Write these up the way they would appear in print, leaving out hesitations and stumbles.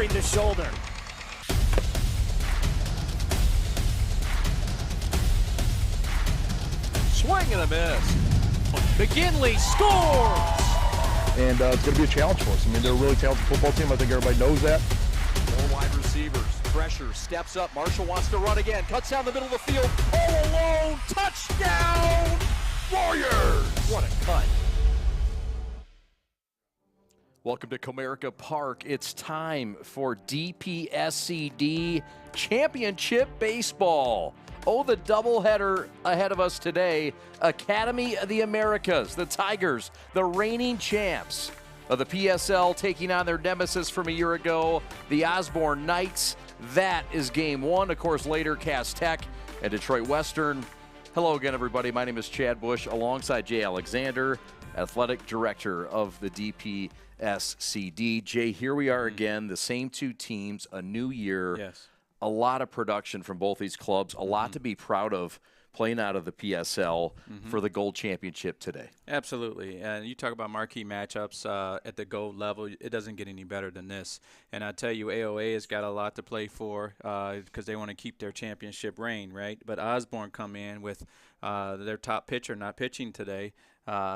covering the shoulder. Swing and a miss. McGinley scores! And it's going to be a challenge for us. I mean, they're a really talented football team. I think everybody knows that. Four wide receivers. Pressure. Steps up. Marshall wants to run again. Cuts down the middle of the field. All alone. Touchdown! Warriors! What a cut. Welcome to Comerica Park. It's time for DPSCD Championship Baseball. Oh, the doubleheader ahead of us today. Academy of the Americas, the Tigers, the reigning champs of the PSL, taking on their nemesis from a year ago, the Osborn Knights. That is game one. Of course, later, Cass Tech and Detroit Western. Hello again, everybody. My name is Chad Bush, alongside Jay Alexander, athletic director of the DPSCD. Jay, here we are again, the same two teams, a new year. Yes. A lot of production from both these clubs, a lot to be proud of playing out of the PSL for the Gold Championship today. Absolutely. And you talk about marquee matchups at the gold level, it doesn't get any better than this. And I tell you, AOA has got a lot to play for because they want to keep their championship reign, right? But Osborn come in with their top pitcher not pitching today.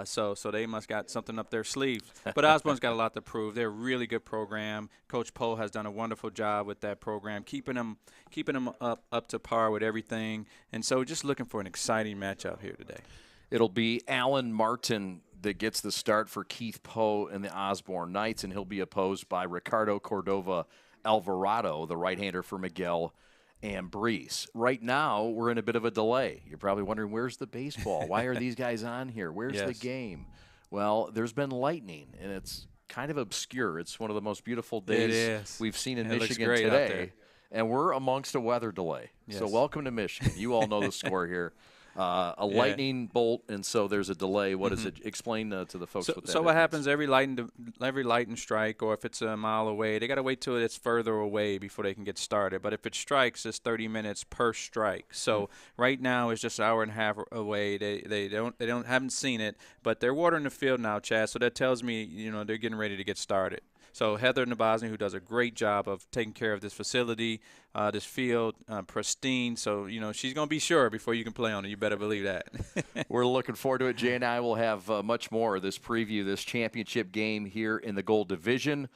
So they must got something up their sleeves. But Osborn's got a lot to prove. They're a really good program. Coach Poe has done a wonderful job with that program, keeping them up to par with everything. And so just looking for an exciting matchup here today. It'll be Alan Martin that gets the start for Keith Poe and the Osborn Knights, and he'll be opposed by Ricardo Cordova Alvarado, the right-hander for Miguel and Brees. Right now, we're in a bit of a delay. You're probably wondering, where's the baseball? Why are these guys on here? Where's the game? Well, there's been lightning, and it's kind of obscure. It's one of the most beautiful days we've seen in Michigan today, and we're amongst a weather delay. So welcome to Michigan. You all know the score here. Lightning bolt, and so there's a delay. What is it? Explain to the folks what that is. So what happens every lightning strike, or if it's a mile away, they got to wait till it's further away before they can get started. But if it strikes, it's 30 minutes per strike. So right now it's just an hour and a half away. They haven't seen it, but they're watering the field now, Chad. So that tells me they're getting ready to get started. So Heather Nabozny, who does a great job of taking care of this facility, this field, pristine. So, she's going to be sure before you can play on it. You better believe that. We're looking forward to it. Jay and I will have much more of this preview, this championship game here in the Gold Division.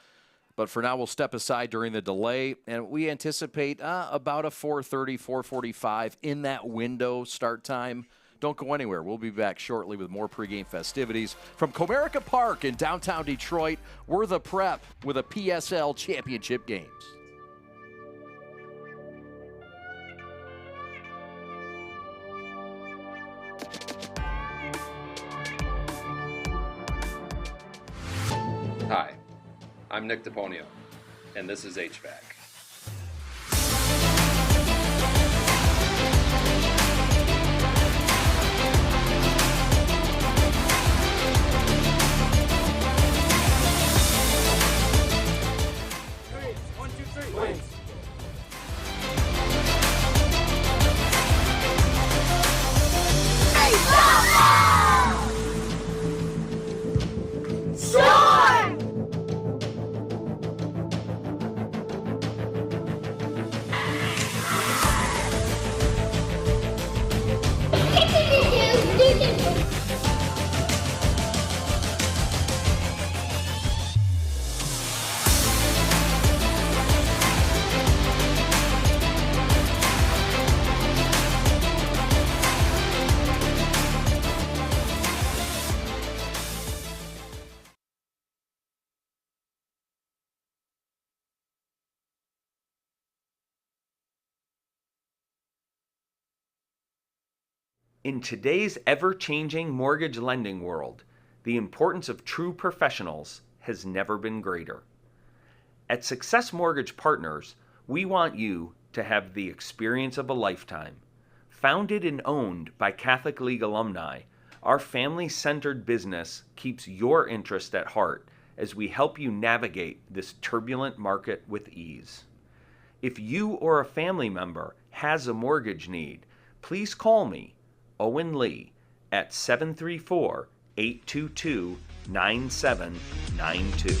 But for now, we'll step aside during the delay, and we anticipate about a 4:30, 4:45 in that window start time. Don't go anywhere. We'll be back shortly with more pregame festivities from Comerica Park in downtown Detroit. We're the prep with a PSL championship games. Hi, I'm Nick DePonio, and this is HVAC. In today's ever-changing mortgage lending world, the importance of true professionals has never been greater. At Success Mortgage Partners, we want you to have the experience of a lifetime. Founded and owned by Catholic League alumni, our family-centered business keeps your interest at heart as we help you navigate this turbulent market with ease. If you or a family member has a mortgage need, please call me, Owen Lee, at 734-822-9792.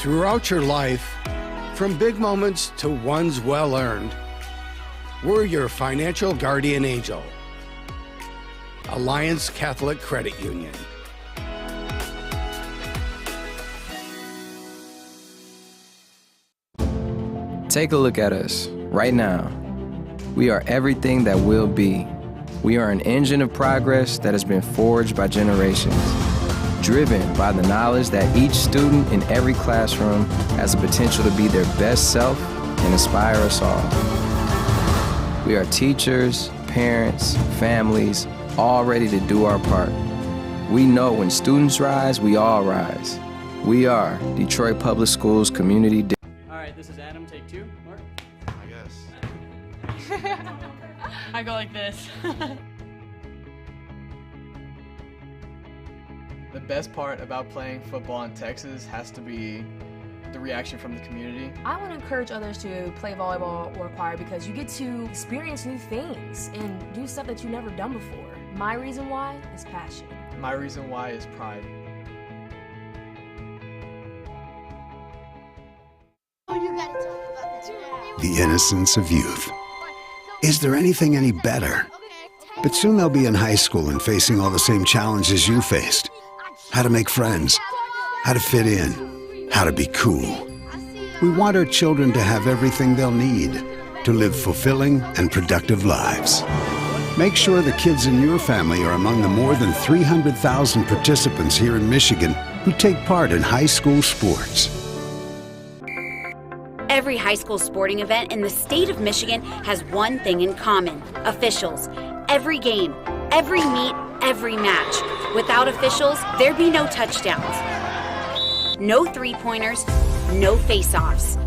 Throughout your life, from big moments to ones well-earned, we're your financial guardian angel. Alliance Catholic Credit Union. Take a look at us right now. We are everything that will be. We are an engine of progress that has been forged by generations, driven by the knowledge that each student in every classroom has the potential to be their best self and inspire us all. We are teachers, parents, families, all ready to do our part. We know when students rise, we all rise. We are Detroit Public Schools Community. All right, this is Adam, take 2. Mark? I guess. I go like this. The best part about playing football in Texas has to be the reaction from the community. I want to encourage others to play volleyball or choir because you get to experience new things and do stuff that you've never done before. My reason why is passion. My reason why is pride. The innocence of youth. Is there anything any better? But soon they'll be in high school and facing all the same challenges you faced. How to make friends, how to fit in, how to be cool. We want our children to have everything they'll need to live fulfilling and productive lives. Make sure the kids in your family are among the more than 300,000 participants here in Michigan who take part in high school sports. Every high school sporting event in the state of Michigan has one thing in common: officials. Every game, every meet, every match. Without officials, there'd be no touchdowns, no three-pointers, no face-offs.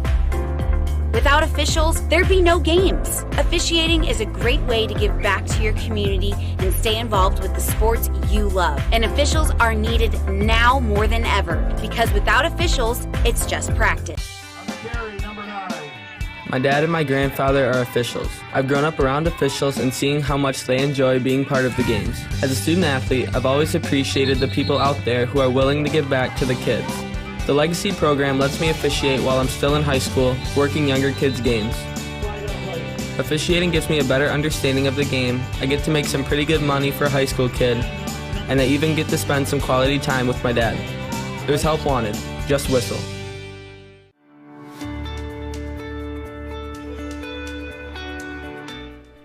Without officials, there'd be no games. Officiating is a great way to give back to your community and stay involved with the sports you love. And officials are needed now more than ever, because without officials, it's just practice. My dad and my grandfather are officials. I've grown up around officials and seeing how much they enjoy being part of the games. As a student athlete, I've always appreciated the people out there who are willing to give back to the kids. The Legacy program lets me officiate while I'm still in high school, working younger kids' games. Officiating gives me a better understanding of the game. I get to make some pretty good money for a high school kid, and I even get to spend some quality time with my dad. There's help wanted. Just whistle.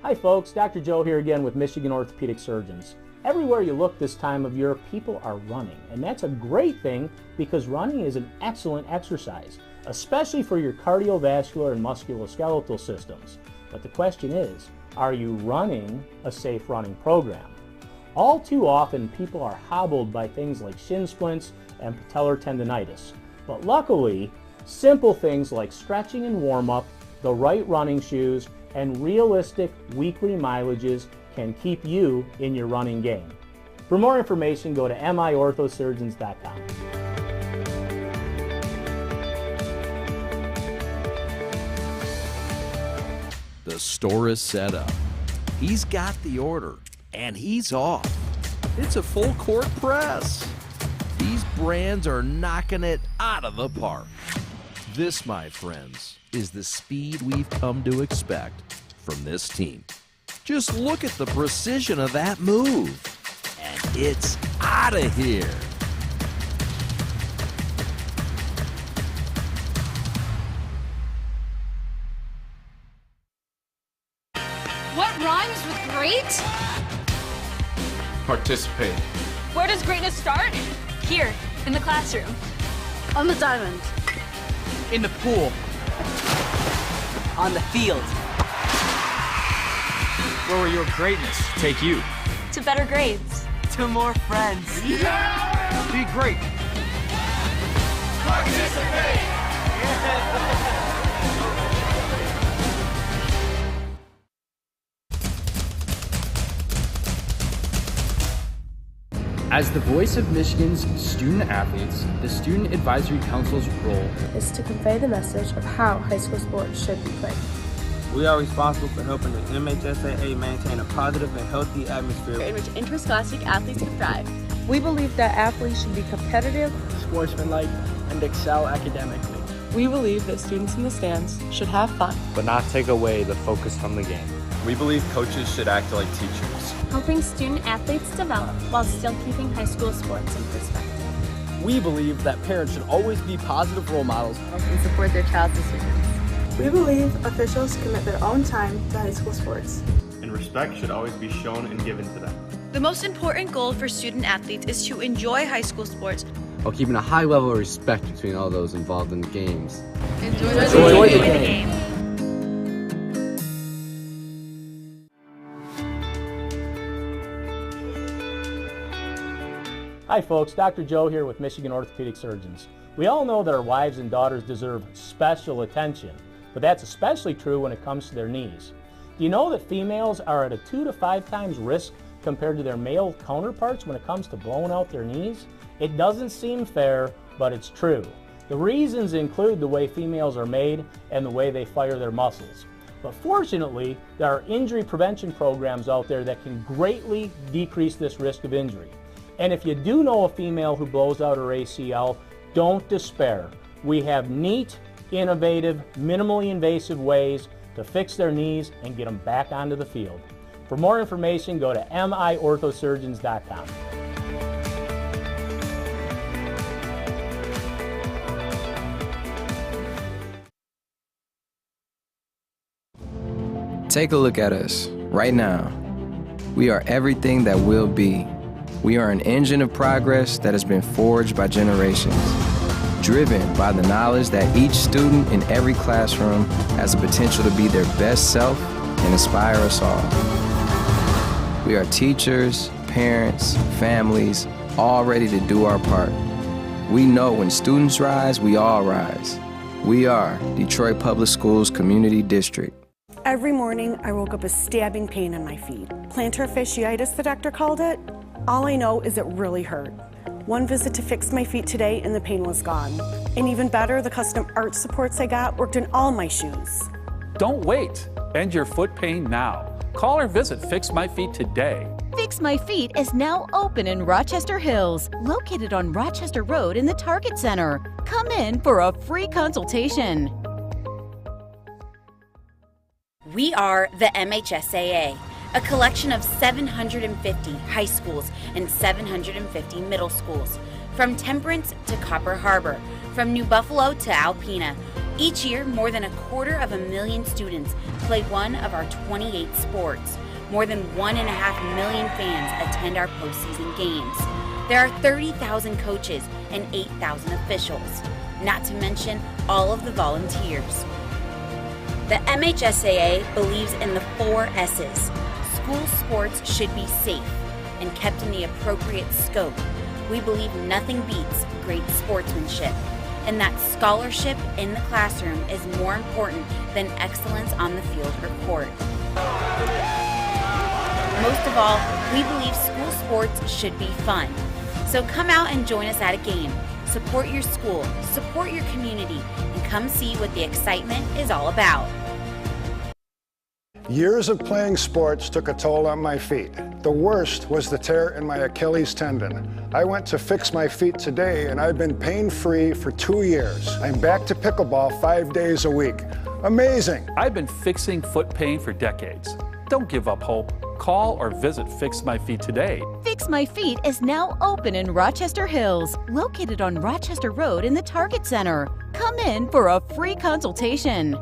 Hi folks, Dr. Joe here again with Michigan Orthopedic Surgeons. Everywhere you look this time of year, people are running, and that's a great thing because running is an excellent exercise, especially for your cardiovascular and musculoskeletal systems. But the question is, are you running a safe running program? All too often, people are hobbled by things like shin splints and patellar tendonitis. But luckily, simple things like stretching and warm-up, the right running shoes, and realistic weekly mileages can keep you in your running game. For more information, go to miorthosurgeons.com. The store is set up. He's got the order, and he's off. It's a full court press. These brands are knocking it out of the park. This, my friends, is the speed we've come to expect from this team. Just look at the precision of that move, and it's out of here. What rhymes with great? Participate. Where does greatness start? Here, in the classroom. On the diamond. In the pool. On the field. Where will your greatness take you? To better grades. To more friends. Yeah! Be great. Participate! As the voice of Michigan's student athletes, the Student Advisory Council's role is to convey the message of how high school sports should be played. We are responsible for helping the MHSAA maintain a positive and healthy atmosphere in which interscholastic athletes can thrive. We believe that athletes should be competitive, sportsmanlike, and excel academically. We believe that students in the stands should have fun, but not take away the focus from the game. We believe coaches should act like teachers, helping student athletes develop while still keeping high school sports in perspective. We believe that parents should always be positive role models and support their child's decisions. We believe officials commit their own time to high school sports, and respect should always be shown and given to them. The most important goal for student athletes is to enjoy high school sports while keeping a high level of respect between all those involved in the games. Enjoy the game. Hi folks, Dr. Joe here with Michigan Orthopedic Surgeons. We all know that our wives and daughters deserve special attention, but that's especially true when it comes to their knees. Do you know that females are at a 2 to 5 times risk compared to their male counterparts when it comes to blowing out their knees? It doesn't seem fair, but it's true. The reasons include the way females are made and the way they fire their muscles. But fortunately, there are injury prevention programs out there that can greatly decrease this risk of injury. And if you do know a female who blows out her ACL, don't despair. We have neat, innovative, minimally invasive ways to fix their knees and get them back onto the field. For more information, go to miorthosurgeons.com. Take a look at us right now. We are everything that will be. We are an engine of progress that has been forged by generations, driven by the knowledge that each student in every classroom has the potential to be their best self and inspire us all. We are teachers, parents, families, all ready to do our part. We know when students rise, we all rise. We are Detroit Public Schools Community District. Every morning, I woke up with stabbing pain in my feet. Plantar fasciitis, the doctor called it. All I know is it really hurt. One visit to Fix My Feet today and the pain was gone. And even better, the custom arch supports I got worked in all my shoes. Don't wait. End your foot pain now. Call or visit Fix My Feet today. Fix My Feet is now open in Rochester Hills, located on Rochester Road in the Target Center. Come in for a free consultation. We are the MHSAA, a collection of 750 high schools and 750 middle schools, from Temperance to Copper Harbor, from New Buffalo to Alpena. Each year, more than 250,000 students play one of our 28 sports. More than 1.5 million fans attend our postseason games. There are 30,000 coaches and 8,000 officials, not to mention all of the volunteers. The MHSAA believes in the 4 S's. School sports should be safe and kept in the appropriate scope. We believe nothing beats great sportsmanship, and that scholarship in the classroom is more important than excellence on the field or court. Most of all, we believe school sports should be fun. So come out and join us at a game. Support your school, support your community, and come see what the excitement is all about. Years of playing sports took a toll on my feet. The worst was the tear in my Achilles tendon. I went to Fix My Feet today and I've been pain-free for 2 years. I'm back to pickleball 5 days a week. Amazing. I've been fixing foot pain for decades. Don't give up hope. Call or visit Fix My Feet today. Fix My Feet is now open in Rochester Hills, located on Rochester Road in the Target Center. Come in for a free consultation.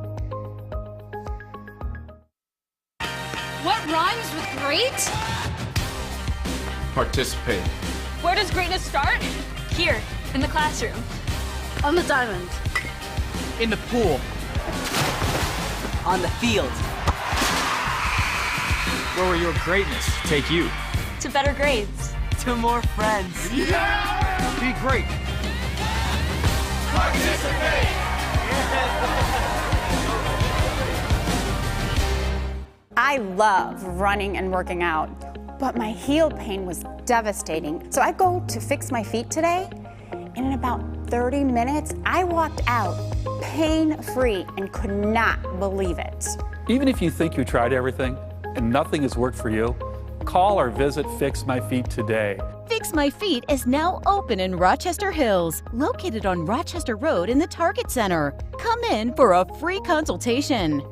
What rhymes with great? participate. Where does greatness start? Here, in the classroom. On the diamond. In the pool. On the field. Where will your greatness take you? To better grades. To more friends. Yeah! Be great. Participate! I love running and working out, but my heel pain was devastating. So I go to Fix My Feet today, and in about 30 minutes, I walked out pain-free and could not believe it. Even if you think you tried everything and nothing has worked for you, call or visit Fix My Feet today. Fix Fix My Feet is now open in Rochester Hills, located on Rochester Road in the Target Center. Come in for a free consultation.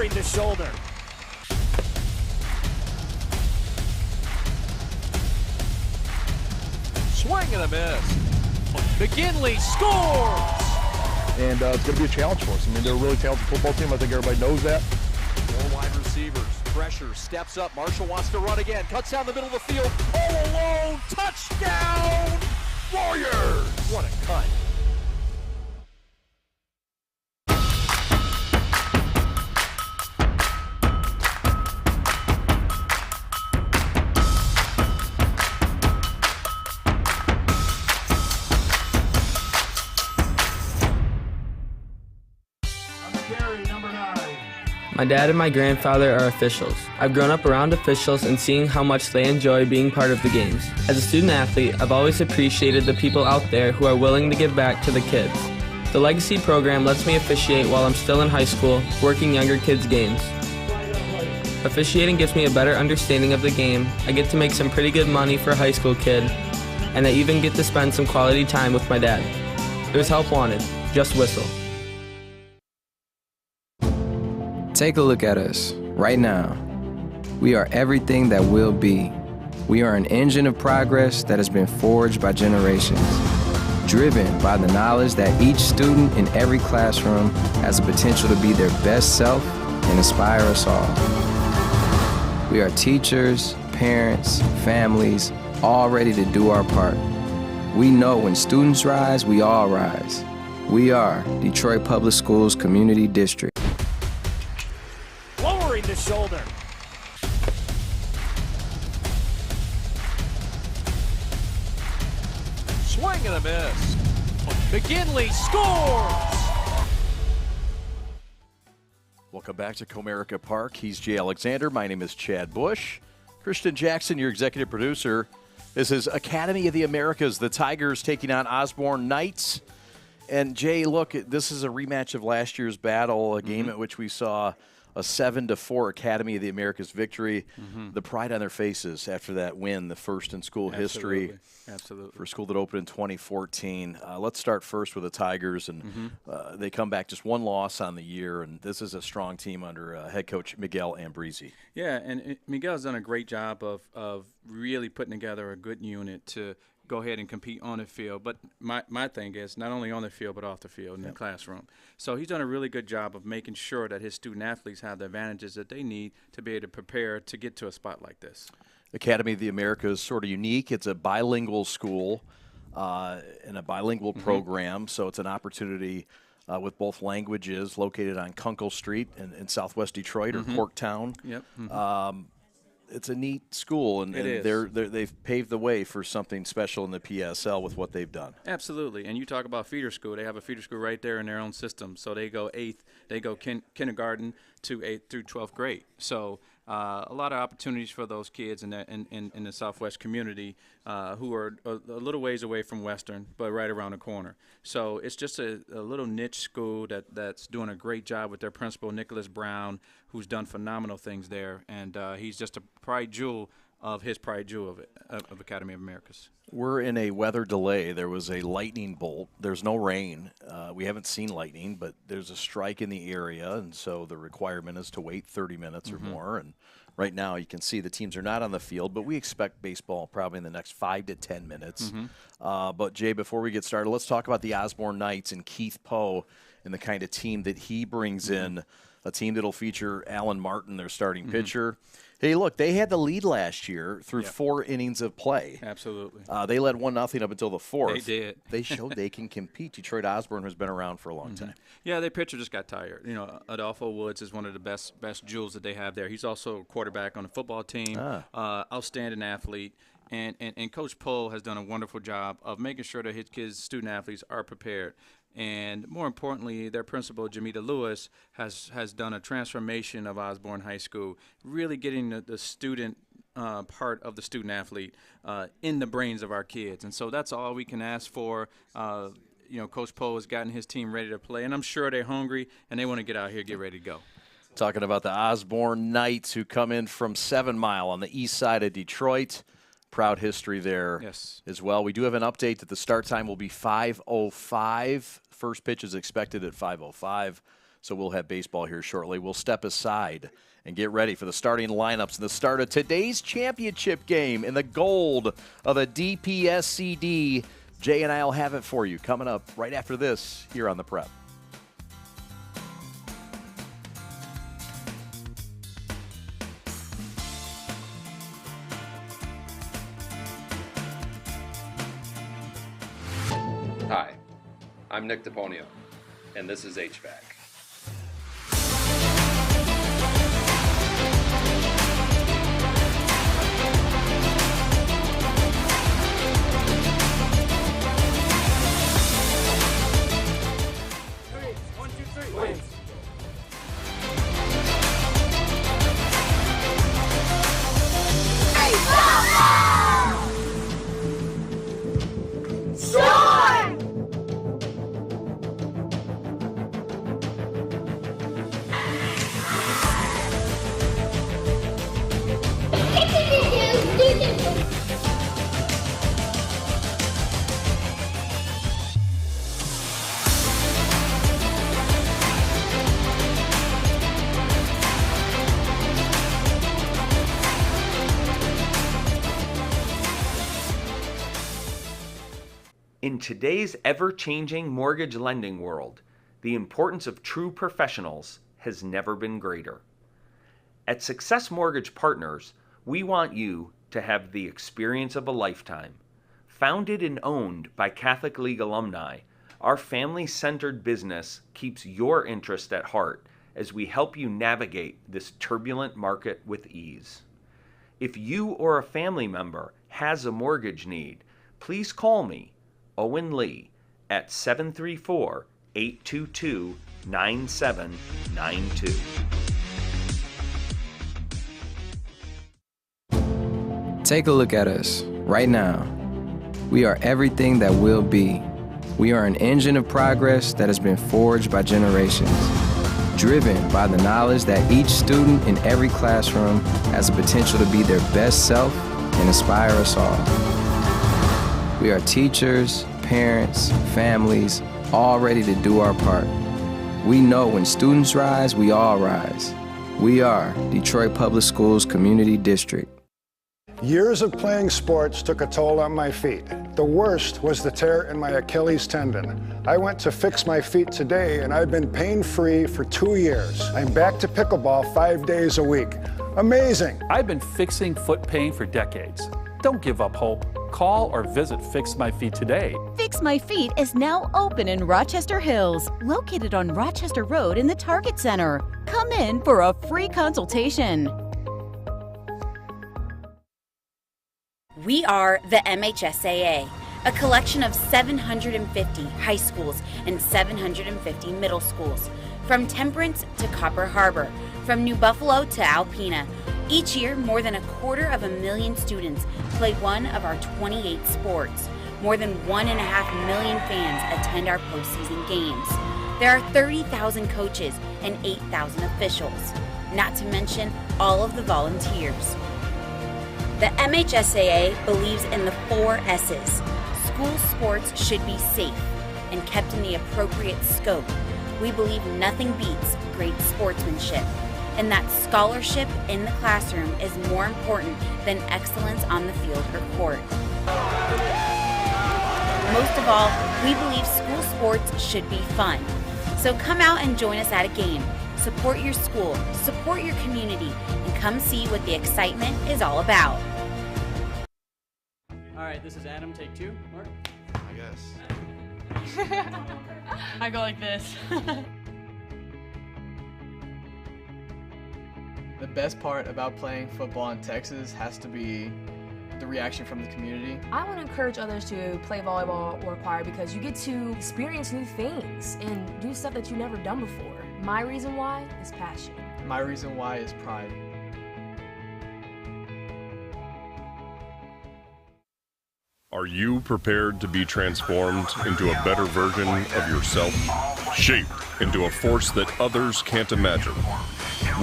Lowering the shoulder. Swing and a miss. McGinley scores! And it's going to be a challenge for us. I mean, they're a really talented football team. I think everybody knows that. 4 wide receivers. Pressure. Steps up. Marshall wants to run again. Cuts down the middle of the field. All alone. Touchdown! Warriors! What a cut. My dad and my grandfather are officials. I've grown up around officials and seeing how much they enjoy being part of the games. As a student athlete, I've always appreciated the people out there who are willing to give back to the kids. The Legacy program lets me officiate while I'm still in high school, working younger kids' games. Officiating gives me a better understanding of the game. I get to make some pretty good money for a high school kid, and I even get to spend some quality time with my dad. There's help wanted. Just whistle. Take a look at us right now. We are everything that will be. We are an engine of progress that has been forged by generations, driven by the knowledge that each student in every classroom has the potential to be their best self and inspire us all. We are teachers, parents, families, all ready to do our part. We know when students rise, we all rise. We are Detroit Public Schools Community District. Lowering the shoulder. Swing and a miss. McGinley scores! Welcome back to Comerica Park. He's Jay Alexander. My name is Chad Bush. Christian Jackson, your executive producer. This is Academy of the Americas. The Tigers taking on Osborn Knights. And Jay, look, this is a rematch of last year's battle, a game at which we saw a 7-4 Academy of the Americas victory. The pride on their faces after that win, the first in school history. Absolutely. For a school that opened in 2014. Let's start first with the Tigers, and they come back just one loss on the year, and this is a strong team under head coach Miguel Ambrizi. Yeah, and Miguel's done a great job of really putting together a good unit to go ahead and compete on the field. But my thing is not only on the field but off the field in the classroom. So he's done a really good job of making sure that his student athletes have the advantages that they need to be able to prepare to get to a spot like this. Academy of the Americas is sort of unique. It's a bilingual school and a bilingual program, so it's an opportunity with both languages, located on Kunkel Street in southwest Detroit or Corktown. Yep. It's a neat school, and It they've paved the way for something special in the PSL with what they've done. Absolutely, and you talk about feeder school. They have a feeder school right there in their own system. So they go kindergarten to 8th through 12th grade. So a lot of opportunities for those kids in the Southwest community who are a little ways away from Western, but right around the corner. So it's just a little niche school that's doing a great job with their principal, Nicholas Brown, who's done phenomenal things there, and he's just a pride jewel of Academy of Americas. We're in a weather delay. There was a lightning bolt. There's no rain. We haven't seen lightning, but there's a strike in the area, and so the requirement is to wait 30 minutes or more. And right now you can see the teams are not on the field, but we expect baseball probably in the next 5 to 10 minutes. But, Jay, before we get started, let's talk about the Osborn Knights and Keith Poe and the kind of team that he brings in, a team that will feature Alan Martin, their starting pitcher. Hey, look, they had the lead last year through 4 innings of play. Absolutely. They led 1-0 up until the 4th. They did. They showed they can compete. Detroit Osborn has been around for a long time. Yeah, their pitcher just got tired. You know, Adolfo Woods is one of the best jewels that they have there. He's also a quarterback on the football team, outstanding athlete. And Coach Poe has done a wonderful job of making sure that his student athletes are prepared. And more importantly, their principal, Jamita Lewis, has done a transformation of Osborn High School, really getting the student part of the student athlete in the brains of our kids. And so that's all we can ask for. Coach Poe has gotten his team ready to play, and I'm sure they're hungry, and they want to get out here, get ready to go. Talking about the Osborn Knights, who come in from 7 Mile on the east side of Detroit. Proud history there as well. We do have an update that the start time will be 5:05. First pitch is expected at 5:05. So we'll have baseball here shortly. We'll step aside and get ready for the starting lineups and the start of today's championship game in the gold of the DPSCD. Jay and I will have it for you coming up right after this here on The Prep. Hi, I'm Nick DePonio, and this is HVAC. In today's ever-changing mortgage lending world, the importance of true professionals has never been greater. At Success Mortgage Partners, we want you to have the experience of a lifetime. Founded and owned by Catholic League alumni, our family-centered business keeps your interest at heart as we help you navigate this turbulent market with ease. If you or a family member has a mortgage need, please call me, Owen Lee, at 734-822-9792. Take a look at us right now. We are everything that will be. We are an engine of progress that has been forged by generations, driven by the knowledge that each student in every classroom has the potential to be their best self and inspire us all. We are teachers, parents, families, all ready to do our part. We know when students rise, we all rise. We are Detroit Public Schools Community District. Years of playing sports took a toll on my feet. The worst was the tear in my Achilles tendon. I went to fix my feet today, and I've been pain-free for 2 years. I'm back to pickleball 5 days a week. Amazing! I've been fixing foot pain for decades. Don't give up hope. Call or visit Fix My Feet today. Fix My Feet is now open in Rochester Hills, located on Rochester Road in the Target Center. Come in for a free consultation. We are the MHSAA, a collection of 750 high schools and 750 middle schools, from Temperance to Copper Harbor, from New Buffalo to Alpena. Each year, more than 250,000 students play one of our 28 sports. More than 1.5 million fans attend our postseason games. There are 30,000 coaches and 8,000 officials, not to mention all of the volunteers. The MHSAA believes in the 4 S's. School sports should be safe and kept in the appropriate scope. We believe nothing beats great sportsmanship, and that scholarship in the classroom is more important than excellence on the field or court. Most of all, we believe school sports should be fun. So come out and join us at a game. Support your school, support your community, and come see what the excitement is all about. All right, this is Adam, take 2. Mark? I guess. I go like this. The best part about playing football in Texas has to be the reaction from the community. I want to encourage others to play volleyball or choir because you get to experience new things and do stuff that you've never done before. My reason why is passion. My reason why is pride. Are you prepared to be transformed into a better version of yourself? Shaped into a force that others can't imagine.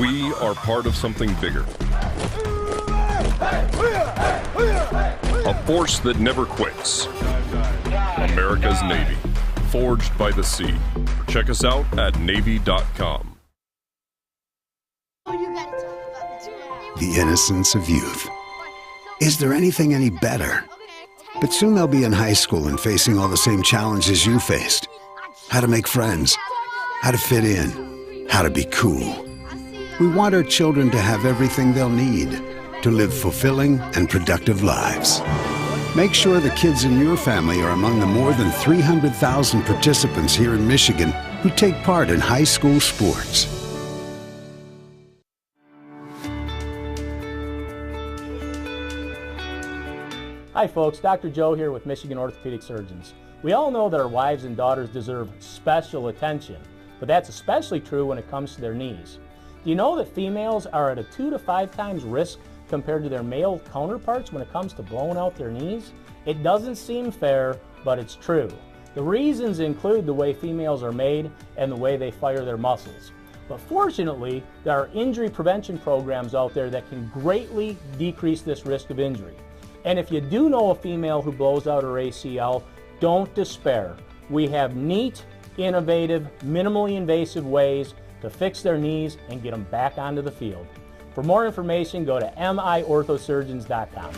We are part of something bigger. A force that never quits. America's Navy, forged by the sea. Check us out at Navy.com. The innocence of youth. Is there anything any better? But soon they'll be in high school and facing all the same challenges you faced. How to make friends, how to fit in, how to be cool. We want our children to have everything they'll need to live fulfilling and productive lives. Make sure the kids in your family are among the more than 300,000 participants here in Michigan who take part in high school sports. Hi folks, Dr. Joe here with Michigan Orthopedic Surgeons. We all know that our wives and daughters deserve special attention, but that's especially true when it comes to their knees. Do you know that females are at a 2 to 5 times risk compared to their male counterparts when it comes to blowing out their knees? It doesn't seem fair, but it's true. The reasons include the way females are made and the way they fire their muscles. But fortunately, there are injury prevention programs out there that can greatly decrease this risk of injury. And if you do know a female who blows out her ACL, don't despair. We have neat, innovative, minimally invasive ways to fix their knees and get them back onto the field. For more information, go to miorthosurgeons.com.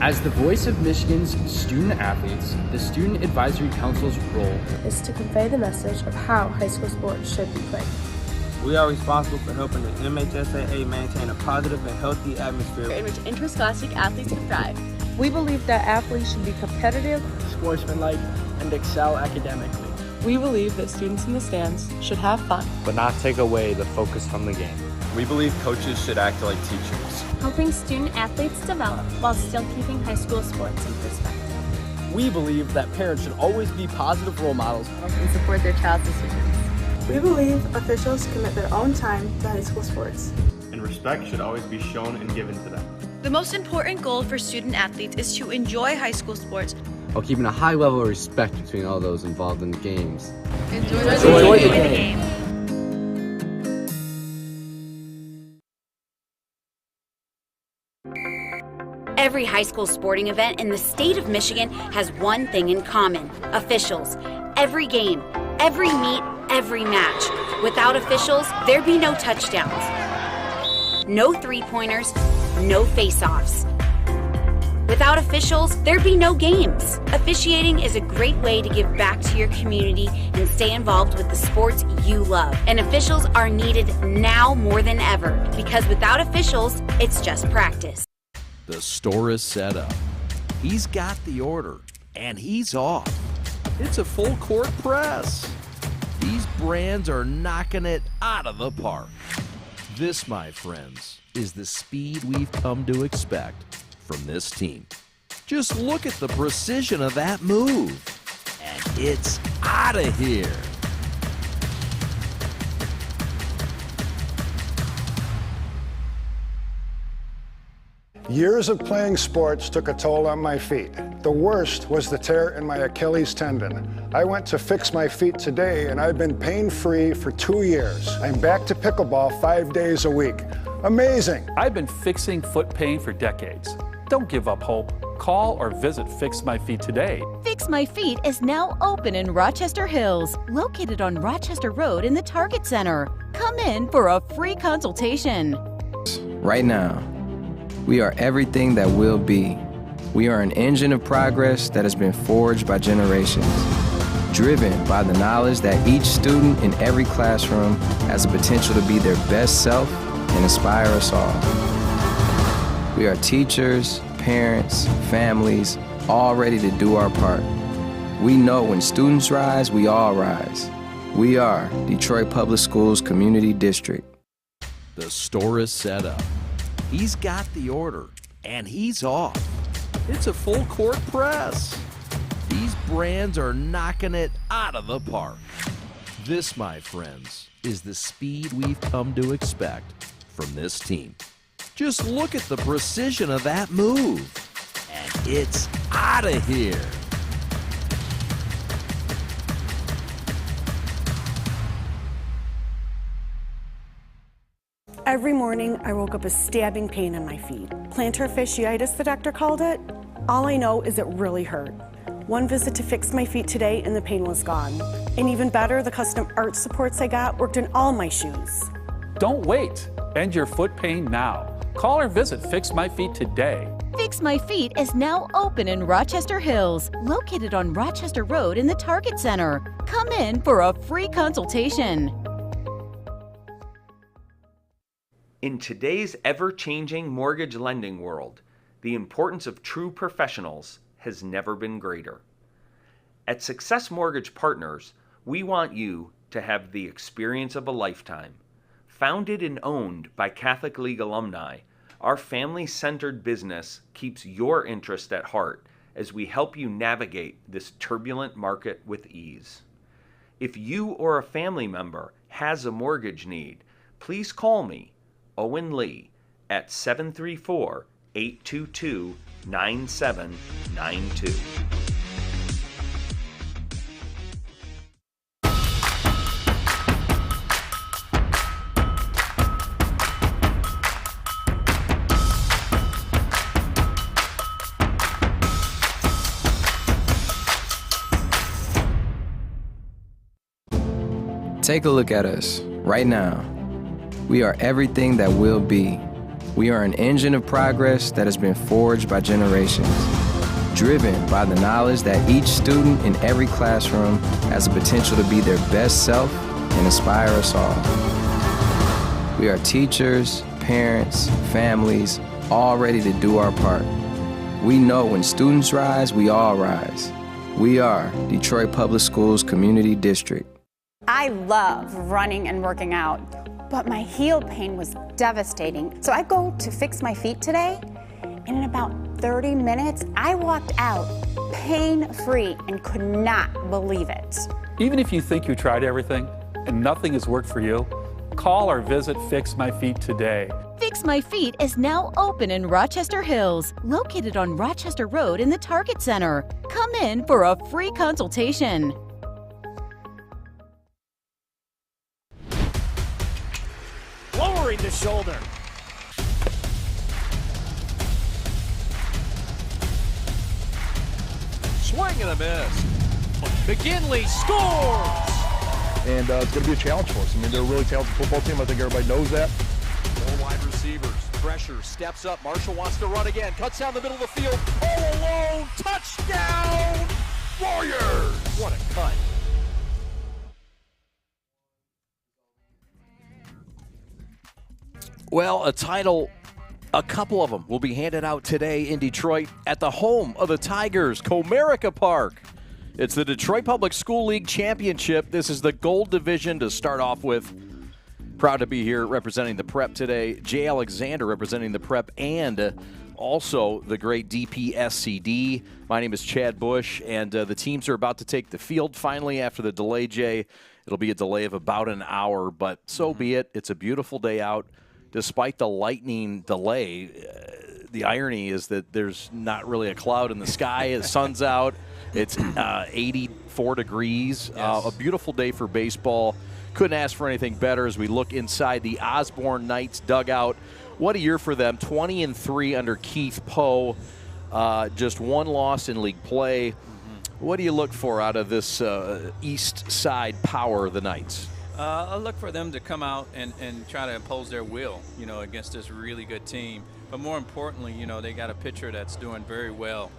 As the voice of Michigan's student athletes, the Student Advisory Council's role is to convey the message of how high school sports should be played. We are responsible for helping the MHSAA maintain a positive and healthy atmosphere in which interscholastic athletes can thrive. We believe that athletes should be competitive, sportsmanlike, and excel academically. We believe that students in the stands should have fun, but not take away the focus from the game. We believe coaches should act like teachers, helping student athletes develop while still keeping high school sports in perspective. We believe that parents should always be positive role models and support their child's decisions. We believe officials commit their own time to high school sports, and respect should always be shown and given to them. The most important goal for student athletes is to enjoy high school sports while keeping a high level of respect between all those involved in the games. Enjoy the game. Every high school sporting event in the state of Michigan has one thing in common: officials. Every game, every meet, every match. Without officials, there'd be no touchdowns, no three-pointers, no face-offs. Without officials, there'd be no games. Officiating is a great way to give back to your community and stay involved with the sports you love. And officials are needed now more than ever, because without officials, it's just practice. The store is set up. He's got the order, and he's off. It's a full court press. These brands are knocking it out of the park. This, my friends, is the speed we've come to expect from this team. Just look at the precision of that move, and it's out of here. Years of playing sports took a toll on my feet. The worst was the tear in my Achilles tendon. I went to fix my feet today, and I've been pain-free for 2 years. I'm back to pickleball 5 days a week. Amazing! I've been fixing foot pain for decades. Don't give up hope. Call or visit Fix My Feet today. Fix My Feet is now open in Rochester Hills, located on Rochester Road in the Target Center. Come in for a free consultation. Right now, we are everything that will be. We are an engine of progress that has been forged by generations, driven by the knowledge that each student in every classroom has the potential to be their best self and inspire us all. We are teachers, parents, families, all ready to do our part. We know when students rise, we all rise. We are Detroit Public Schools Community District. The store is set up. He's got the order, and he's off. It's a full court press. These brands are knocking it out of the park. This, my friends, is the speed we've come to expect from this team. Just look at the precision of that move. And it's out of here. Every morning, I woke up with stabbing pain in my feet. Plantar fasciitis, the doctor called it. All I know is it really hurt. One visit to Fix My Feet today and the pain was gone. And even better, the custom arch supports I got worked in all my shoes. Don't wait. End your foot pain now. Call or visit Fix My Feet today. Fix My Feet is now open in Rochester Hills, located on Rochester Road in the Target Center. Come in for a free consultation. In today's ever-changing mortgage lending world, the importance of true professionals has never been greater. At Success Mortgage Partners, we want you to have the experience of a lifetime. Founded and owned by Catholic League alumni, our family-centered business keeps your interest at heart as we help you navigate this turbulent market with ease. If you or a family member has a mortgage need, please call me, Owen Lee, at 734-822-9792. Take a look at us right now. We are everything that will be. We are an engine of progress that has been forged by generations, driven by the knowledge that each student in every classroom has the potential to be their best self and inspire us all. We are teachers, parents, families, all ready to do our part. We know when students rise, we all rise. We are Detroit Public Schools Community District. I love running and working out, but my heel pain was devastating. So I go to Fix My Feet today, and in about 30 minutes, I walked out pain-free and could not believe it. Even if you think you tried everything and nothing has worked for you, call or visit Fix My Feet today. Fix My Feet is now open in Rochester Hills, located on Rochester Road in the Target Center. Come in for a free consultation. Lowering the shoulder. Swing and a miss. McGinley scores! And it's going to be a challenge for us. I mean, they're a really talented football team. I think everybody knows that. Four wide receivers. Pressure. Steps up. Marshall wants to run again. Cuts down the middle of the field. All alone. Touchdown! Warriors! What a cut. Well, a title, a couple of them will be handed out today in Detroit at the home of the Tigers, Comerica Park. It's the Detroit Public School League Championship. This is the gold division to start off with. Proud to be here representing the Prep today. Jay Alexander representing the Prep and also the great DPSCD. My name is Chad Bush, and the teams are about to take the field finally after the delay, Jay. It'll be a delay of about an hour, but so be it. It's a beautiful day out. Despite the lightning delay, the irony is that there's not really a cloud in the sky. The sun's out. It's 84 degrees. Yes. A beautiful day for baseball. Couldn't ask for anything better as we look inside the Osborn Knights dugout. What a year for them. 20-3 under Keith Poe. Just one loss in league play. What do you look for out of this east side power of the Knights? I look for them to come out and try to impose their will, against this really good team. But more importantly, they got a pitcher that's doing very well.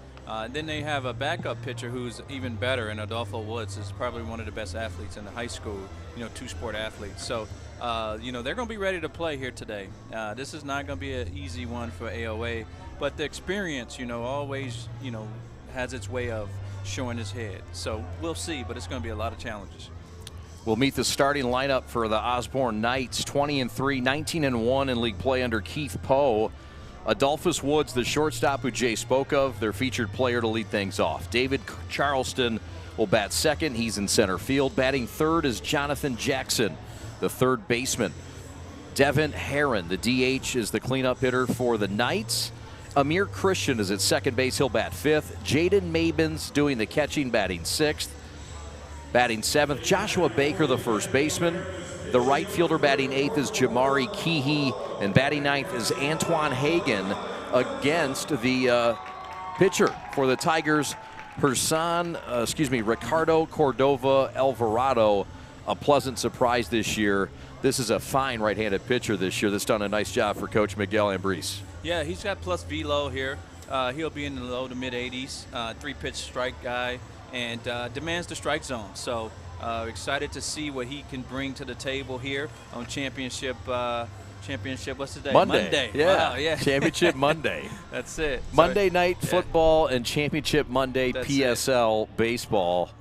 Then they have a backup pitcher who's even better, and Adolfo Woods is probably one of the best athletes in the high school, two-sport athletes. So, they're going to be ready to play here today. This is not going to be an easy one for AOA, but the experience, always, has its way of showing its head. So we'll see, but it's going to be a lot of challenges. We'll meet the starting lineup for the Osborn Knights, 20-3, 19-1 in league play under Keith Poe. Adolphus Woods, the shortstop who Jay spoke of, their featured player to lead things off. David Charleston will bat second. He's in center field. Batting third is Jonathan Jackson, the third baseman. Devin Herron, the DH, is the cleanup hitter for the Knights. Amir Christian is at second base. He'll bat fifth. Jaden Mabins doing the catching, batting sixth. Batting seventh, Joshua Baker, the first baseman. The right fielder batting eighth is Jamari Keehee, and batting ninth is Antoine Hagan against the pitcher for the Tigers, Ricardo Cordova Alvarado. A pleasant surprise this year. This is a fine right-handed pitcher this year that's done a nice job for Coach Miguel Ambriz. Yeah, he's got plus velo here. He'll be in the low to mid 80s, 3-pitch strike guy, and demands the strike zone. So excited to see what he can bring to the table here on championship. What's the day? Monday. Yeah. Wow, yeah. Championship Monday. That's it. Monday night football and Championship Monday PSL baseball.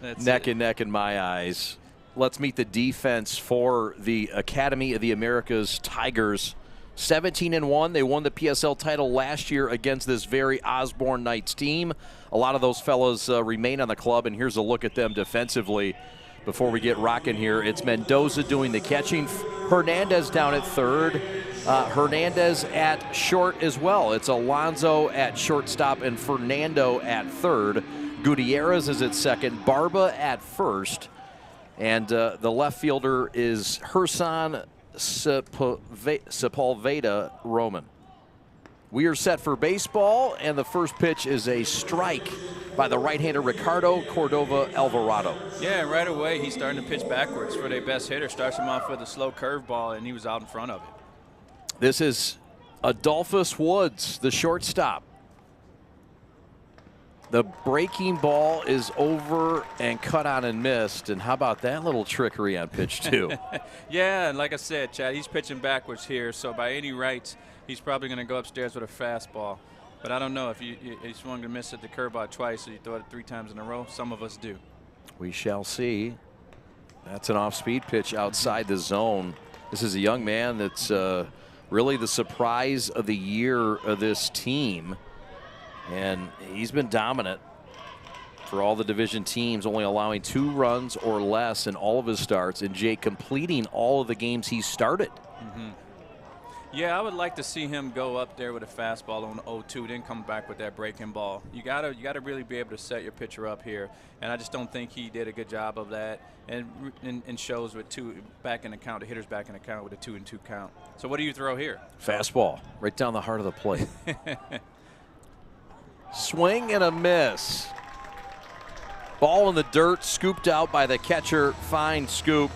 That's neck and neck in my eyes. Let's meet the defense for the Academy of the Americas Tigers. 17-1. They won the PSL title last year against this very Osborn Knights team. A lot of those fellas remain on the club, and here's a look at them defensively before we get rocking here. It's Mendoza doing the catching. Hernandez down at third. Hernandez at short as well. It's Alonzo at shortstop and Fernando at third. Gutierrez is at second. Barba at first. And the left fielder is Hersan Sepulveda Roman. We are set for baseball, and the first pitch is a strike by the right-hander Ricardo Cordova Alvarado. Yeah, right away he's starting to pitch backwards for their best hitter. Starts him off with a slow curveball, and he was out in front of it. This is Adolphus Woods, the shortstop. The breaking ball is over and cut on and missed. And how about that little trickery on pitch two? Yeah, and like I said, Chad, he's pitching backwards here. So by any rights, he's probably going to go upstairs with a fastball. But I don't know if you swung to miss at the curveball twice, so you throw it 3 times in a row. Some of us do. We shall see. That's an off-speed pitch outside the zone. This is a young man that's really the surprise of the year of this team. And he's been dominant for all the division teams, only allowing 2 runs or less in all of his starts, and Jake completing all of the games he started. Yeah, I would like to see him go up there with a fastball on 0-2, then come back with that breaking ball. You gotta really be able to set your pitcher up here, and I just don't think he did a good job of that. And shows with 2 back in the count, the hitter's back in the count with a 2-2 count. So what do you throw here? Fastball, right down the heart of the plate. Swing and a miss. Ball in the dirt, scooped out by the catcher. Fine scoop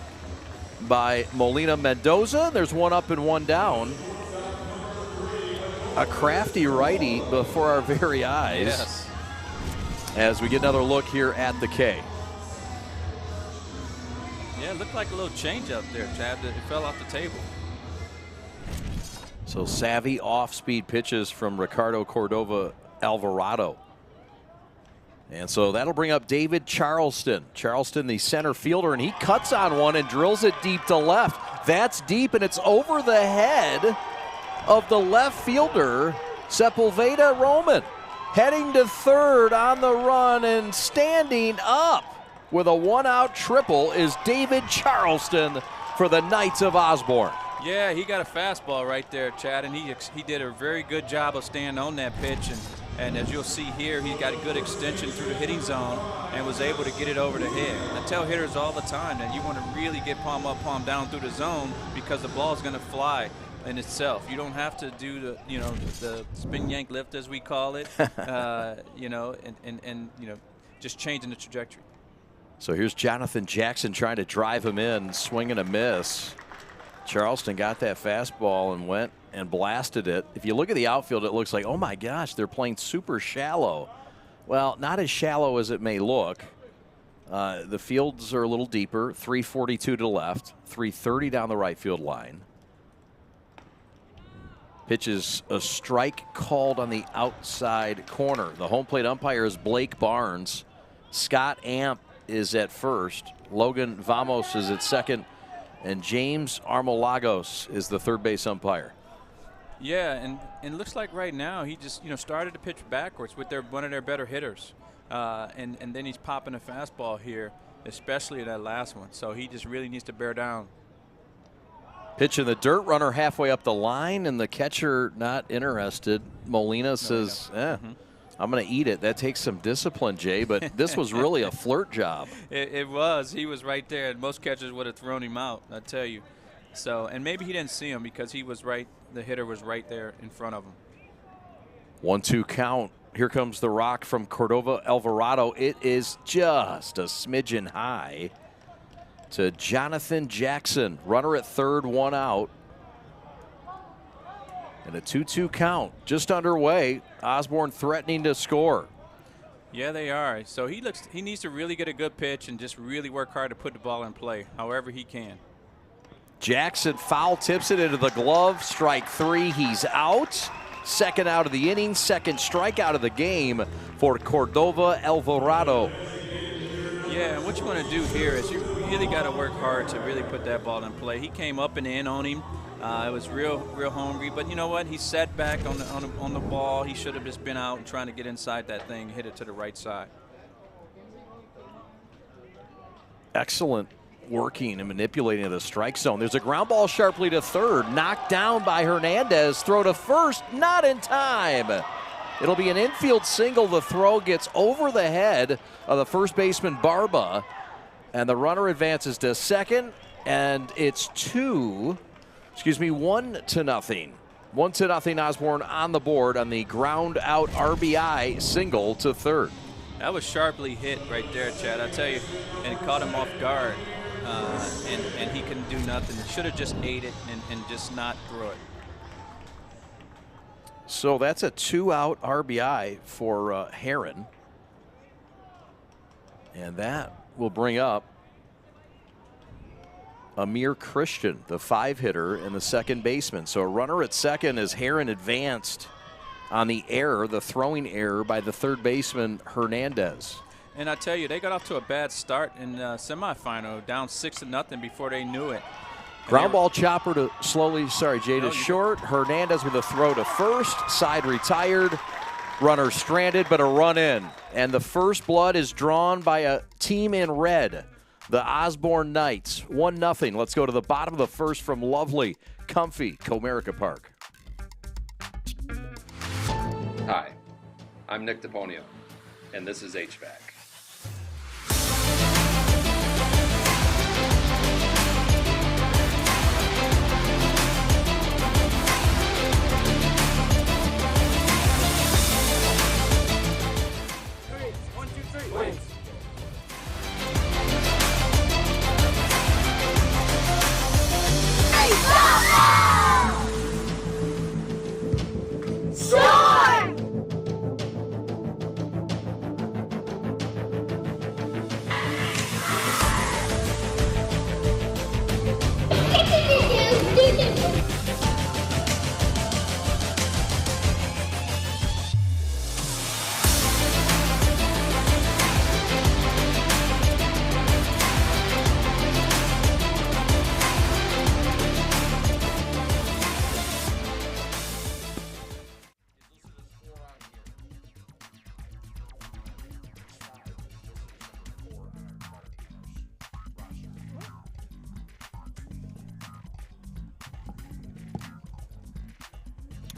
by Molina Mendoza. There's 1 up and 1 down. A crafty righty before our very eyes. Yes. As we get another look here at the K. Yeah, it looked like a little change up there, Chad. It fell off the table. So savvy off-speed pitches from Ricardo Cordova Alvarado. And so that'll bring up David Charleston. Charleston, the center fielder, and he cuts on one and drills it deep to left. That's deep, and it's over the head of the left fielder, Sepulveda Roman. Heading to third on the run and standing up with a 1-out triple is David Charleston for the Knights of Osborn. Yeah, he got a fastball right there, Chad, and he did a very good job of staying on that pitch. And as you'll see here, he got a good extension through the hitting zone and was able to get it over the head. I tell hitters all the time that you want to really get palm up, palm down through the zone because the ball is going to fly in itself. You don't have to do the spin yank lift, as we call it, just changing the trajectory. So here's Jonathan Jackson trying to drive him in, swing and a miss. Charleston got that fastball and went and blasted it. If you look at the outfield, it looks like, oh my gosh, they're playing super shallow. Well, not as shallow as it may look. The fields are a little deeper, 342 to the left, 330 down the right field line. Pitch is a strike called on the outside corner. The home plate umpire is Blake Barnes. Scott Amp is at first. Logan Vamos is at second. And James Armolagos is the third base umpire. Yeah, and it looks like right now he just started to pitch backwards with one of their better hitters. and then he's popping a fastball here, especially that last one. So he just really needs to bear down. Pitch in the dirt, runner halfway up the line, and the catcher not interested. Molina says, I'm going to eat it. That takes some discipline, Jay, but this was really a flirt job. It was. He was right there, and most catchers would have thrown him out, I tell you. So, and maybe he didn't see him because he was right. The hitter was right there in front of him. 1-2 count. Here comes the rock from Cordova Alvarado. It is just a smidgen high to Jonathan Jackson. Runner at third, one out. And a 2-2 count just underway. Osborn threatening to score. Yeah, they are. So he needs to really get a good pitch and just really work hard to put the ball in play however he can. Jackson foul tips it into the glove. Strike three. He's out. Second out of the inning. Second strikeout of the game for Cordova Alvarado. Yeah, and what you want to do here is you really got to work hard to really put that ball in play. He came up and in on him. It was real hungry, but you know what? He sat back on the ball. He should have just been out and trying to get inside that thing, hit it to the right side. Excellent working and manipulating of the strike zone. There's a ground ball sharply to third, knocked down by Hernandez. Throw to first, not in time. It'll be an infield single. The throw gets over the head of the first baseman Barba, and the runner advances to second, and it's 1-0. 1-0 Osborn on the board on the ground out RBI single to third. That was sharply hit right there, Chad. I tell you, and it caught him off guard, and he couldn't do nothing. Should have just ate it and just not throw it. So that's a 2-out RBI for Heron. And that will bring up Amir Christian, the 5-hitter and the second baseman. So a runner at second as Heron advanced on the error, the throwing error by the third baseman Hernandez. And I tell you, they got off to a bad start in the semifinal, down 6-0 before they knew it. Ground ball chopper to short. Hernandez with a throw to first. Side retired. Runner stranded, but a run in. And the first blood is drawn by a team in red, the Osborn Knights. 1-0. Let's go to the bottom of the first from lovely, comfy Comerica Park. Hi, I'm Nick DePonio, and this is HVAC.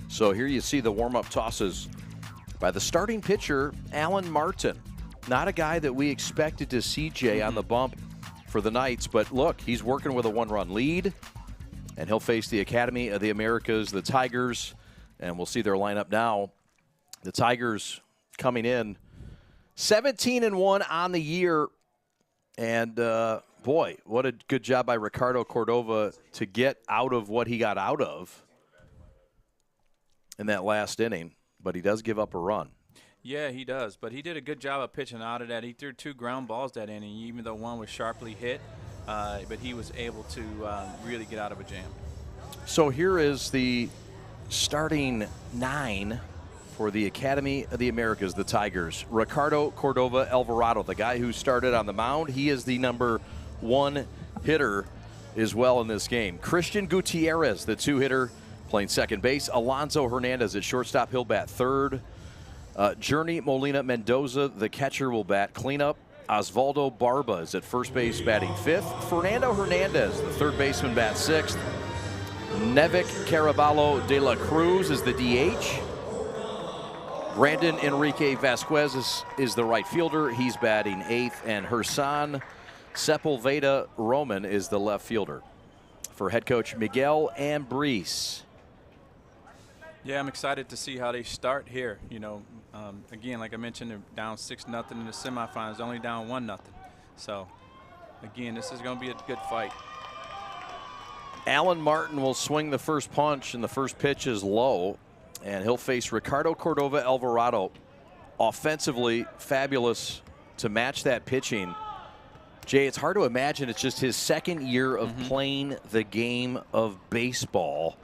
So here you see the warm-up tosses by the starting pitcher, Alan Martin. Not a guy that we expected to see, Jay, on the bump for the Knights, but look, he's working with a one-run lead, and he'll face the Academy of the Americas, the Tigers, and we'll see their lineup now. The Tigers coming in 17-1 on the year, and boy, what a good job by Ricardo Cordova to get out of what he got out of in that last inning, but he does give up a run. Yeah, he does, but he did a good job of pitching out of that. He threw 2 ground balls that inning, even though one was sharply hit, but he was able to really get out of a jam. So here is the starting 9 for the Academy of the Americas, the Tigers. Ricardo Cordova Alvarado, the guy who started on the mound. He is the number 1 hitter as well in this game. Christian Gutierrez, the 2-hitter, playing second base. Alonso Hernandez at shortstop. He'll bat third. Journey Molina Mendoza, the catcher, will bat cleanup. Osvaldo Barba is at first base batting 5th. Fernando Hernandez, the third baseman, bats 6th. Nevik Caraballo de la Cruz is the DH. Brandon Enrique Vasquez is the right fielder. He's batting 8th. And Hersan Sepulveda Roman is the left fielder. For head coach Miguel Ambriz. Yeah, I'm excited to see how they start here. You know, again, like I mentioned, they're down 6-0 in the semifinals, only down 1-0. So, again, this is going to be a good fight. Alan Martin will swing the first punch, and the first pitch is low, and he'll face Ricardo Cordova Alvarado. Offensively, fabulous to match that pitching. Jay, it's hard to imagine it's just his second year of playing the game of baseball.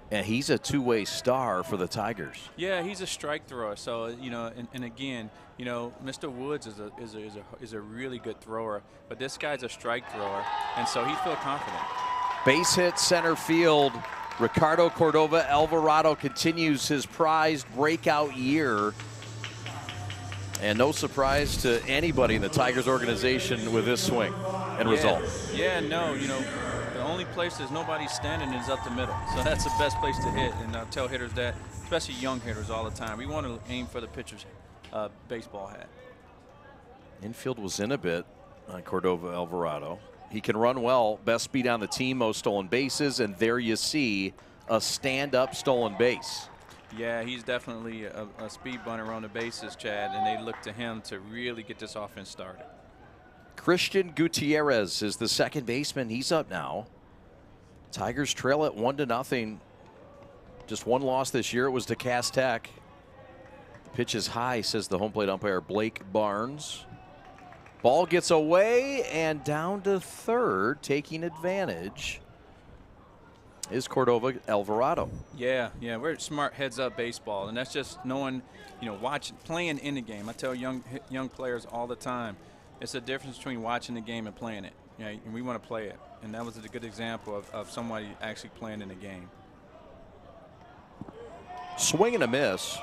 And he's a two-way star for the Tigers. Yeah, he's a strike thrower. So, you know, and again, you know, Mr. Woods is a really good thrower, but this guy's a strike thrower, and so he feels confident. Base hit center field. Ricardo Cordova Alvarado continues his prized breakout year. And no surprise to anybody in the Tigers organization with this swing and result. Yeah, no, you know, the only place there's nobody standing is up the middle. So that's the best place to hit. And I'll tell hitters that, especially young hitters all the time. We want to aim for the pitcher's baseball hat. Infield was in a bit on Cordova Alvarado. He can run well, best speed on the team, most stolen bases, and there you see a stand-up stolen base. Yeah, he's definitely a speed bunter on the bases, Chad, and they look to him to really get this offense started. Christian Gutierrez is the second baseman. He's up now. Tigers trail at 1-0. Just one loss this year. It was to Cass Tech. The pitch is high, says the home plate umpire Blake Barnes. Ball gets away and down to third, taking advantage is Cordova Alvarado. Yeah, we're smart heads-up baseball, and that's just knowing, you know, playing in the game. I tell young players all the time, it's a difference between watching the game and playing it. You know, and we want to play it, and that was a good example of somebody actually playing in the game. Swing and a miss,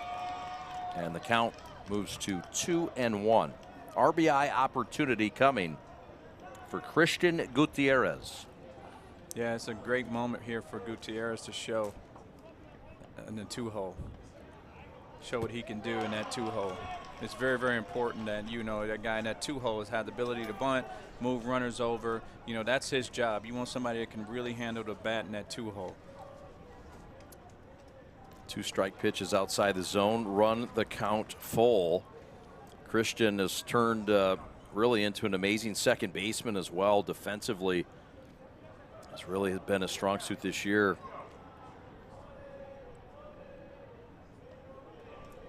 and the count moves to 2-1. RBI opportunity coming for Christian Gutierrez. Yeah, it's a great moment here for Gutierrez to show in the two-hole. Show what he can do in that two-hole. It's very, very important that, you know, that guy in that two-hole has had the ability to bunt, move runners over. You know, that's his job. You want somebody that can really handle the bat in that two-hole. 2 strike pitches outside the zone, run the count full. Christian has turned really into an amazing second baseman as well. Defensively, has really been a strong suit this year.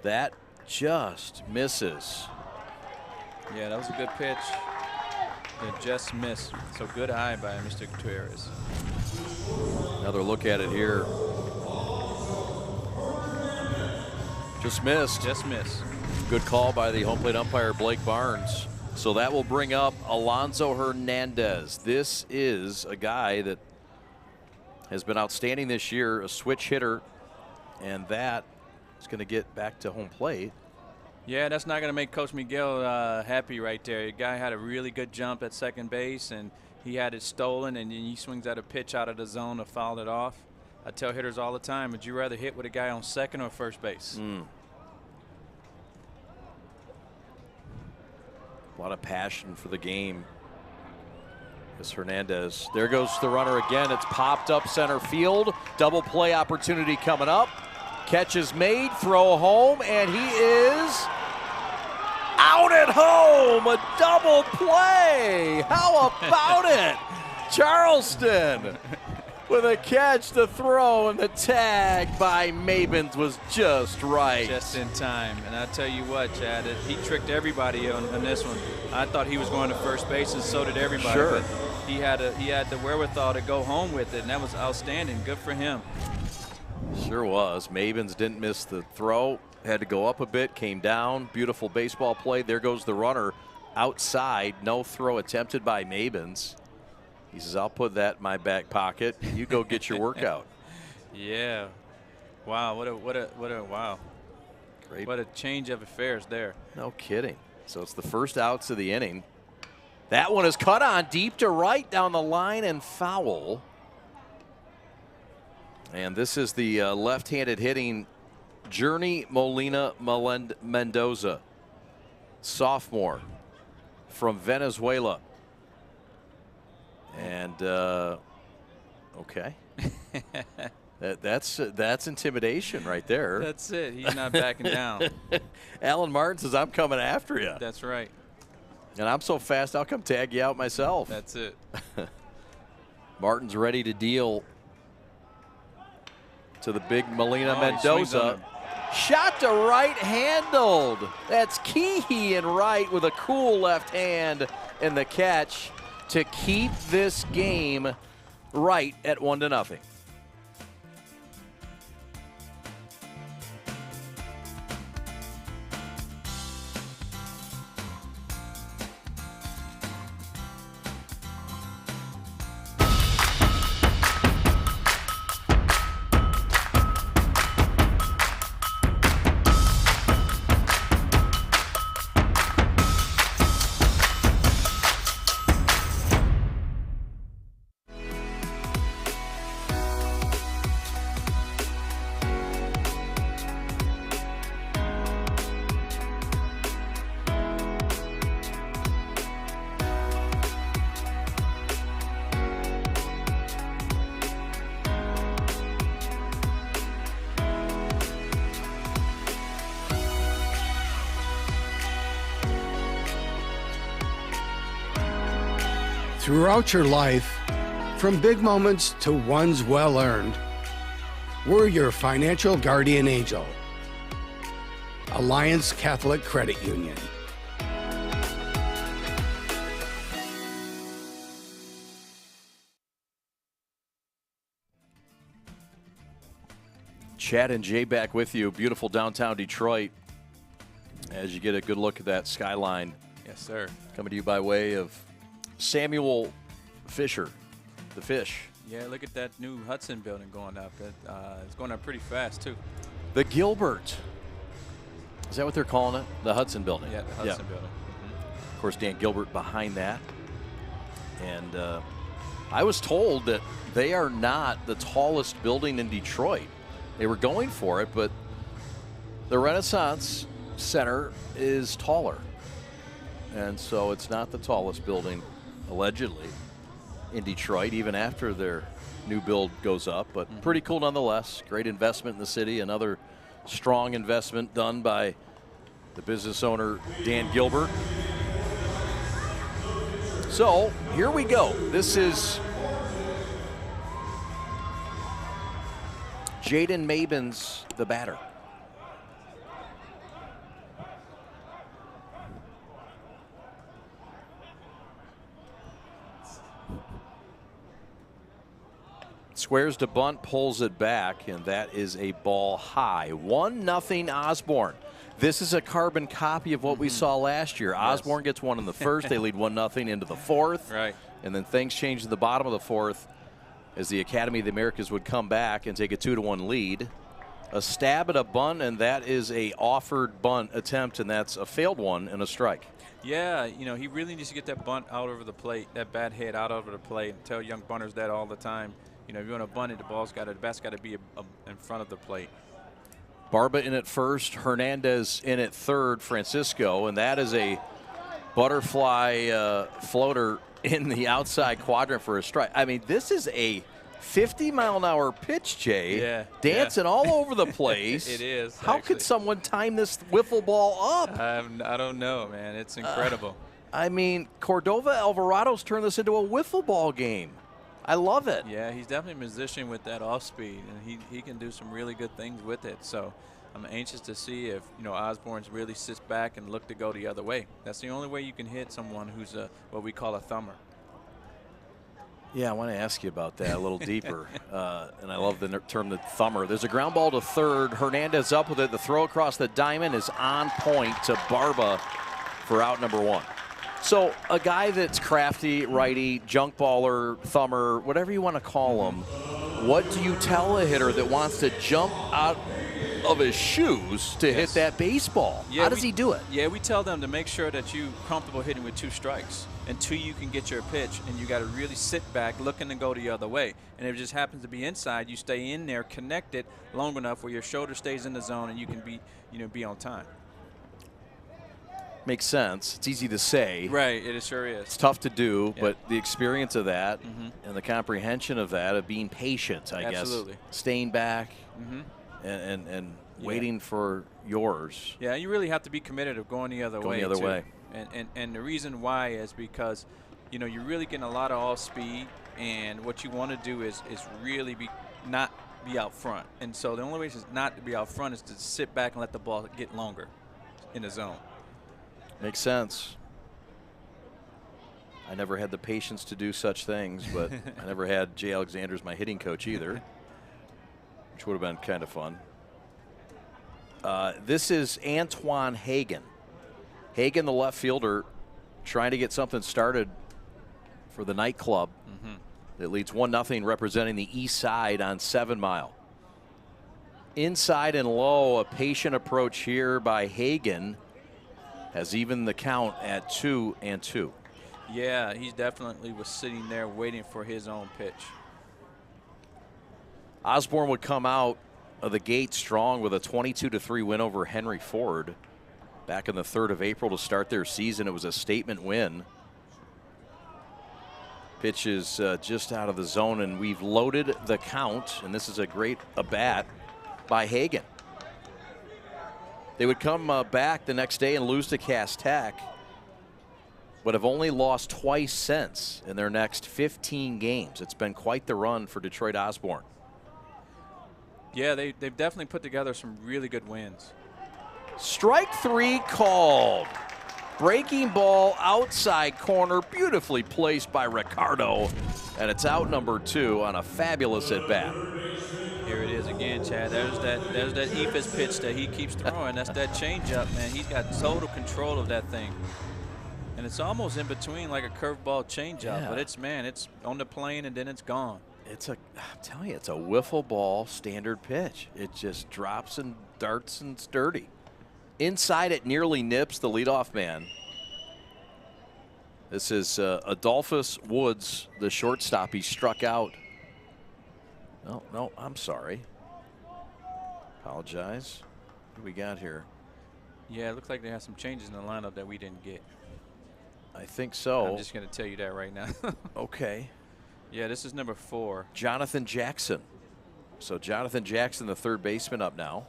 That just misses. Yeah, that was a good pitch. That just missed. So good eye by Mr. Gutierrez. Another look at it here. Just missed. Just missed. Good call by the home plate umpire Blake Barnes. So that will bring up Alonso Hernandez. This is a guy that has been outstanding this year, a switch hitter, and that is going to get back to home plate. Yeah, that's not going to make Coach Miguel happy right there. The guy had a really good jump at second base, and he had it stolen, and then he swings at a pitch out of the zone to foul it off. I tell hitters all the time, would you rather hit with a guy on second or first base? A lot of passion for the game. This Hernandez. There goes the runner again. It's popped up center field. Double play opportunity coming up. Catch is made. Throw home. And he is out at home. A double play. How about it? Charleston with a catch, the throw, and the tag by Mabins was just right. Just in time. And I tell you what, Chad, he tricked everybody on this one. I thought he was going to first base, and so did everybody. Sure. But he had the wherewithal to go home with it, and that was outstanding. Good for him. Sure was. Mabins didn't miss the throw. Had to go up a bit, came down. Beautiful baseball play. There goes the runner outside. No throw attempted by Mabins. He says, I'll put that in my back pocket. You go get your workout. Yeah. Wow. What a wow. Great. What a change of affairs there. No kidding. So it's the first outs of the inning. That one is cut on deep to right down the line and foul. And this is the left-handed hitting Journey Molina Mendoza, sophomore from Venezuela. And okay. That's intimidation right there. That's it. He's not backing down. Alan Martin says, I'm coming after you. That's right. And I'm so fast, I'll come tag you out myself. That's it. Martin's ready to deal to the big Molina Mendoza. Shot to right, handled. That's Keehee in right with a cool left hand and the catch to keep this game right at 1-0. Throughout your life, from big moments to ones well-earned, we're your financial guardian angel. Alliance Catholic Credit Union. Chad and Jay back with you. Beautiful downtown Detroit as you get a good look at that skyline. Yes, sir. Coming to you by way of Samuel Fisher, the Fish. Yeah, look at that new Hudson building going up. It's going up pretty fast, too. The Gilbert. Is that what they're calling it? The Hudson building. Yeah, the Hudson building. Mm-hmm. Of course, Dan Gilbert behind that. And I was told that they are not the tallest building in Detroit. They were going for it, but the Renaissance Center is taller. And so it's not the tallest building, allegedly, in Detroit, even after their new build goes up. But pretty cool nonetheless. Great investment in the city. Another strong investment done by the business owner, Dan Gilbert. So here we go. This is Jaden Mabins, the batter. Squares to bunt, pulls it back, and that is a ball high. 1-0 Osborn. This is a carbon copy of what we saw last year. Yes. Osborn gets one in the first. They lead 1-0 into the fourth. Right. And then things change in the bottom of the fourth as the Academy of the Americas would come back and take a 2-1 lead. A stab at a bunt, and that is a offered bunt attempt, and that's a failed one and a strike. Yeah, you know, he really needs to get that bunt out over the plate, that bad head out over the plate, and tell young bunters that all the time. You know, if you want to bunt it, the bat's got to be in front of the plate. Barba in at first, Hernandez in at third, Francisco, and that is a butterfly floater in the outside quadrant for a strike. I mean, this is a 50-mile-an-hour pitch, Jay. Yeah. Dancing all over the place. It is. How could someone time this wiffle ball up? I don't know, man. It's incredible. I mean, Cordova Alvarado's turned this into a wiffle ball game. I love it. Yeah, he's definitely a musician with that off speed, and he can do some really good things with it. So I'm anxious to see if, you know, Osborn really sits back and look to go the other way. That's the only way you can hit someone who's what we call a thumber. Yeah, I want to ask you about that a little deeper. And I love the term, the thumber. There's a ground ball to third. Hernandez up with it. The throw across the diamond is on point to Barba for out number one. So a guy that's crafty, righty, junk baller, thumber, whatever you want to call him, what do you tell a hitter that wants to jump out of his shoes to hit that baseball. How does he do it? Yeah, we tell them to make sure that you're comfortable hitting with 2 strikes until you can get your pitch, and you got to really sit back looking to go the other way. And if it just happens to be inside, you stay in there connected long enough where your shoulder stays in the zone and you can be on time. Makes sense. It's easy to say. Right, it sure is. It's tough to do, but the experience of that and the comprehension of that, of being patient, I guess, staying back and waiting for yours. Yeah, you really have to be committed of going the other way. Going the other way. And the reason why is because, you're really getting a lot of off speed, and what you want to do is really not be out front. And so the only way to not to be out front is to sit back and let the ball get longer in the zone. Makes sense. I never had the patience to do such things, but I never had Jay Alexander as my hitting coach either, which would have been kind of fun. This is Antoine Hagen. Hagen, the left fielder, trying to get something started for the nightclub that leads 1-0, representing the east side on 7 Mile. Inside and low, a patient approach here by Hagen has even the count at 2-2. Yeah, he definitely was sitting there waiting for his own pitch. Osborn would come out of the gate strong with a 22-3 win over Henry Ford back in the 3rd of April to start their season. It was a statement win. Pitch is just out of the zone, and we've loaded the count, and this is a great at-bat by Hagen. They would come back the next day and lose to Cass Tech, but have only lost twice since in their next 15 games. It's been quite the run for Detroit Osborn. Yeah, they've definitely put together some really good wins. Strike 3 called. Breaking ball outside corner, beautifully placed by Ricardo, and it's out number 2 on a fabulous at-bat. Here it is again, Chad. There's that Ephus pitch that he keeps throwing. That's that changeup, man. He's got total control of that thing. And it's almost in between like a curveball changeup, but it's on the plane and then it's gone. I'm telling you, it's a wiffle ball standard pitch. It just drops and darts and it's dirty. Inside it nearly nips the leadoff man. This is Adolphus Woods, the shortstop. He struck out. No, I'm sorry. Apologize. What do we got here? Yeah, it looks like they have some changes in the lineup that we didn't get. I think so. I'm just going to tell you that right now. Okay. Yeah, this is number 4. Jonathan Jackson. So Jonathan Jackson, the third baseman, up now.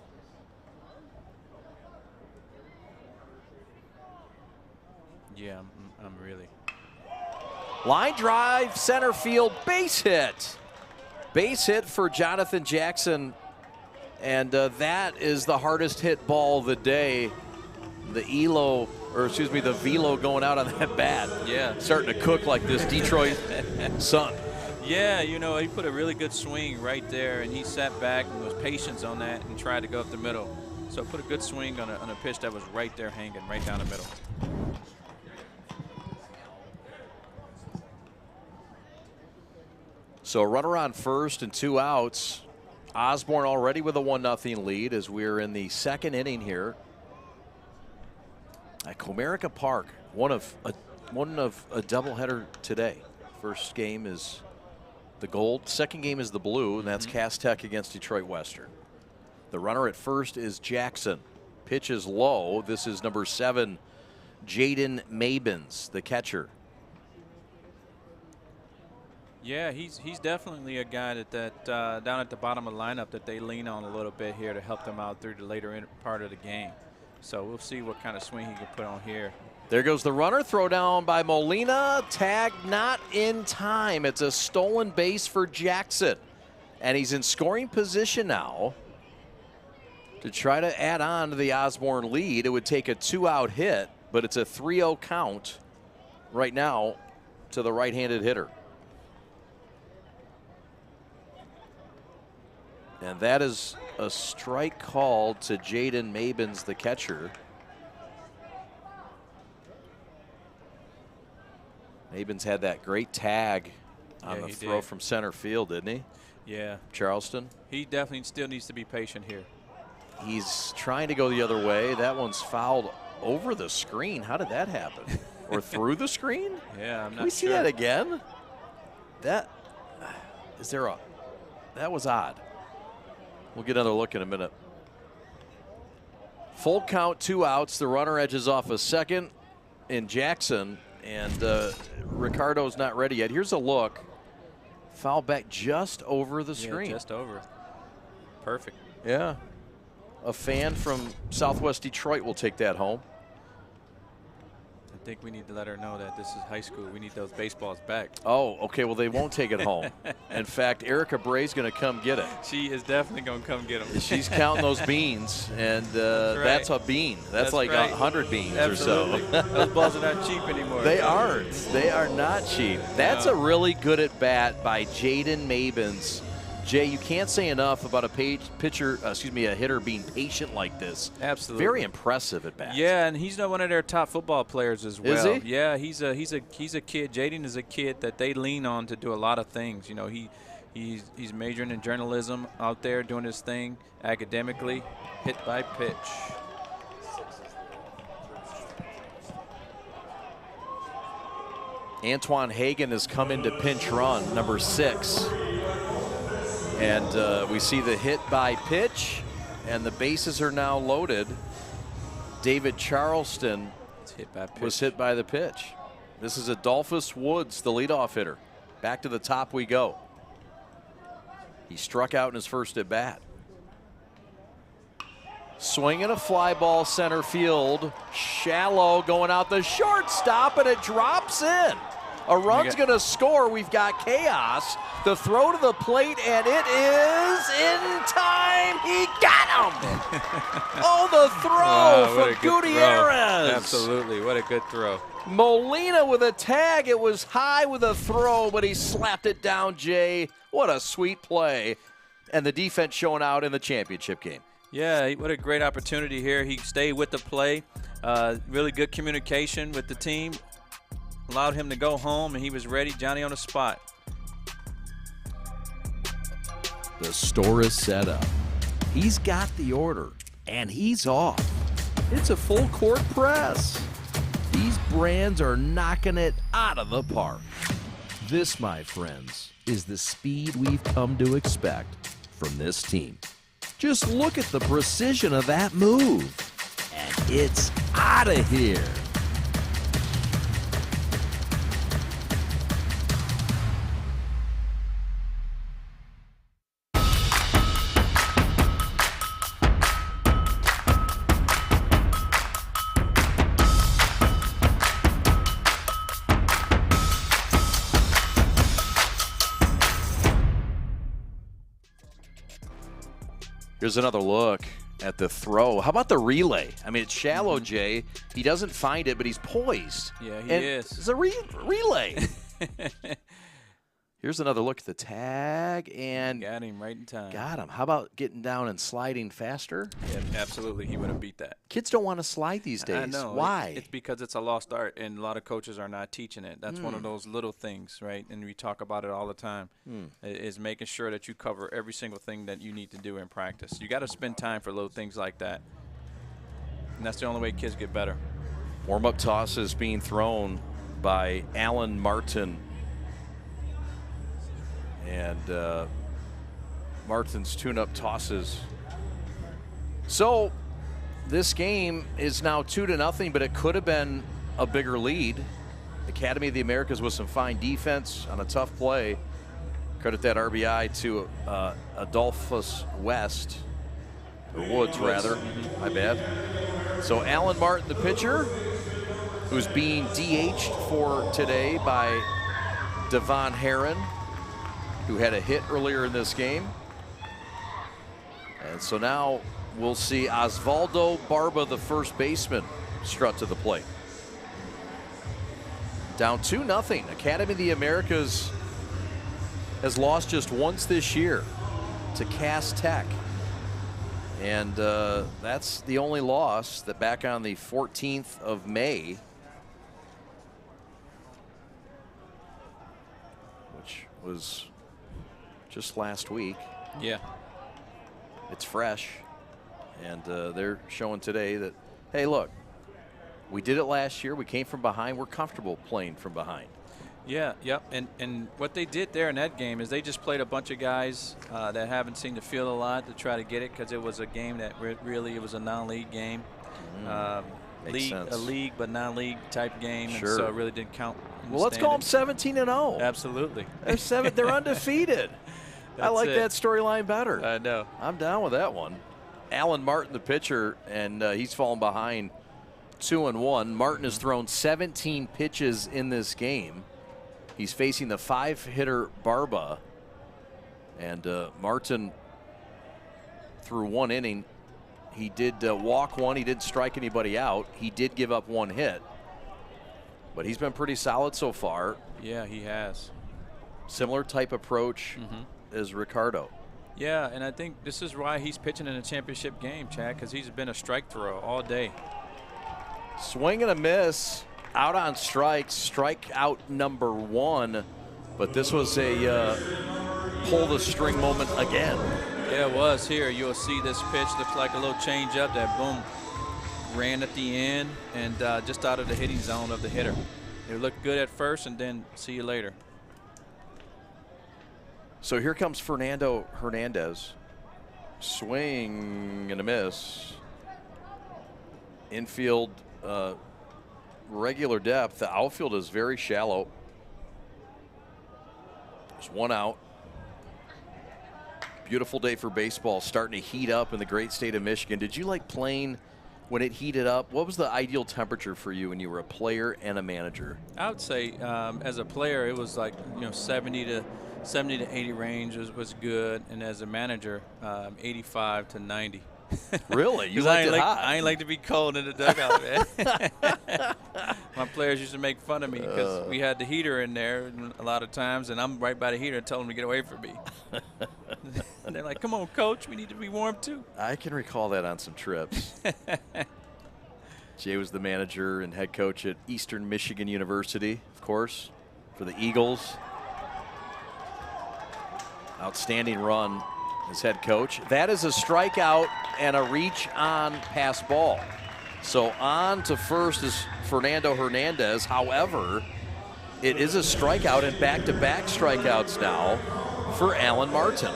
Yeah, I'm really. Line drive, center field, base hit. Base hit for Jonathan Jackson, and that is the hardest hit ball of the day. The the velo going out on that bat. Yeah. Starting to cook like this Detroit sun. Yeah, he put a really good swing right there, and he sat back and was patient on that and tried to go up the middle. So put a good swing on a pitch that was right there hanging, right down the middle. So a runner on first and 2 outs. Osborn already with a 1-0 lead as we're in the 2nd inning here at Comerica Park. One of a doubleheader today. First game is the gold. Second game is the blue, and that's Cass Tech against Detroit Western. The runner at first is Jackson. Pitch is low. This is number 7, Jaden Mabins, the catcher. Yeah, he's definitely a guy that down at the bottom of the lineup that they lean on a little bit here to help them out through the later part of the game. So we'll see what kind of swing he can put on here. There goes the runner. Throw down by Molina. Tag not in time. It's a stolen base for Jackson. And he's in scoring position now to try to add on to the Osborn lead. It would take a 2-out hit, but it's a 3-0 count right now to the right-handed hitter. And that is a strike called to Jaden Mabins, the catcher. Mabins had that great tag on the throw from center field, didn't he? Yeah. Charleston. He definitely still needs to be patient here. He's trying to go the other way. That one's fouled over the screen. How did that happen? Or through the screen? Yeah, I'm not sure. Can we see that again? That was odd. We'll get another look in a minute. Full count, 2 outs. The runner edges off a second in Jackson, and Ricardo's not ready yet. Here's a look. Foul back just over the screen. Just over. Perfect. Yeah. A fan from Southwest Detroit will take that home. I think we need to let her know that this is high school. We need those baseballs back. Oh, okay. Well, they won't take it home. In fact, Erica Bray's going to come get it. She is definitely going to come get them. She's counting those beans, and that's a bean. That's like right. 100 beans Absolutely. or so. Those balls are not cheap anymore. They aren't. They are not cheap. That's a really good at bat by Jaden Mabins. Jay, you can't say enough about a hitter being patient like this. Absolutely. Very impressive at bat. Yeah, and he's one of their top football players as well. Is he? Yeah, he's a kid. Jaden is a kid that they lean on to do a lot of things. You know, he's majoring in journalism out there, doing his thing academically, hit by pitch. Antoine Hagan has come into pinch run, number 6. And we see the hit by pitch, and the bases are now loaded. David Charleston was hit by the pitch. This is Adolphus Woods, the leadoff hitter. Back to the top we go. He struck out in his first at bat. Swinging a fly ball center field. Shallow going out the shortstop, and it drops in. A run's going to score. We've got chaos. The throw to the plate, and it is in time. He got him. Oh, the throw from Gutierrez. Absolutely. What a good throw. Molina with a tag. It was high with a throw, but he slapped it down, Jay. What a sweet play. And the defense showing out in the championship game. Yeah, what a great opportunity here. He stayed with the play. Really good communication with the team. Allowed him to go home, and he was ready. Johnny on the spot. The store is set up. He's got the order, and he's off. It's a full court press. These brands are knocking it out of the park. This, my friends, is the speed we've come to expect from this team. Just look at the precision of that move, and it's out of here. Here's another look at the throw. How about the relay? I mean, it's shallow, Jay. He doesn't find it, but he's poised. Yeah, he is. It's a relay. Here's another look at the tag, and got him right in time. Got him. How about getting down and sliding faster? Yeah, absolutely. He would have beat that. Kids don't want to slide these days. I know. Why? It's because it's a lost art, and a lot of coaches are not teaching it. That's one of those little things, right? And we talk about it all the time, is making sure that you cover every single thing that you need to do in practice. You got to spend time for little things like that, and that's the only way kids get better. Warm-up toss is being thrown by Alan Martin. And Martin's tune-up tosses. So this game is now 2-0, but it could have been a bigger lead. Academy of the Americas with some fine defense on a tough play. Credit that RBI to Adolphus Woods, rather. My bad. So Alan Martin, the pitcher, who's being DH'd for today by Devon Heron, who had a hit earlier in this game. And so now we'll see Osvaldo Barba, the first baseman, strut to the plate. Down 2-0. Academy of the Americas has lost just once this year to Cass Tech. And that's the only loss that back on the 14th of May, which was just last week. Yeah. It's fresh. And they're showing today that, hey, look, we did it last year. We came from behind. We're comfortable playing from behind. Yeah, yep. And what they did there in that game is they just played a bunch of guys that haven't seen the field a lot to try to get it, because it was a game that really, it was a non-league game. A league but non-league type game, Sure. and so it really didn't count. Well, let's call them 17-0. Absolutely. They're undefeated. I like that storyline better. I know. I'm down with that one. Alan Martin, the pitcher, and he's fallen behind 2-1. Martin has thrown 17 pitches in this game. He's facing the 5-hitter Barba. And Martin, through 1 inning, he did walk 1. He didn't strike anybody out. He did give up 1 hit. But he's been pretty solid so far. Yeah, he has. Similar type approach as Ricardo. Yeah, and I think this is why he's pitching in a championship game, Chad, because he's been a strike thrower all day. Swing and a miss, out on strikes, strikeout number 1. But this was a pull the string moment again. Yeah, it was. Here, you'll see this pitch looks like a little change up that, boom, ran at the end and just out of the hitting zone of the hitter. It looked good at first, and then see you later. So here comes Fernando Hernandez. Swing and a miss. Infield regular depth. The outfield is very shallow. There's 1 out. Beautiful day for baseball, starting to heat up in the great state of Michigan. Did you like playing when it heated up? What was the ideal temperature for you when you were a player and a manager? I would say as a player, it was like 70 to 80 range was good, and as a manager, 85 to 90. Really? You liked it hot? I ain't like to be cold in the dugout, man. My players used to make fun of me because we had the heater in there a lot of times, and I'm right by the heater and tell them to get away from me. And they're like, come on, coach, we need to be warm too. I can recall that on some trips. Jay was the manager and head coach at Eastern Michigan University, of course, for the Eagles. Outstanding run as head coach. That is a strikeout and a reach on pass ball. So on to first is Fernando Hernandez. However, it is a strikeout and back-to-back strikeouts now for Alan Martin.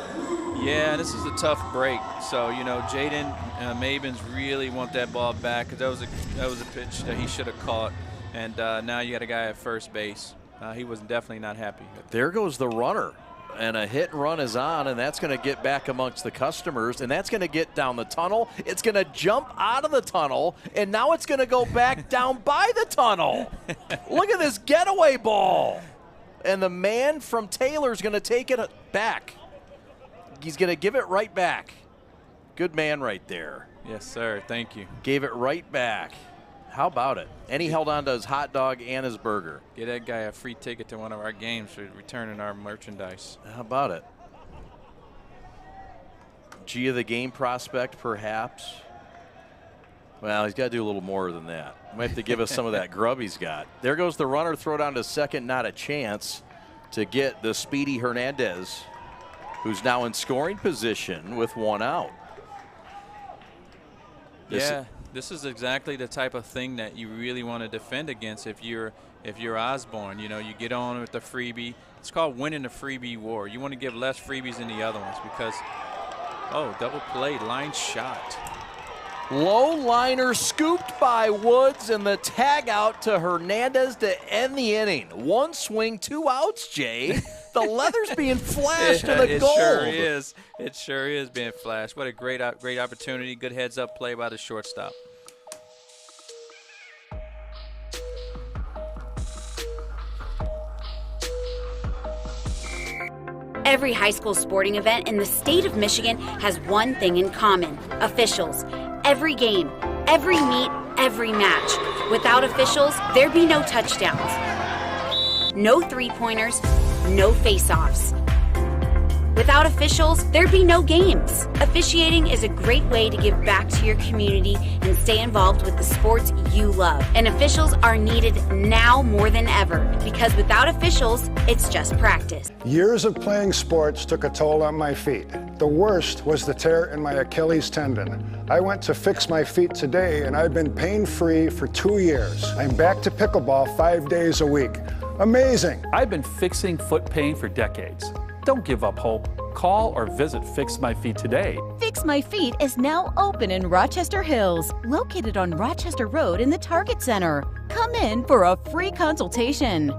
Yeah, this is a tough break. So, Jaden Mabins really want that ball back, because that was a pitch that he should have caught. And now you got a guy at first base. He was definitely not happy. There goes the runner. And a hit and run is on, and that's going to get back amongst the customers, and that's going to get down the tunnel. It's going to jump out of the tunnel, and now it's going to go back down by the tunnel. Look at this getaway ball. And the man from Taylor's going to take it back. He's going to give it right back. Good man right there. Yes, sir. Thank you. Gave it right back. How about it? And he held on to his hot dog and his burger. Get that guy a free ticket to one of our games for returning our merchandise. How about it? G of the game prospect, perhaps. Well, he's got to do a little more than that. Might have to give us some of that grub he's got. There goes the runner, throw down to second, not a chance to get the speedy Hernandez, who's now in scoring position with 1 out. This is exactly the type of thing that you really want to defend against if you're Osborn. You get on with the freebie. It's called winning the freebie war. You want to give less freebies than the other ones because, double play, line shot. Low liner scooped by Woods, and the tag out to Hernandez to end the inning. 1 swing, 2 outs, Jay. The leather's being flashed to the gold. It sure is. It sure is being flashed. What a great opportunity. Good heads-up play by the shortstop. Every high school sporting event in the state of Michigan has one thing in common: officials. Every game, every meet, every match. Without officials, there'd be no touchdowns, no three-pointers, no face-offs. Without officials, there'd be no games. Officiating is a great way to give back to your community and stay involved with the sports you love. And officials are needed now more than ever, because without officials, it's just practice. Years of playing sports took a toll on my feet. The worst was the tear in my Achilles tendon. I went to fix my feet today, and I've been pain-free for 2 years. I'm back to pickleball 5 days a week. Amazing. I've been fixing foot pain for decades. Don't give up hope. Call or visit Fix My Feet today. Fix My Feet is now open in Rochester Hills, located on Rochester Road in the Target Center. Come in for a free consultation.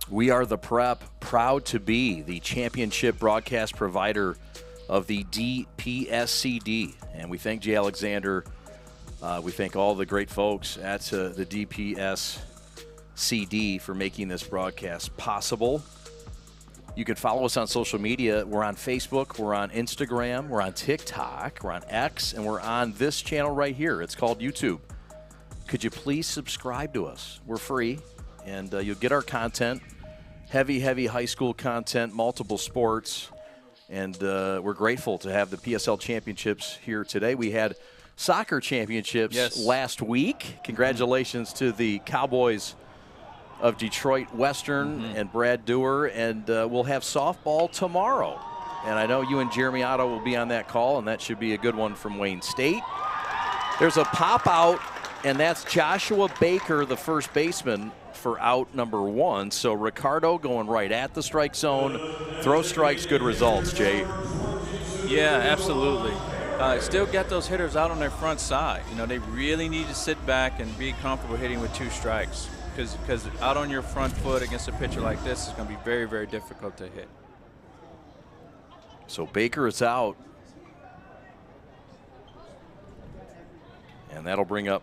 We are the Prep, proud to be the championship broadcast provider of the DPSCD. And we thank Jay Alexander. We thank all the great folks at the DPSCD for making this broadcast possible. You can follow us on social media. We're on Facebook, we're on Instagram, we're on TikTok, we're on X, and we're on this channel right here. It's called YouTube. Could you please subscribe to us? We're free, and you'll get our content. Heavy high school content, multiple sports, and we're grateful to have the PSL championships here today. We had soccer championships last week. Congratulations to the Cowboys of Detroit Western and Brad Dewar, and we'll have softball tomorrow. And I know you and Jeremy Otto will be on that call, and that should be a good one from Wayne State. There's a pop-out, and that's Joshua Baker, the first baseman, for out number 1. So Ricardo going right at the strike zone. Throw strikes, good results, Jay. Yeah, absolutely. Still got those hitters out on their front side. You know, they really need to sit back and be comfortable hitting with 2 strikes, because out on your front foot against a pitcher like this is going to be very, very difficult to hit. So Baker is out. And that'll bring up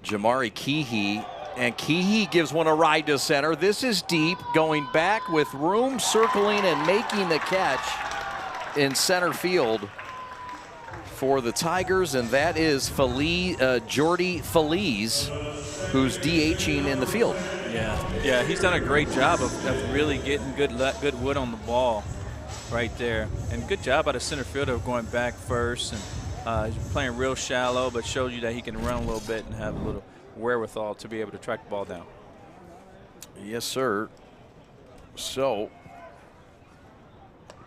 Jamari Keehee. And Keehee gives one a ride to center. This is deep, going back with room, circling and making the catch in center field for the Tigers, and that is Jordy Feliz, who's DHing in the field. Yeah, he's done a great job of really getting good wood on the ball right there, and good job by the center fielder of going back first, and he's playing real shallow, but shows you that he can run a little bit and have a little wherewithal to be able to track the ball down. Yes, sir. So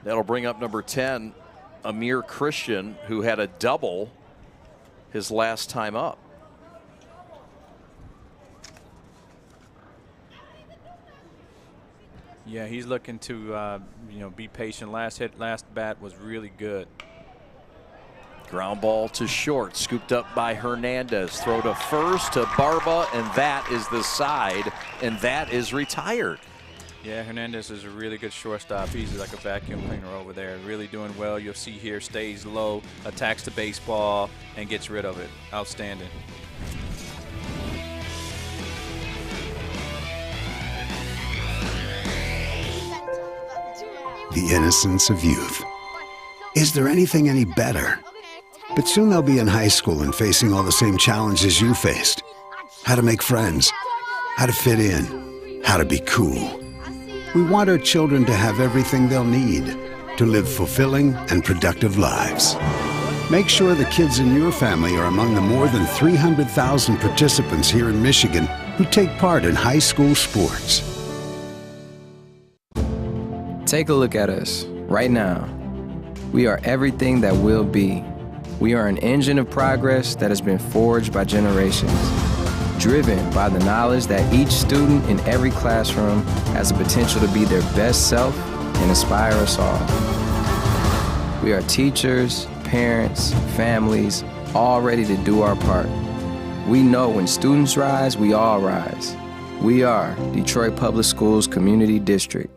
that'll bring up number 10, Amir Christian, who had a double his last time up. Yeah, he's looking to be patient. Last bat was really good. Ground ball to short, scooped up by Hernandez. Throw to first to Barba, and that is the side, and that is retired. Yeah, Hernandez is a really good shortstop. He's like a vacuum cleaner over there. Really doing well. You'll see here, stays low, attacks the baseball, and gets rid of it. Outstanding. The innocence of youth. Is there anything any better? But soon they'll be in high school and facing all the same challenges you faced. How to make friends, how to fit in, how to be cool. We want our children to have everything they'll need to live fulfilling and productive lives. Make sure the kids in your family are among the more than 300,000 participants here in Michigan who take part in high school sports. Take a look at us right now. We are everything that will be. We are an engine of progress that has been forged by generations, driven by the knowledge that each student in every classroom has the potential to be their best self and inspire us all. We are teachers, parents, families, all ready to do our part. We know when students rise, we all rise. We are Detroit Public Schools Community District.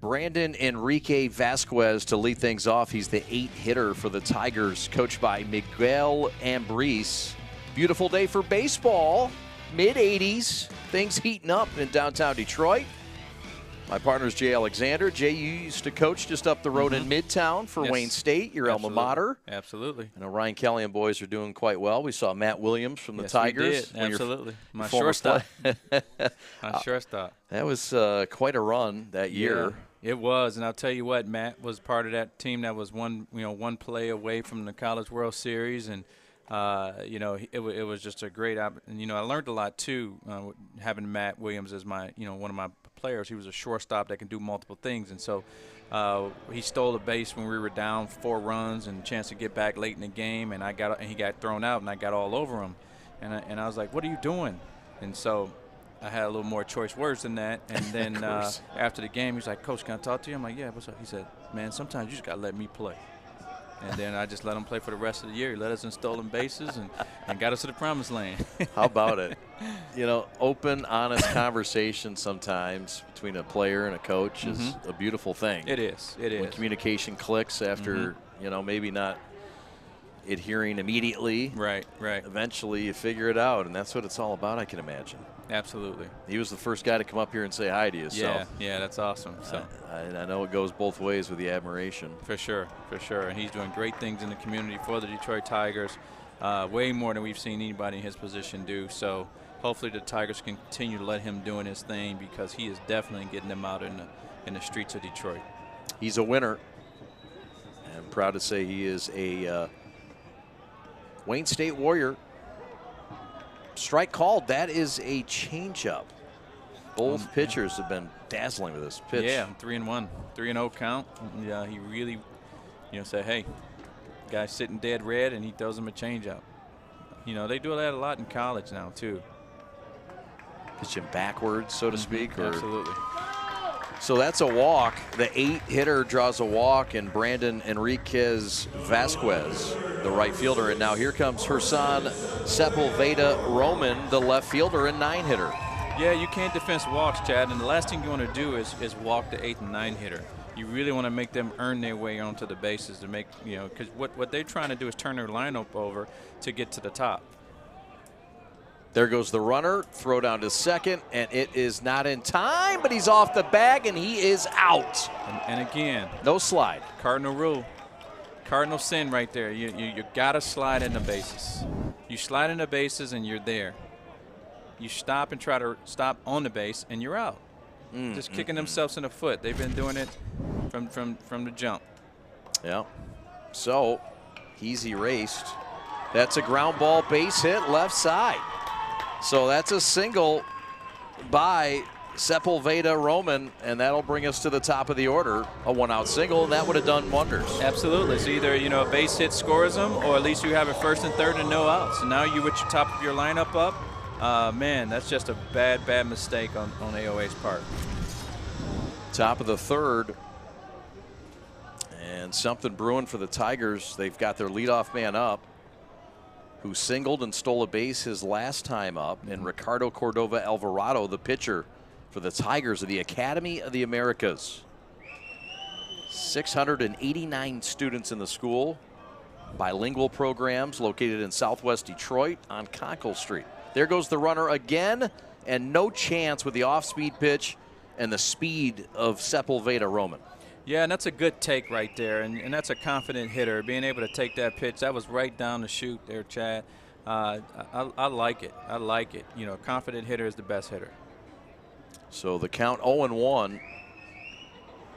Brandon Enrique Vasquez to lead things off. He's the 8th hitter for the Tigers, coached by Miguel Ambriz. Beautiful day for baseball. Mid-80s. Things heating up in downtown Detroit. My partner is Jay Alexander. Jay, you used to coach just up the road in Midtown for Wayne State, your alma mater. Absolutely. I know Ryan Kelly and boys are doing quite well. We saw Matt Williams from the Tigers. We did. Absolutely. My shortstop. My shortstop. That was quite a run that year. It was, and I'll tell you what, Matt was part of that team that was one play away from the College World Series, and it was just a great opportunity. I learned a lot too, having Matt Williams as my one of my players. He was a shortstop that can do multiple things, and so he stole the base when we were down 4 runs and a chance to get back late in the game, and he got thrown out, and I got all over him, and I was like, "What are you doing?" And so I had a little more choice words than that. And then after the game, he's like, "Coach, can I talk to you?" I'm like, "Yeah, what's up?" He said, "Man, sometimes you just got to let me play." And then I just let him play for the rest of the year. He let us in stolen bases and got us to the promised land. How about it? Open, honest conversation sometimes between a player and a coach is a beautiful thing. It is. It is. When communication clicks after, maybe not adhering immediately. Right. Eventually you figure it out, and that's what it's all about, I can imagine. Absolutely. He was the first guy to come up here and say hi to you. Yeah, that's awesome. So I know it goes both ways with the admiration. For sure. And he's doing great things in the community for the Detroit Tigers, way more than we've seen anybody in his position do. So hopefully the Tigers can continue to let him doing his thing, because he is definitely getting them out in the streets of Detroit. He's a winner. I'm proud to say he is a Wayne State Warrior. Strike called. That is a changeup. Both pitchers have been dazzling with this pitch. Yeah, 3-1, 3-0 count. Yeah, he really, said, "Hey, guy's sitting dead red," and he throws him a changeup. They do that a lot in college now too. Pitch him backwards, so to speak. Absolutely. So that's a walk. The 8-hitter draws a walk, and Brandon Enriquez Vasquez, the right fielder. And now here comes Hersan Sepulveda-Roman, the left fielder and 9-hitter. Yeah, you can't defense walks, Chad, and the last thing you want to do is walk the 8 and 9-hitter. You really want to make them earn their way onto the bases to make, because what they're trying to do is turn their lineup over to get to the top. There goes the runner, throw down to second, and it is not in time, but he's off the bag, and he is out. And again, no slide. Cardinal rule, cardinal sin right there. You got to slide in the bases. You slide in the bases, and you're there. You stop and try to stop on the base, and you're out. Just kicking themselves in the foot. They've been doing it from the jump. Yeah. So he's erased. That's a ground ball base hit left side. So that's a single by Sepulveda-Roman, and that'll bring us to the top of the order. A 1-out single, and that would have done wonders. Absolutely. So either a base hit scores them, or at least you have a first and third and no outs. So now you with your top of your lineup up. Man, that's just a bad mistake on AOA's part. Top of the third, and something brewing for the Tigers. They've got their leadoff man up, who singled and stole a base his last time up, and Ricardo Cordova Alvarado, the pitcher for the Tigers of the Academy of the Americas. 689 students in the school, bilingual programs located in Southwest Detroit on Conkle Street. There goes the runner again, and no chance with the off-speed pitch and the speed of Sepulveda-Roman. Yeah, and that's a good take right there, and that's a confident hitter. Being able to take that pitch, that was right down the chute there, Chad. I like it. I like it. A confident hitter is the best hitter. So the count 0-1,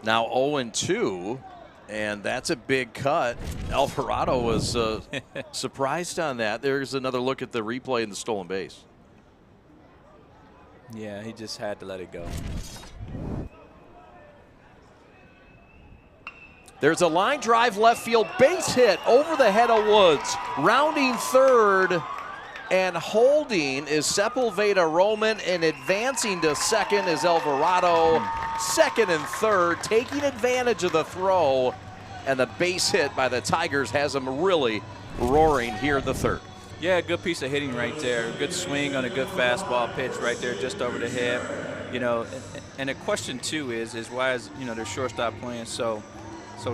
now 0-2, and that's a big cut. Alvarado was surprised on that. There's another look at the replay in the stolen base. Yeah, he just had to let it go. There's a line drive left field base hit over the head of Woods. Rounding third and holding is Sepulveda-Roman, and advancing to second is Alvarado. Second and third, taking advantage of the throw, and the base hit by the Tigers has them really roaring here in the third. Yeah, good piece of hitting right there. Good swing on a good fastball pitch right there just over the head. And the question too is why is their shortstop playing so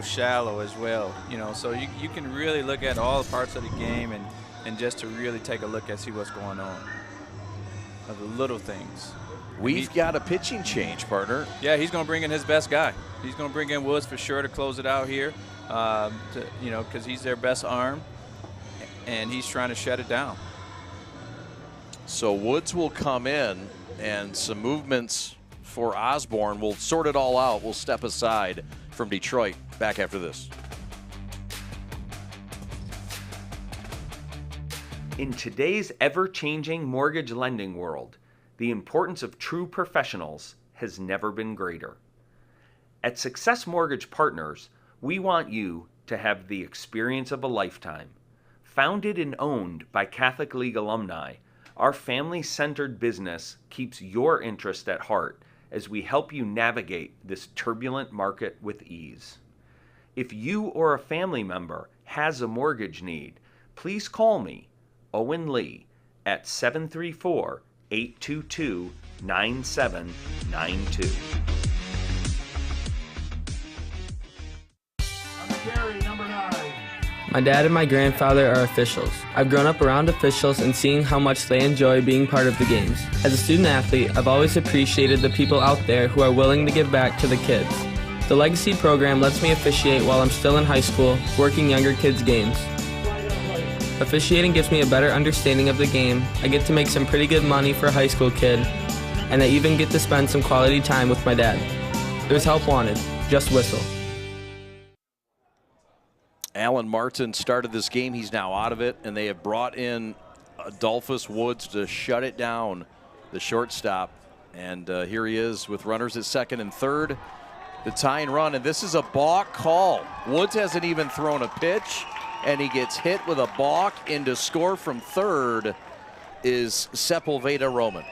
shallow as well. So you can really look at all the parts of the game and just to really take a look and see what's going on. The little things. We've got a pitching change, partner. Yeah, he's going to bring in his best guy. He's going to bring in Woods for sure to close it out here, because he's their best arm, and he's trying to shut it down. So Woods will come in, and some movements for Osborn. We'll sort it all out. We'll step aside from Detroit. Back after this. In today's ever-changing mortgage lending world, the importance of true professionals has never been greater. At Success Mortgage Partners, we want you to have the experience of a lifetime. Founded and owned by Catholic League alumni, our family-centered business keeps your interest at heart as we help you navigate this turbulent market with ease. If you or a family member has a mortgage need, please call me, Owen Lee, at 734-822-9792. My dad and my grandfather are officials. I've grown up around officials and seeing how much they enjoy being part of the games. As a student athlete, I've always appreciated the people out there who are willing to give back to the kids. The Legacy program lets me officiate while I'm still in high school, working younger kids' games. Officiating gives me a better understanding of the game. I get to make some pretty good money for a high school kid, and I even get to spend some quality time with my dad. There's help wanted. Just whistle. Alan Martin started this game. He's now out of it, and they have brought in Adolphus Woods to shut it down, the shortstop. And here he is with runners at second and third. The tying run, and this is a balk call. Woods hasn't even thrown a pitch, and he gets hit with a balk. In to score from third is Sepulveda Roman.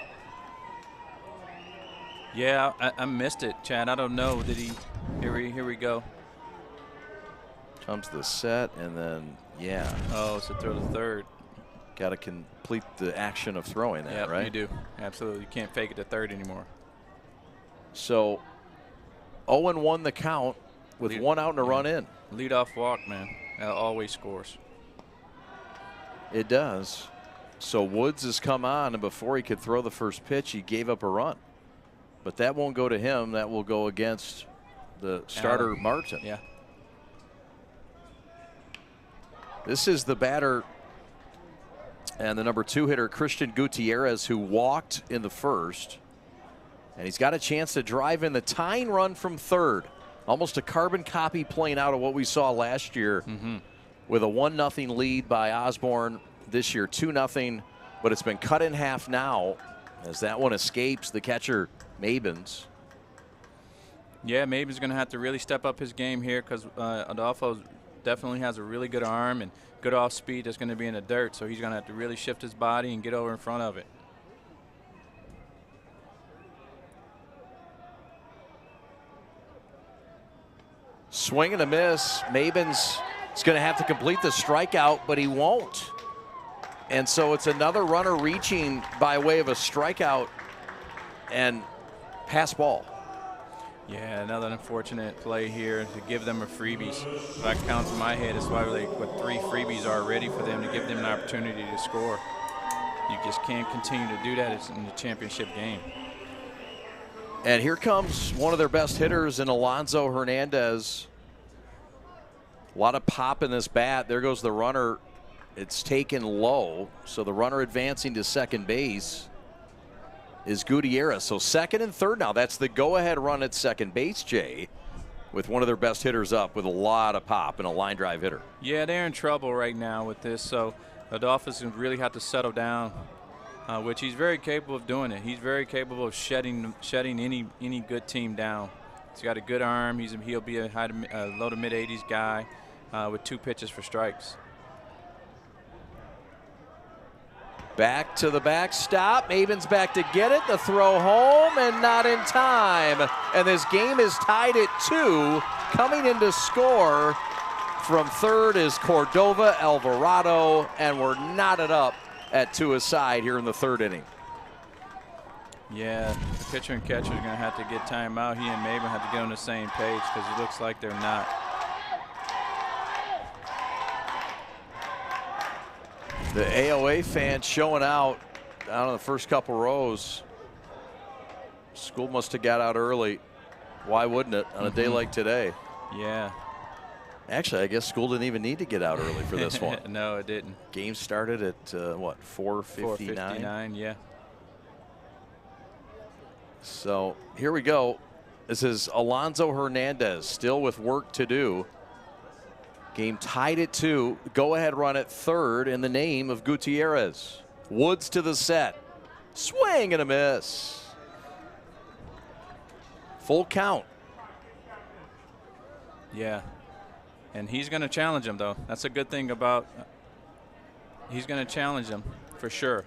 Yeah, I missed it, Chad. I don't know. Did he? Here we go. Comes the set, and then, yeah. Oh, it's a throw to third. Got to complete the action of throwing that, yep, right? You do. Absolutely. You can't fake it to third anymore. So 0-1 the count with one out and a run in. Leadoff walk, man. Always scores. It does. So Woods has come on, and before he could throw the first pitch, he gave up a run. But that won't go to him. That will go against the starter, Martin. Yeah. This is the batter and the number 2 hitter, Christian Gutierrez, who walked in the first. And he's got a chance to drive in the tying run from third. Almost a carbon copy playing out of what we saw last year with a 1-0 lead by Osborn. This year 2-0, but it's been cut in half now as that one escapes the catcher, Mabins. Yeah, Mabin's going to have to really step up his game here because Adolfo definitely has a really good arm and good off speed that's going to be in the dirt, so he's going to have to really shift his body and get over in front of it. Swing and a miss. Mabins is going to have to complete the strikeout, but he won't. And so it's another runner reaching by way of a strikeout and pass ball. Yeah, another unfortunate play here to give them a freebies. If I count in my head, it's probably what 3 freebies are ready for them to give them an opportunity to score. You just can't continue to do that in the championship game. And here comes one of their best hitters in Alonso Hernandez. A lot of pop in this bat. There goes the runner. It's taken low, so the runner advancing to second base is Gutierrez. So second and third now. That's the go-ahead run at second base, Jay, with one of their best hitters up with a lot of pop and a line drive hitter. Yeah, they're in trouble right now with this, so Adolphus really have to settle down, which he's very capable of doing it. He's very capable of shutting any good team down. He's got a good arm. He'll be a low to mid-80s guy with 2 pitches for strikes. Back to the backstop. Mabin's back to get it. The throw home and not in time. And this game is tied at 2. Coming in to score from third is Cordova Alvarado, and we're knotted up at 2 aside here in the third inning. Yeah, the pitcher and catcher are going to have to get time out. He and Mabin have to get on the same page because it looks like they're not. The AOA fans showing out down in the first couple rows. School must have got out early. Why wouldn't it on a day like today? Yeah. Actually, I guess school didn't even need to get out early for this one. No, it didn't. Game started at, what, 4:59? 4:59, yeah. So here we go. This is Alonso Hernandez still with work to do. Game tied at 2. Go-ahead run at third in the name of Gutierrez. Woods to the set. Swing and a miss. Full count. Yeah. And he's going to challenge him, though. That's a good thing about he's going to challenge him for sure.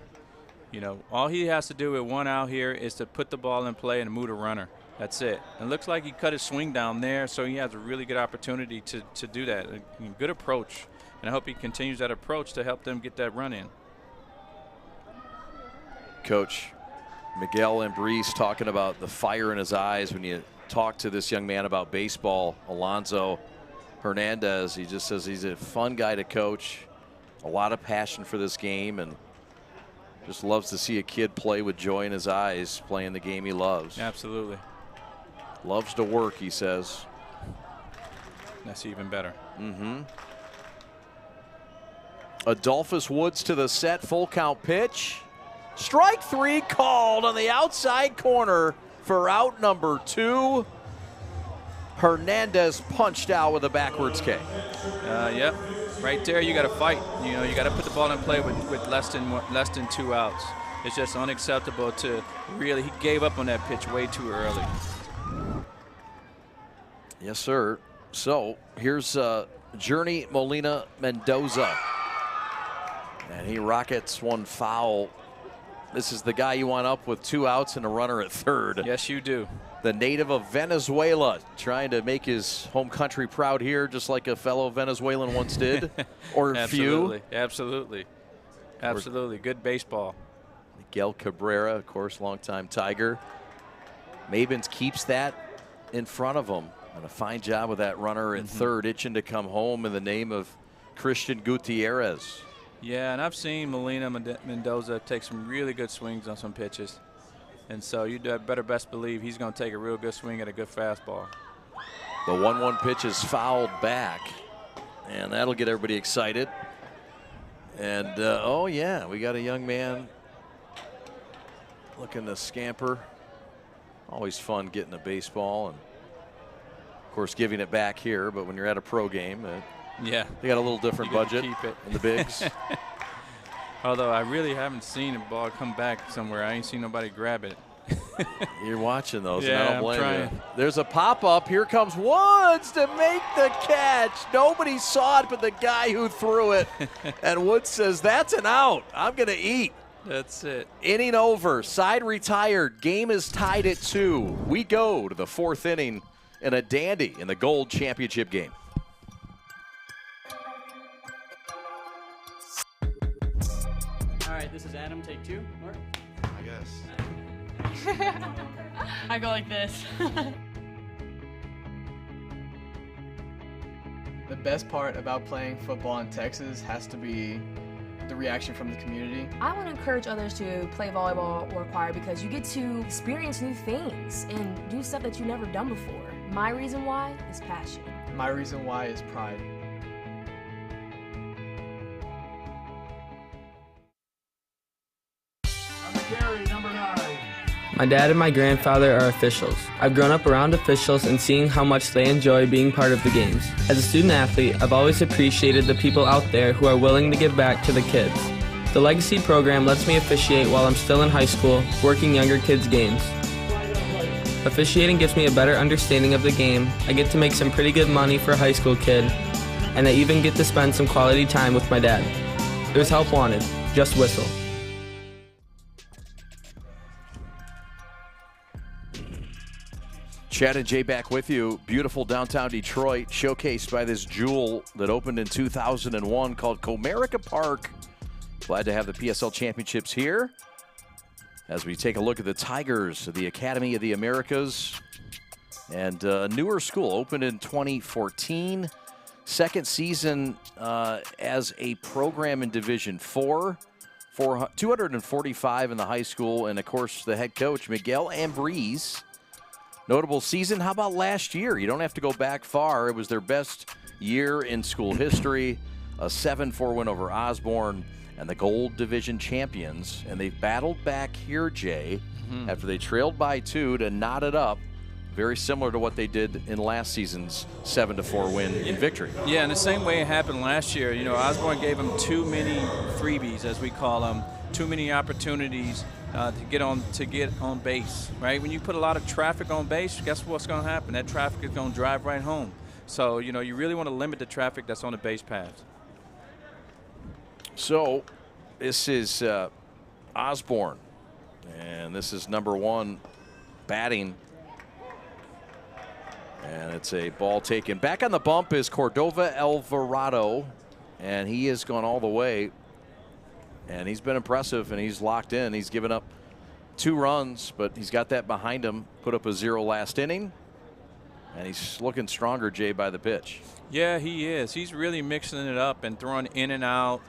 You know, all he has to do with one out here is to put the ball in play and move the runner. That's it. It looks like he cut his swing down there, so he has a really good opportunity to do that. A good approach. And I hope he continues that approach to help them get that run in. Coach Miguel Ambriz talking about the fire in his eyes when you talk to this young man about baseball. Alonso Hernandez, he just says he's a fun guy to coach, a lot of passion for this game, and just loves to see a kid play with joy in his eyes, playing the game he loves. Absolutely. Loves to work, he says. That's even better. Adolphus Woods to the set, full count pitch. Strike 3 called on the outside corner for out number 2. Hernandez punched out with a backwards K. Yep. Right there, you got to fight. You know, you got to put the ball in play with less than 2 outs. It's just unacceptable to really. He gave up on that pitch way too early. Yes, sir. So here's Journey Molina Mendoza, and he rockets one foul. This is the guy you want up with 2 outs and a runner at third. Yes, you do. The native of Venezuela, trying to make his home country proud here, just like a fellow Venezuelan once did, or Absolutely. Absolutely. Absolutely. Good baseball. Miguel Cabrera, of course, longtime Tiger. Mabins keeps that in front of him. And a fine job with that runner at third, itching to come home in the name of Christian Gutierrez. Yeah, and I've seen Molina Mendoza take some really good swings on some pitches. And so you better best believe he's going to take a real good swing at a good fastball. The 1-1 pitch is fouled back, and that'll get everybody excited. And, oh, yeah, we got a young man looking to scamper. Always fun getting a baseball and, of course, giving it back here. But when you're at a pro game, yeah, they got a little different budget keep it in the bigs. Although I really haven't seen a ball come back somewhere. I ain't seen nobody grab it. You're watching those, yeah, and I don't blame trying. you. There's a pop-up. Here comes Woods to make the catch. Nobody saw it but the guy who threw it. And Woods says, that's an out. I'm going to eat. That's it. Inning over. Side retired. Game is tied at 2. We go to the 4th inning in a dandy in the Gold Championship game. All right, this is Adam. Take 2. Mark? I guess. I go like this. The best part about playing football in Texas has to be the reaction from the community. I want to encourage others to play volleyball or choir because you get to experience new things and do stuff that you've never done before. My reason why is passion. My reason why is pride. My dad and my grandfather are officials. I've grown up around officials and seeing how much they enjoy being part of the games. As a student athlete, I've always appreciated the people out there who are willing to give back to the kids. The Legacy program lets me officiate while I'm still in high school, working younger kids' games. Officiating gives me a better understanding of the game. I get to make some pretty good money for a high school kid, and I even get to spend some quality time with my dad. There's help wanted. Just whistle. Chad and Jay back with you. Beautiful downtown Detroit, showcased by this jewel that opened in 2001 called Comerica Park. Glad to have the PSL Championships here. As we take a look at the Tigers, the Academy of the Americas, and a newer school, opened in 2014. Second season as a program in Division 4. 245 in the high school, and of course the head coach, Miguel Ambriz. Notable season. How about last year? You don't have to go back far. It was their best year in school history. A 7-4 win over Osborn and the Gold Division champions. And they've battled back here, Jay, after they trailed by 2 to knot it up. Very similar to what they did in last season's 7-4 win in victory. Yeah, in the same way it happened last year. You know, Osborn gave them too many freebies, as we call them, too many opportunities to get on base, right? When you put a lot of traffic on base, guess what's going to happen? That traffic is going to drive right home. So, you know, you really want to limit the traffic that's on the base paths. So, this is Osborn, and this is number 1 batting. And it's a ball taken. Back on the bump is Cordova Alvarado, and he has gone all the way. And he's been impressive, and he's locked in. He's given up 2 runs, but he's got that behind him. Put up a 0 last inning, and he's looking stronger, Jay, by the pitch. Yeah, he is. He's really mixing it up and throwing in and out.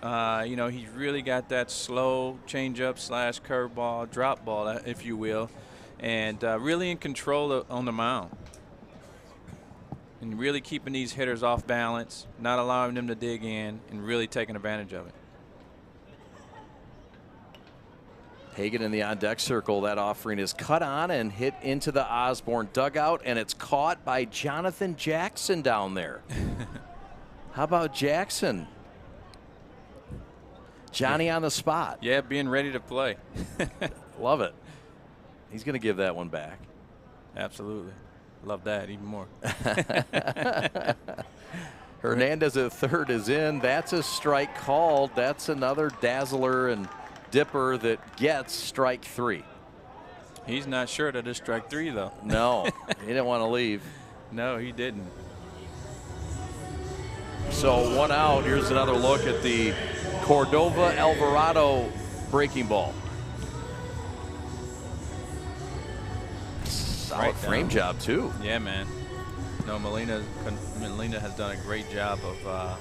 You know, he's really got that slow changeup / curveball, drop ball, if you will, and really in control on the mound. And really keeping these hitters off balance, not allowing them to dig in, and really taking advantage of it. Hagan in the on-deck circle. That offering is cut on and hit into the Osborn dugout, and it's caught by Jonathan Jackson down there. How about Jackson? Johnny on the spot. Yeah, being ready to play. Love it. He's going to give that one back. Absolutely. Love that even more. Hernandez at third is in. That's a strike called. That's another dazzler and dipper that gets strike 3. He's not sure that it's strike 3, though. No, he didn't want to leave. No, he didn't. So 1 out. Here's another look at the Cordova Alvarado breaking ball. Solid frame job, too. Yeah, man. No, Molina has done a great job of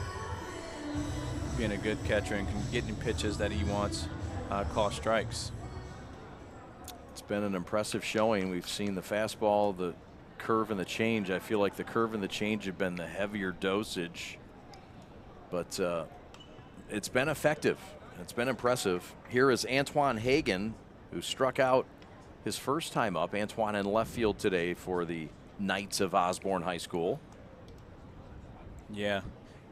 being a good catcher and getting pitches that he wants, call strikes. It's been an impressive showing. We've seen the fastball, the curve, and the change. I feel like the curve and the change have been the heavier dosage, but it's been effective. It's been impressive. Here is Antoine Hagan, who struck out his first time up. Antoine in left field today for the Knights of Osborn High School. Yeah,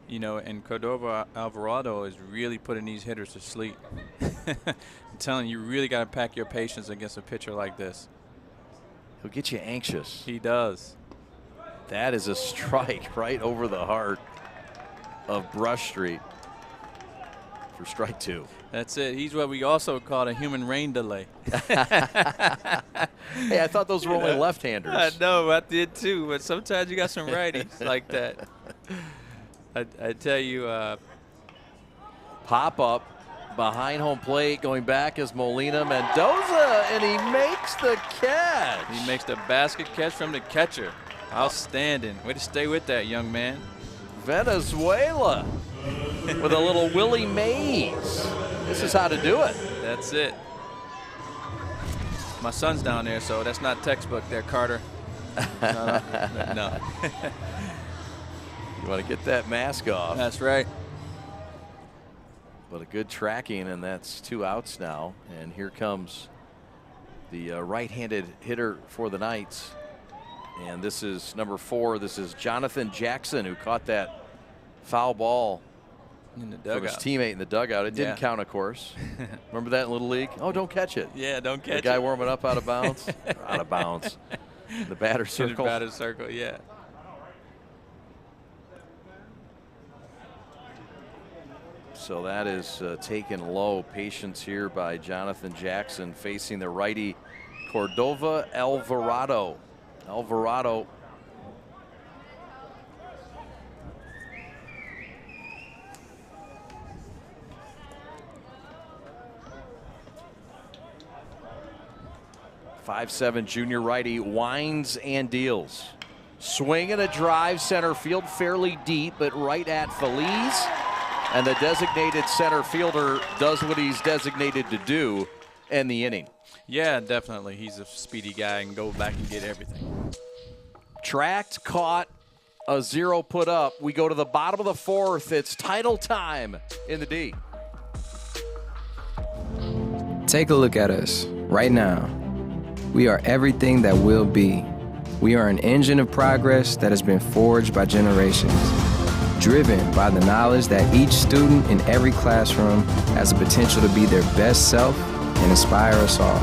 you know, and Cordova Alvarado is really putting these hitters to sleep. I'm telling you, you really got to pack your patience against a pitcher like this. He'll get you anxious. He does. That is a strike right over the heart of Brush Street for strike 2. That's it. He's what we also call a human rain delay. Hey, I thought those were only left-handers. I know, I did too, but sometimes you got some righties like that. I tell you. Pop up behind home plate, going back is Molina Mendoza, and he makes the catch. He makes the basket catch from the catcher. Outstanding. Way to stay with that, young man. Venezuela with a little Willie Mays. This is how to do it. That's it. My son's down there, so that's not textbook there, Carter. No. You want to get that mask off. That's right. But a good tracking, and that's 2 outs now. And here comes the right-handed hitter for the Knights. And this is number 4. This is Jonathan Jackson, who caught that foul ball in the dugout. From his teammate in the dugout. It didn't count, of course. Remember that in Little League? Oh, don't catch it. Yeah, don't catch it. The guy warming up out of bounds? Out of bounds. The batter circle. In the batter circle, yeah. So that is taken low. Patience here by Jonathan Jackson facing the righty Cordova Alvarado. Alvarado. .57 junior righty winds and deals. Swing and a drive, center field fairly deep, but right at Feliz. And the designated center fielder does what he's designated to do in the inning. Yeah, definitely. He's a speedy guy and go back and get everything. Tracked, caught, a 0 put up. We go to the bottom of the 4th. It's title time in the D. Take a look at us right now. We are everything that will be. We are an engine of progress that has been forged by generations, driven by the knowledge that each student in every classroom has the potential to be their best self and inspire us all.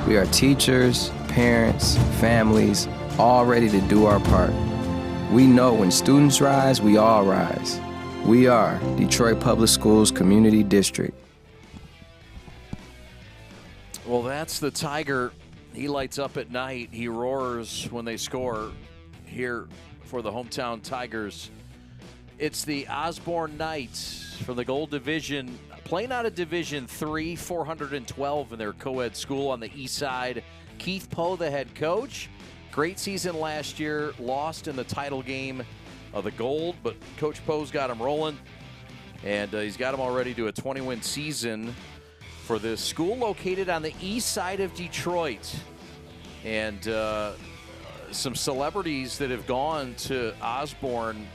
We are teachers, parents, families, all ready to do our part. We know when students rise, we all rise. We are Detroit Public Schools Community District. Well, that's the Tiger. He lights up at night. He roars when they score here for the hometown Tigers. It's the Osborn Knights from the Gold Division, playing out of Division III, 412 in their co-ed school on the east side. Keith Poe, the head coach. Great season last year, lost in the title game of the Gold, but Coach Poe's got him rolling, and he's got him already to a 20-win season for this school located on the east side of Detroit. And some celebrities that have gone to Osborn.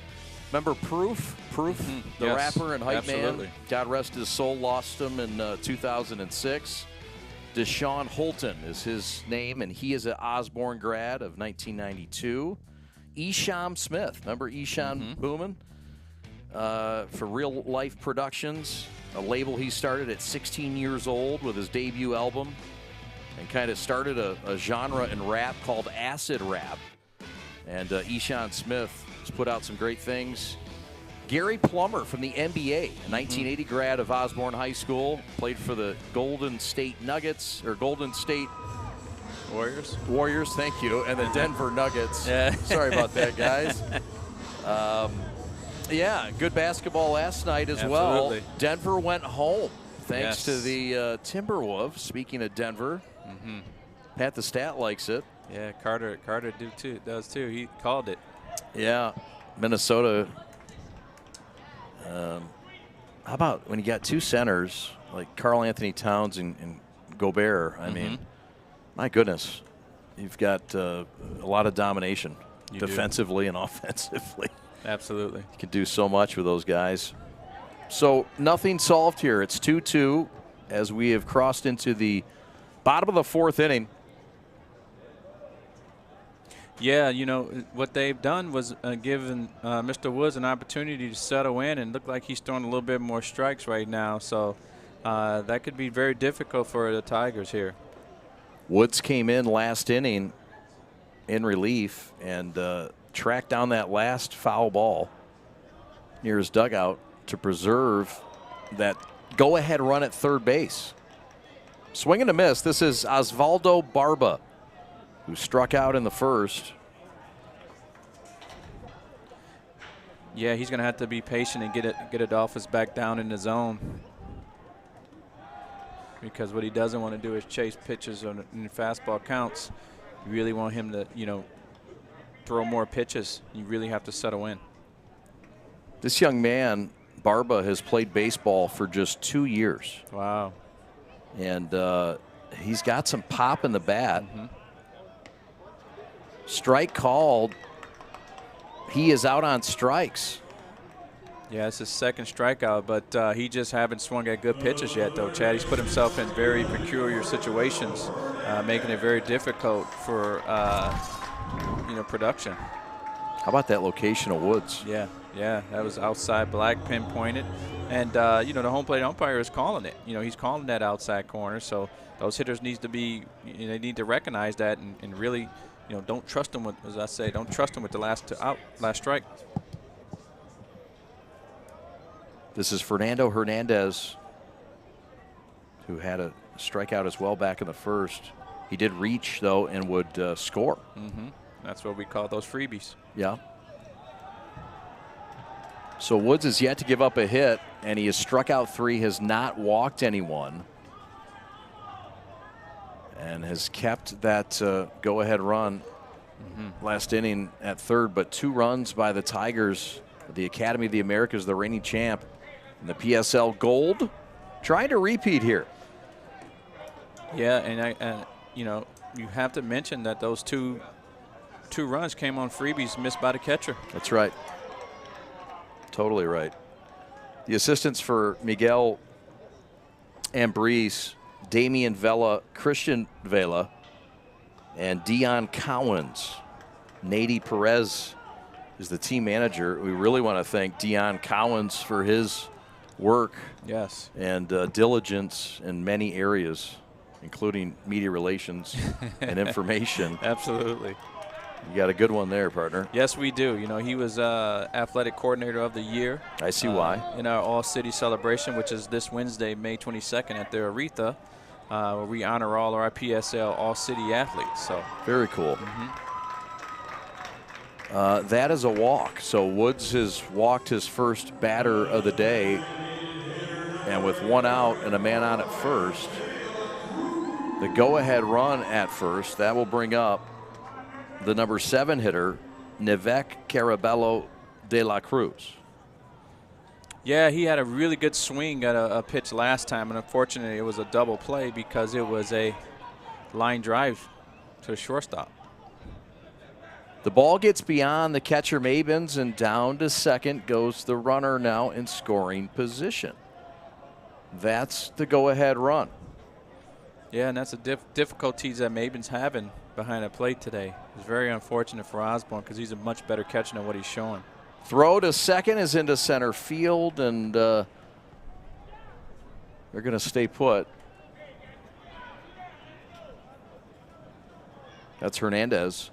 Remember Proof? The Yes, rapper and hype absolutely. man. God rest his soul, lost him in 2006. Deshaun Holton is his name, and he is an Osborn grad of 1992. Esham Smith, remember Esham Booman? For Real Life Productions, a label he started at 16 years old with his debut album, and kind of started a genre in rap called acid rap. And Esham Smith has put out some great things. Gary Plummer from the NBA, a 1980 grad of Osborn High School, played for the Golden State Nuggets, or Golden State Warriors, thank you, and the Denver Nuggets. Yeah. Sorry about that, guys. Yeah, good basketball last night as Absolutely. well. Denver went home thanks Yes. to the Timberwolves. Speaking of Denver, Pat the Stat likes it. Yeah, Carter does too. He called it. Yeah, Minnesota. How about when you got two centers like Karl Anthony Towns and Gobert? I mean, my goodness, you've got a lot of domination defensively and offensively. Absolutely. You can do so much with those guys. So nothing solved here. It's 2-2 as we have crossed into the bottom of the 4th inning. Yeah, you know, what they've done was given Mr. Woods an opportunity to settle in, and look like he's throwing a little bit more strikes right now. So that could be very difficult for the Tigers here. Woods came in last inning in relief and tracked down that last foul ball near his dugout to preserve that go-ahead run at third base. Swing and a miss. This is Osvaldo Barba, who struck out in the first. Yeah, he's going to have to be patient and get Adolphus back down in the zone, because what he doesn't want to do is chase pitches in fastball counts. You really want him to, you know, throw more pitches. You really have to settle in. This young man, Barba, has played baseball for just 2 years. Wow. And he's got some pop in the bat. Strike called. He is out on strikes. Yeah, it's his second strikeout, but he just haven't swung at good pitches yet, though, Chad. He's put himself in very peculiar situations, making it very difficult for, production. How about that location of Woods? Yeah, that was outside black, pinpointed. And, the home plate umpire is calling it. You know, he's calling that outside corner, so those hitters need to be, they need to recognize that and really, don't trust them with, as I say, don't trust them with the last strike. This is Fernando Hernandez, who had a strikeout as well back in the first. He did reach, though, and would score. That's what we call those freebies. Yeah. So Woods is yet to give up a hit, and he has struck out 3, has not walked anyone, and has kept that go-ahead run last inning at third. But 2 runs by the Tigers The Academy of the Americas, the reigning champ, and the PSL Gold, trying to repeat here. Yeah, and you know, you have to mention that those two runs came on freebies missed by the catcher. That's right. Totally right. The assistants for Miguel Ambriz, Damian Vela, Christian Vela, and Dion Cowens. Nady Perez is the team manager. We really want to thank Dion Cowens for his work, yes, and diligence in many areas, including media relations and information. Absolutely. You got a good one there, partner. Yes, we do. You know, he was athletic coordinator of the year. I see why. In our All-City celebration, which is this Wednesday, May 22nd at the Aretha, where we honor all our PSL All-City athletes. So very cool. That is a walk. So Woods has walked his first batter of the day, and with one out and a man on at first, the go-ahead run at first, that will bring up the number 7 hitter, Nivek Carabello de la Cruz. yeah, he had a really good swing at a pitch last time, and unfortunately it was a double play because it was a line drive to the shortstop. The ball gets beyond the catcher Mabins, and down to second goes the runner, now in scoring position. That's the go-ahead run. Yeah, and that's the difficulties that Mabin's having behind the plate today. It's very unfortunate for Osborn because he's a much better catcher than what he's showing. Throw to second is into center field, and they're going to stay put. That's Hernandez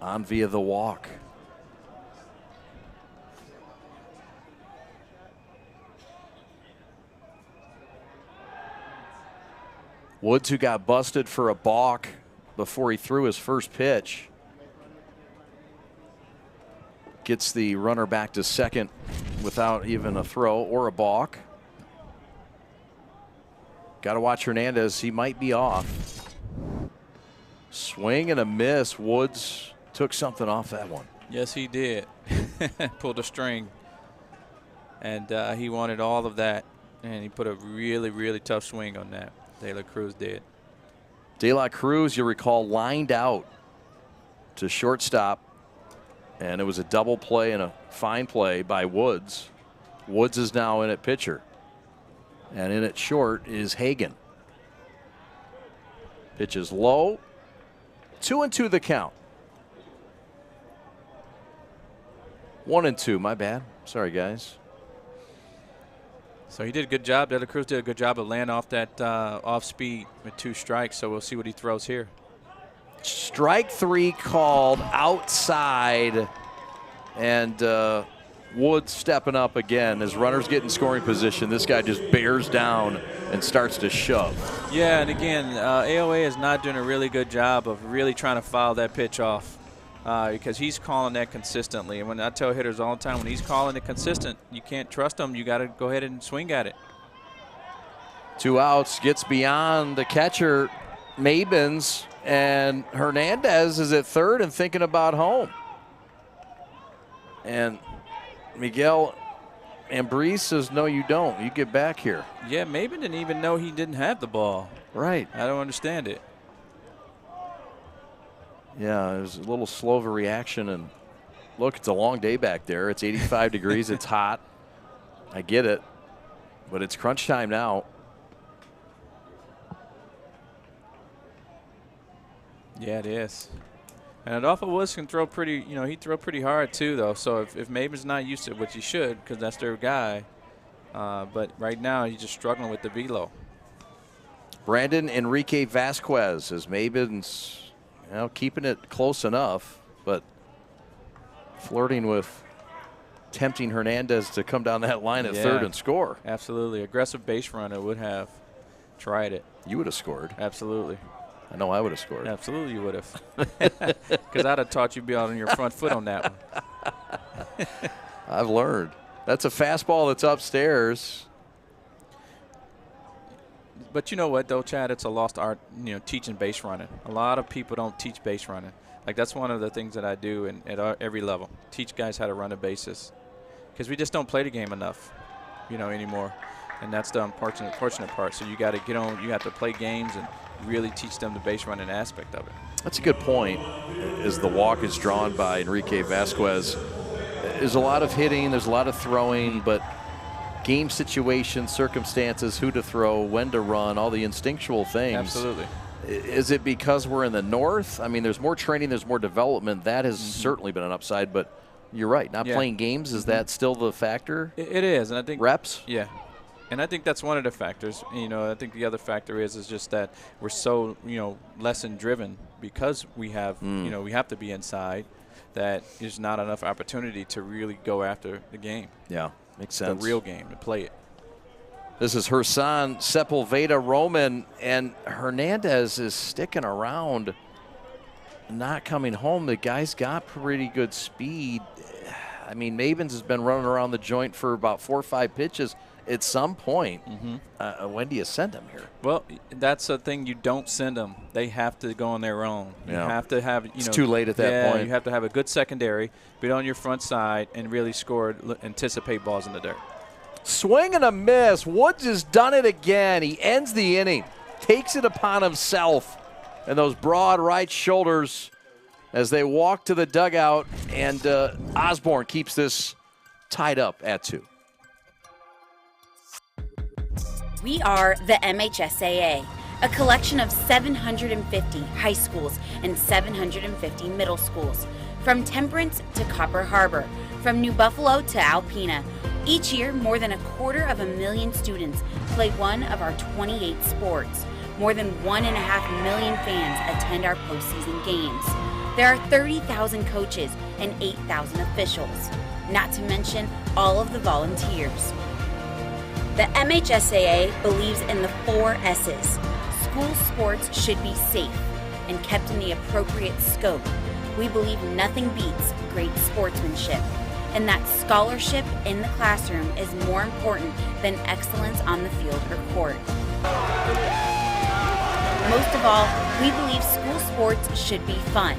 on via the walk. Woods, who got busted for a balk before he threw his first pitch, gets the runner back to second without even a throw or a balk. Got to watch Hernandez. He might be off. Swing and a miss. Woods took something off that one. Yes, he did. Pulled a string. And he wanted all of that. And he put a really, really tough swing on that. De La Cruz did. De La Cruz, you'll recall, lined out to shortstop. And it was a double play and a fine play by Woods. Woods is now in at pitcher. And in at short is Hagan. Pitch is low. 2-2 the count. 1-2, my bad. Sorry, guys. So he did a good job. De La Cruz did a good job of laying off that off speed with 2 strikes. So we'll see what he throws here. Strike 3 called outside. And Woods stepping up again. As runners get in scoring position, this guy just bears down and starts to shove. Yeah, and again, AOA is not doing a really good job of really trying to foul that pitch off because he's calling that consistently. And when I tell hitters all the time, when he's calling it consistent, you can't trust him. You got to go ahead and swing at it. 2 outs, gets beyond the catcher, Mabins, and Hernandez is at third and thinking about home. And Miguel Ambriz says, no, you don't. You get back here. Yeah, Mabin didn't even know he didn't have the ball. Right. I don't understand it. Yeah, it was a little slow of a reaction. And look, it's a long day back there. It's 85 degrees. It's hot. I get it. But it's crunch time now. Yeah, it is. And Adolfo Woods can throw pretty, you know, he throw pretty hard too, though. So if Mabin's not used to it, which he should, because that's their guy. But right now he's just struggling with the velo. Brandon Enrique Vasquez as Mabin's, you know, keeping it close enough, but flirting with tempting Hernandez to come down that line at third and score. Absolutely. Aggressive base runner would have tried it. You would have scored. Absolutely. I know I would have scored. Absolutely you would have. Because I'd have taught you to be on your front foot on that one. I've learned. That's a fastball that's upstairs. But you know what, though, Chad? It's a lost art, you know, teaching base running. A lot of people don't teach base running. Like, that's one of the things that I do at every level. Teach guys how to run the bases. Because we just don't play the game enough, anymore. And that's the unfortunate part. So you got to get on. You have to play games and really teach them the base running aspect of it. That's a good point. As the walk is drawn by Enrique Vasquez, there's a lot of hitting, there's a lot of throwing, but game situations, circumstances, who to throw, when to run, all the instinctual things. Absolutely. Is it because we're in the north? I mean, there's more training, there's more development. That has certainly been an upside, but you're right. Not playing games, is that still the factor? It is, and I think reps. Yeah, and I think that's one of the factors. I think the other factor is just that we're so lesson driven because we have we have to be inside. That there's not enough opportunity to really go after the game. Yeah, makes sense. The real game, to play it. This is Hersan Sepulveda Roman, and Hernandez is sticking around, not coming home. The guy's got pretty good speed. I mean, Mavens has been running around the joint for about 4 or 5 pitches. At some point, when do you send him here? Well, that's a thing. You don't send them. They have to go on their own. You have to have, it's too late at that point. You have to have a good secondary, be on your front side, and really score, anticipate balls in the dirt. Swing and a miss. Woods has done it again. He ends the inning, takes it upon himself, and those broad right shoulders as they walk to the dugout, and Osborn keeps this tied up at 2. We are the MHSAA, a collection of 750 high schools and 750 middle schools, from Temperance to Copper Harbor, from New Buffalo to Alpena. Each year, more than 250,000 students play one of our 28 sports. More than 1.5 million fans attend our postseason games. There are 30,000 coaches and 8,000 officials, not to mention all of the volunteers. The MHSAA believes in the 4 S's. School sports should be safe and kept in the appropriate scope. We believe nothing beats great sportsmanship, and that scholarship in the classroom is more important than excellence on the field or court. Most of all, we believe school sports should be fun.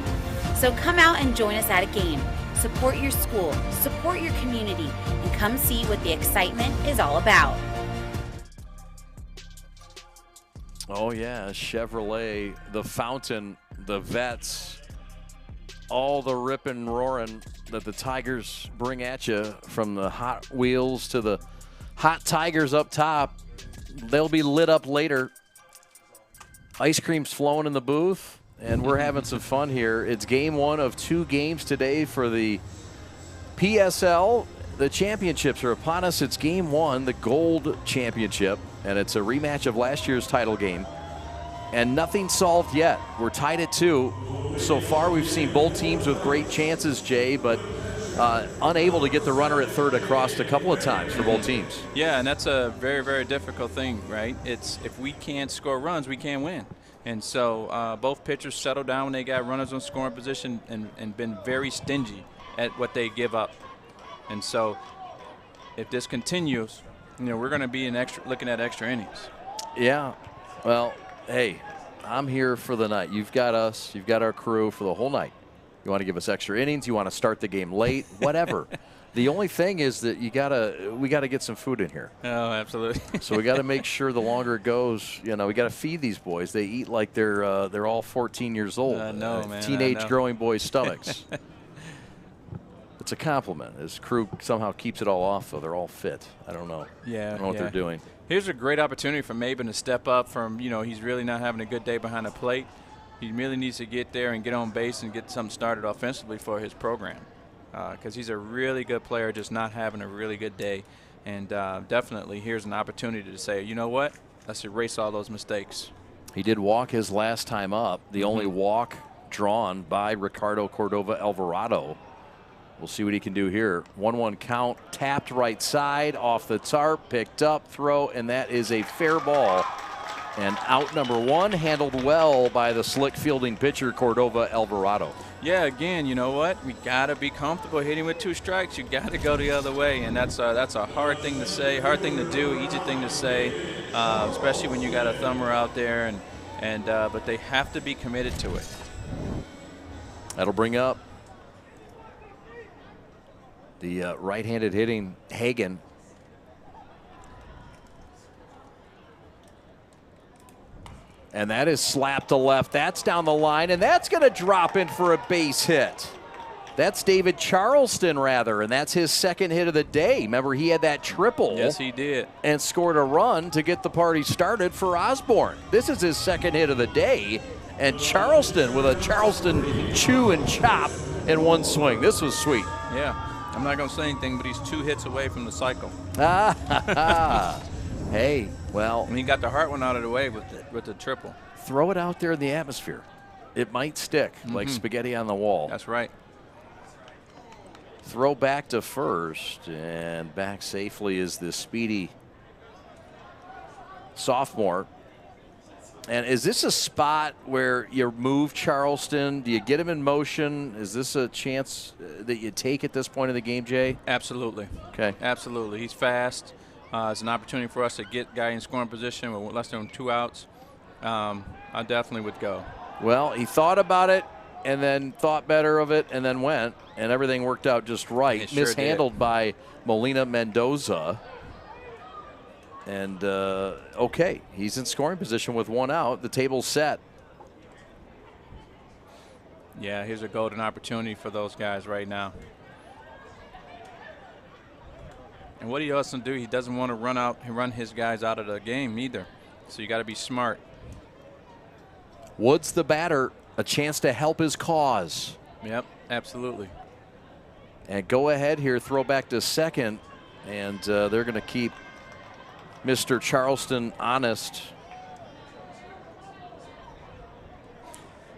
So come out and join us at a game. Support your school, support your community, and come see what the excitement is all about. Oh, yeah, Chevrolet, the Fountain, the Vets, all the ripping, roaring that the Tigers bring at you, from the Hot Wheels to the Hot Tigers up top. They'll be lit up later. Ice cream's flowing in the booth, and we're having some fun here. It's game 1 of 2 games today for the PSL. The championships are upon us. It's game 1, the Gold Championship, and it's a rematch of last year's title game. And nothing solved yet. We're tied at 2. So far, we've seen both teams with great chances, Jay, but unable to get the runner at third across a couple of times for both teams. Yeah, and that's a very, very difficult thing, right? It's if we can't score runs, we can't win. And so both pitchers settled down when they got runners on scoring position and been very stingy at what they give up. And so if this continues, we're going to be looking at extra innings. Yeah. Well, hey, I'm here for the night. You've got us. You've got our crew for the whole night. You want to give us extra innings? You want to start the game late? Whatever. The only thing is that we gotta get some food in here. Oh, absolutely. So we got to make sure the longer it goes, we got to feed these boys. They eat like they're all 14 years old. No, man. Teenage growing boys' stomachs. It's a compliment. His crew somehow keeps it all off, though. They're all fit. I don't know. Yeah. I don't know what they're doing. Here's a great opportunity for Maben to step up from, he's really not having a good day behind the plate. He really needs to get there and get on base and get something started offensively for his program, because he's a really good player, just not having a really good day. And definitely here's an opportunity to say, you know what, let's erase all those mistakes. He did walk his last time up, the only walk drawn by Ricardo Cordova Alvarado. We'll see what he can do here. 1-1 count, tapped right side, off the tarp, picked up, throw, and that is a fair ball. And out number 1, handled well by the slick fielding pitcher, Cordova Alvarado. Yeah, again, you know what? We got to be comfortable hitting with 2 strikes. You got to go the other way, and that's a hard thing to say, hard thing to do, easy thing to say, especially when you got a thumber out there. But they have to be committed to it. That'll bring up the right-handed hitting Hagen. And that is slapped to left. That's down the line, and that's going to drop in for a base hit. That's David Charleston, rather, and that's his second hit of the day. Remember, he had that triple. Yes, he did. And scored a run to get the party started for Osborn. This is his second hit of the day, and Charleston with a Charleston chew and chop in one swing. This was sweet. Yeah, I'm not going to say anything, but he's 2 hits away from the cycle. Hey, well. And he got the hard one out of the way with the triple. Throw it out there in the atmosphere. It might stick like spaghetti on the wall. That's right. Throw back to first, and back safely is the speedy sophomore. And is this a spot where you move Charleston? Do you get him in motion? Is this a chance that you take at this point of the game, Jay? Absolutely. Okay. Absolutely. He's fast. It's an opportunity for us to get guy in scoring position with less than 2 outs. I definitely would go. Well, he thought about it and then thought better of it and then went, and everything worked out just right. It sure Mishandled by Molina Mendoza. And, okay, he's in scoring position with 1 out. The table's set. Yeah, here's a golden opportunity for those guys right now. And what he doesn't do, he doesn't want to run his guys out of the game either. So you got to be smart. Woods, the batter, a chance to help his cause. Yep, absolutely. And go ahead here, throw back to second, and they're going to keep Mr. Charleston honest.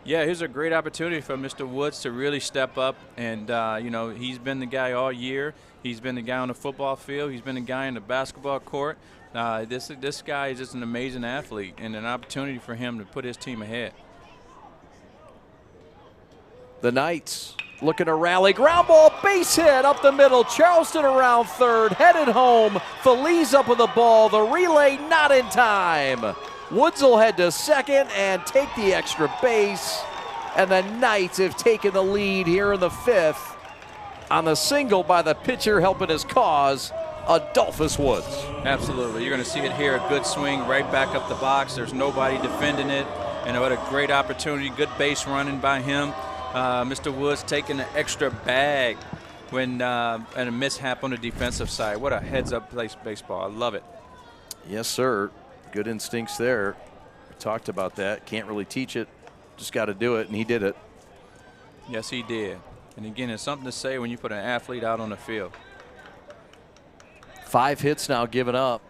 Yeah, here's a great opportunity for Mr. Woods to really step up. And, you know, he's been the guy all year. He's been the guy on the football field. He's been the guy in the basketball court. This guy is just an amazing athlete, and an opportunity for him to put his team ahead. The Knights looking to rally. Ground ball, base hit up the middle. Charleston around third, headed home. Feliz up with the ball. The relay not in time. Woods will head to second and take the extra base. And the Knights have taken the lead here in the 5th on the single by the pitcher helping his cause, Adolphus Woods. Absolutely. You're going to see it here. A good swing right back up the box. There's nobody defending it. And what a great opportunity. Good base running by him. Mr. Woods taking an extra bag and a mishap on the defensive side. What a heads-up baseball. I love it. Yes, sir. Good instincts there. We talked about that. Can't really teach it. Just got to do it, and he did it. Yes, he did. And again, it's something to say when you put an athlete out on the field. 5 hits now given up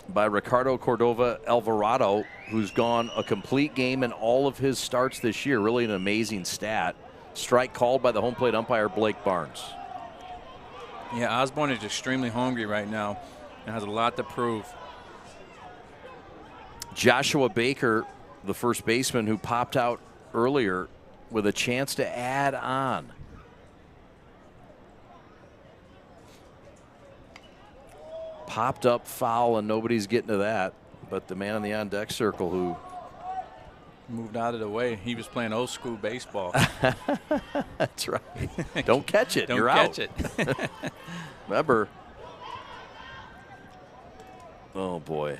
by Ricardo Cordova Alvarado, who's gone a complete game in all of his starts this year. Really an amazing stat. Strike called by the home plate umpire, Blake Barnes. Yeah, Osborn is extremely hungry right now and has a lot to prove. Joshua Baker, the first baseman who popped out earlier, with a chance to add on. Popped up foul, and nobody's getting to that. But the man in the on-deck circle who moved out of the way. He was playing old school baseball. That's right. Don't catch it. Don't You're catch out. it. Remember. Oh, boy.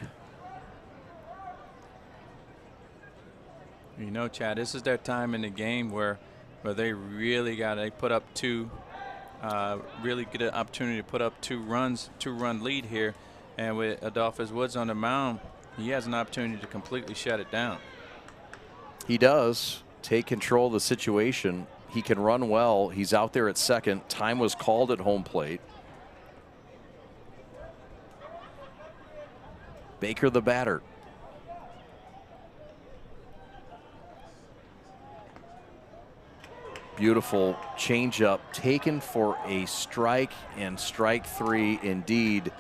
You know, Chad, this is their time in the game where they really they put up 2, really get an opportunity to put up 2 runs, 2-run lead here. And with Adolphus Woods on the mound, he has an opportunity to completely shut it down. He does take control of the situation. He can run well. He's out there at second. Time was called at home plate. Baker, the batter. Beautiful changeup taken for a strike, and strike 3 indeed.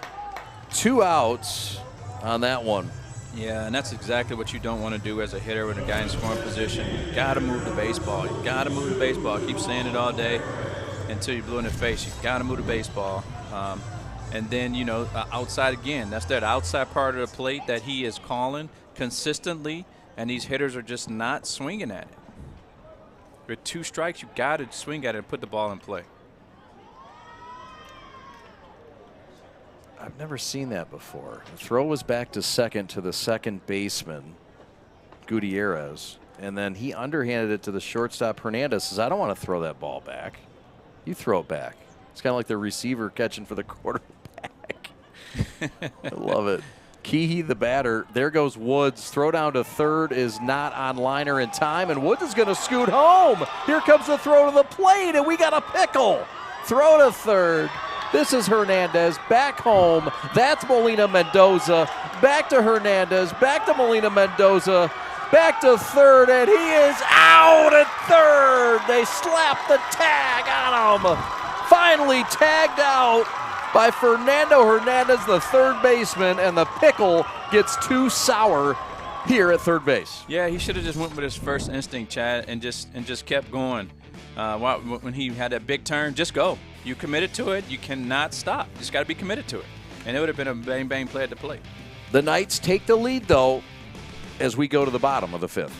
2 outs on that one. Yeah, and that's exactly what you don't want to do as a hitter with a guy in scoring position. You got to move the baseball. You got to move the baseball. I keep saying it all day until you're blue in the face. You got to move the baseball. And then, you know, outside again. That's that outside part of the plate that he is calling consistently, and these hitters are just not swinging at it. With 2 strikes, you got to swing at it and put the ball in play. I've never seen that before. The throw was back to second to the second baseman, Gutierrez, and then he underhanded it to the shortstop. Hernandez says, I don't want to throw that ball back. You throw it back. It's kind of like the receiver catching for the quarterback. I love it. Keehee, the batter. There goes Woods. Throw down to third is not on liner in time, and Woods is going to scoot home. Here comes the throw to the plate, and we got a pickle. Throw to third. This is Hernandez back home. That's Molina Mendoza. Back to Hernandez. Back to Molina Mendoza. Back to third, and he is out at third. They slap the tag on him. Finally tagged out by Fernando Hernandez, the third baseman, and the pickle gets too sour here at third base. Yeah, he should have just went with his first instinct, Chad, and just kept going. When he had that big turn, just go. You committed to it. You cannot stop. You just got to be committed to it. And it would have been a bang-bang play at the plate. The Knights take the lead, though, as we go to the bottom of the 5th.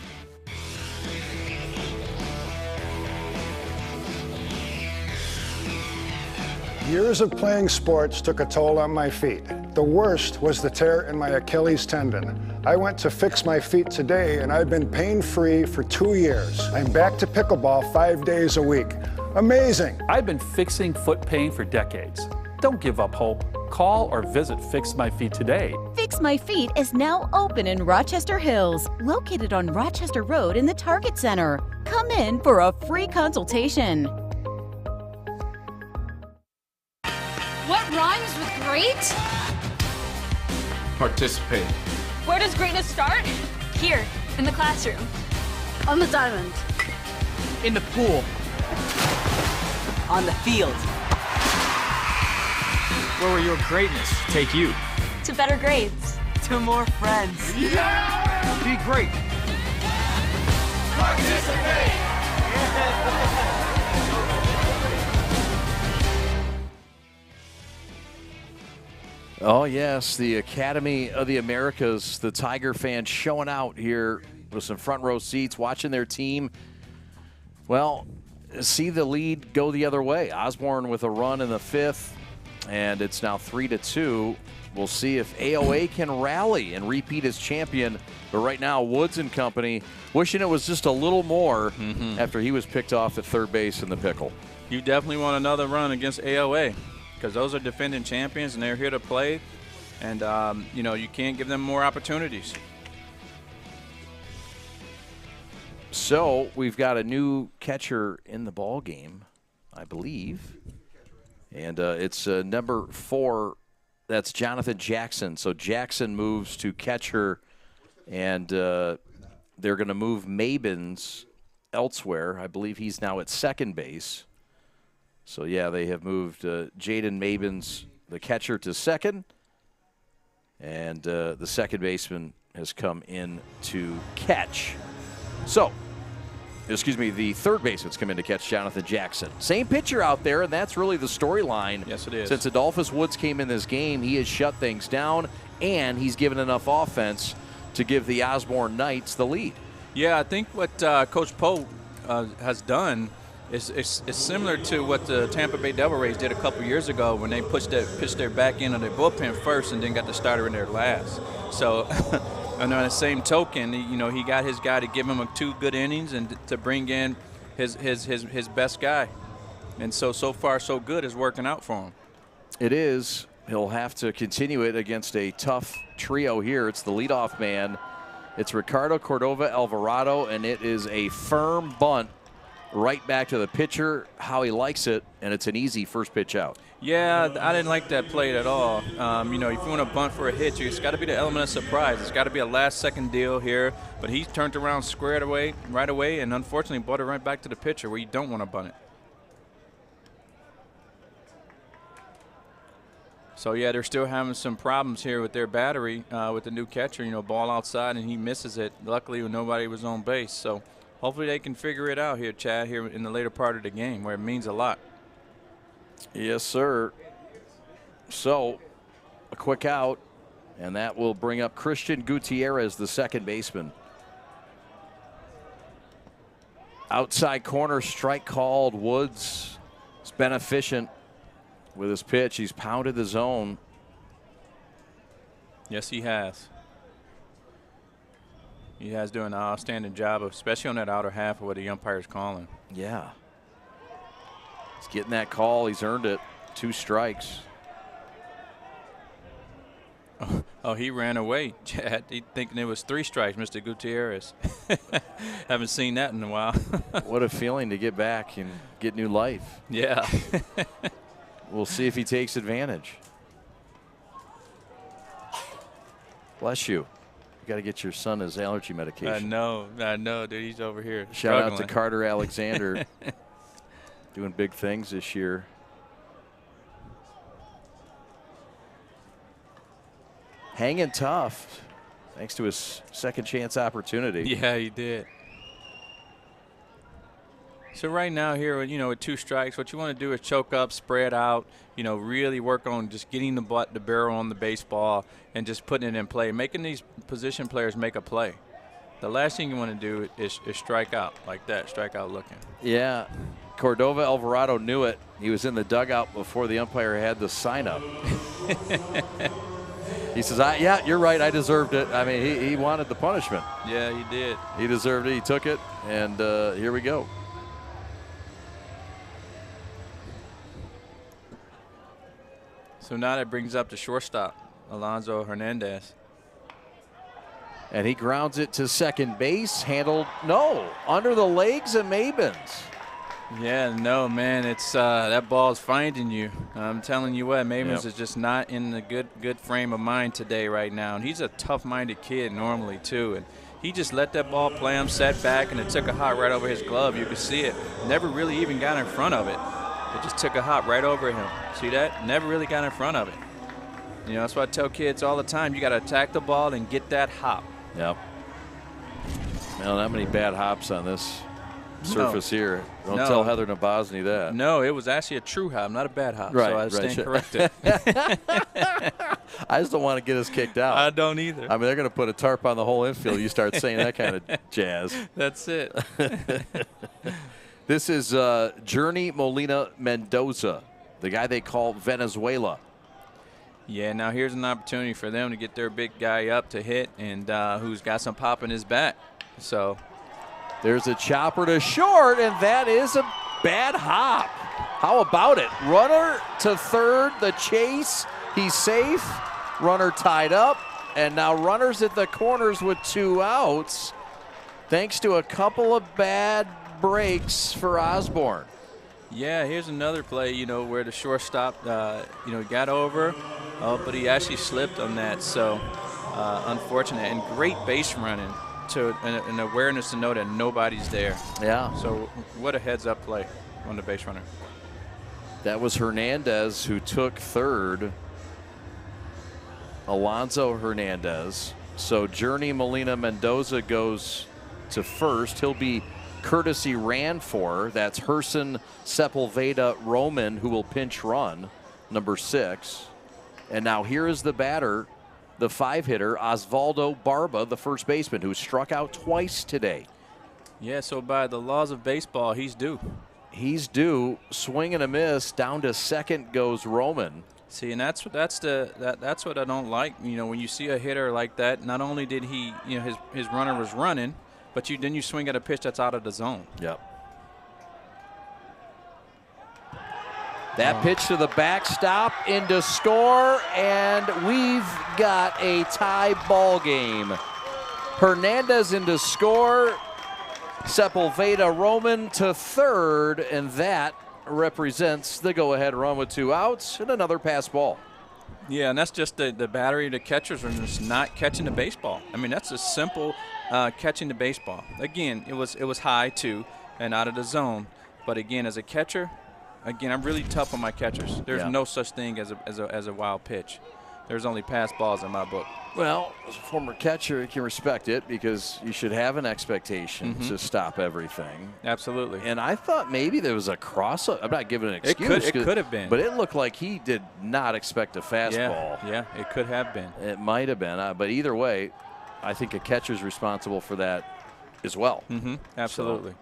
Years of playing sports took a toll on my feet. The worst was the tear in my Achilles tendon. I went to fix my feet today, and I've been pain-free for 2 years. I'm back to pickleball 5 days a week. Amazing. I've been fixing foot pain for decades. Don't give up hope. Call or visit Fix My Feet today. Fix My Feet is now open in Rochester Hills, located on Rochester Road in the Target Center. Come in for a free consultation. What rhymes with great? Participate. Where does greatness start? Here, in the classroom. On the diamond. In the pool. On the field. Where will your greatness take you? To better grades. To more friends. Yeah! Be great. Participate! Oh, yes, the Academy of the Americas, the Tiger fans showing out here with some front row seats, watching their team, well, see the lead go the other way. Osborn with a run in the 5th, and it's now 3-2. We'll see if AOA can rally and repeat as champion. But right now, Woods and company wishing it was just a little more after he was picked off at third base in the pickle. You definitely want another run against AOA because those are defending champions and they're here to play. And, you can't give them more opportunities. So we've got a new catcher in the ball game, I believe. And it's number 4. That's Jonathan Jackson. So Jackson moves to catcher, and they're going to move Mabins elsewhere. I believe he's now at second base. So, yeah, they have moved Jaden Mabins, the catcher, to second. And the second baseman has come in to catch. So, the third baseman's come in to catch Jonathan Jackson. Same pitcher out there, and that's really the storyline. Yes, it is. Since Adolphus Woods came in this game, he has shut things down, and he's given enough offense to give the Osborn Knights the lead. Yeah, I think what Coach Poe has done is similar to what the Tampa Bay Devil Rays did a couple years ago when they pitched their back end of their bullpen first and then got the starter in there last. So, and on the same token, he got his guy to give him 2 good innings and to bring in his best guy. And so far, so good is working out for him. It is. He'll have to continue it against a tough trio here. It's the leadoff man. It's Ricardo Cordova Alvarado, and it is a firm bunt right back to the pitcher, how he likes it, and it's an easy first pitch out. Yeah, I didn't like that play at all. If you want to bunt for a hit, it's got to be the element of surprise. It's got to be a last-second deal here. But he turned around, squared away right away, and unfortunately brought it right back to the pitcher where you don't want to bunt it. So, yeah, they're still having some problems here with their battery with the new catcher. Ball outside, and he misses it. Luckily, nobody was on base. So, hopefully they can figure it out here, Chad, here in the later part of the game where it means a lot. Yes, sir. So, a quick out, and that will bring up Christian Gutierrez, the second baseman. Outside corner strike called. Woods has been efficient with his pitch. He's pounded the zone. Yes, he has. He has doing an outstanding job, especially on that outer half of what the umpire's calling. Yeah. He's getting that call. He's earned it. 2 strikes. Oh, he ran away, Chad. He thinking it was 3 strikes, Mr. Gutierrez. Haven't seen that in a while. What a feeling to get back and get new life. Yeah. We'll see if he takes advantage. Bless you. You got to get your son his allergy medication. I know, dude. He's over here. Shout out to Carter Alexander. Doing big things this year. Hanging tough thanks to his second chance opportunity. Yeah, he did. So right now here, with 2 strikes, what you want to do is choke up, spread out, really work on just getting the barrel on the baseball and just putting it in play, making these position players make a play. The last thing you want to do is strike out like that, strike out looking. Yeah, Cordova Alvarado knew it. He was in the dugout before the umpire had the sign up. He says, yeah, you're right, I deserved it. I mean, he wanted the punishment. Yeah, he did. He deserved it, he took it, and here we go. So now that brings up the shortstop, Alonso Hernandez. And he grounds it to second base, handled, under the legs of Mabins. Yeah, no, man, it's that ball's finding you. I'm telling you what, Mabins is just not in the good frame of mind today right now. And he's a tough-minded kid normally, too. And he just let that ball play him, sat back, and it took a hop right over his glove. You could see it. Never really even got in front of it. It just took a hop right over him. See that? Never really got in front of it. That's what I tell kids all the time. You got to attack the ball and get that hop. Yep. Well, not many bad hops on this surface here. Don't tell Heather Nabosny that. No, it was actually a true hop, not a bad hop. Right, so I stand corrected. I just don't want to get us kicked out. I don't either. I mean, they're going to put a tarp on the whole infield. You start saying that kind of jazz. That's it. This is Journey Molina Mendoza, the guy they call Venezuela. Yeah, now here's an opportunity for them to get their big guy up to hit and who's got some pop in his bat. So there's a chopper to short, and that is a bad hop. How about it? Runner to third, the chase. He's safe. Runner tied up, and now runners at the corners with 2 outs thanks to a couple of bad breaks for Osborn. Yeah, here's another play, where the shortstop, got over, but he actually slipped on that. So unfortunate, and great base running to an awareness to know that nobody's there. Yeah. So what a heads-up play on the base runner. That was Hernandez who took third. Alonso Hernandez. So Journey Molina Mendoza goes to first. He'll be courtesy ran for. That's Herson Sepulveda Roman, who will pinch run, number 6. And now here is the batter, the 5-hitter, Osvaldo Barba, the first baseman, who struck out twice today. Yeah, so by the laws of baseball, he's due. He's due. Swing and a miss. Down to second goes Roman. See, and that's what I don't like. When you see a hitter like that, not only did he, his runner was running, but then you swing at a pitch that's out of the zone. Yep. That pitch to the backstop into score, and we've got a tie ball game. Hernandez into score, Sepulveda Roman to third, and that represents the go-ahead run with 2 outs and another pass ball. Yeah, and that's just the battery of the catchers are just not catching the baseball. I mean, that's a simple catching the baseball. Again, it was high too and out of the zone. But again, as a catcher, I'm really tough on my catchers. There's no such thing as a wild pitch. There's only pass balls in my book. Well, as a former catcher, you can respect it because you should have an expectation to stop everything. Absolutely. And I thought maybe there was a cross-up. I'm not giving an excuse. It could have been. But it looked like he did not expect a fastball. Yeah, it could have been. It might have been. But either way, I think a catcher's responsible for that as well. Absolutely.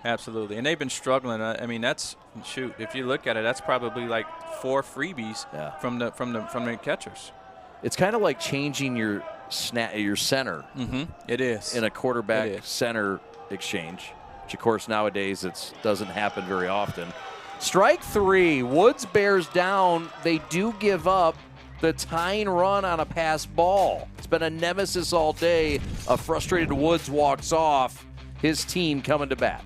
Absolutely, and they've been struggling. I mean, that's if you look at it, that's probably like 4 freebies from the catchers. It's kind of like changing your center. It is in a quarterback center exchange, which of course nowadays doesn't happen very often. Strike 3. Woods bears down. They do give up the tying run on a pass ball. It's been a nemesis all day. A frustrated Woods walks off. His team coming to bat.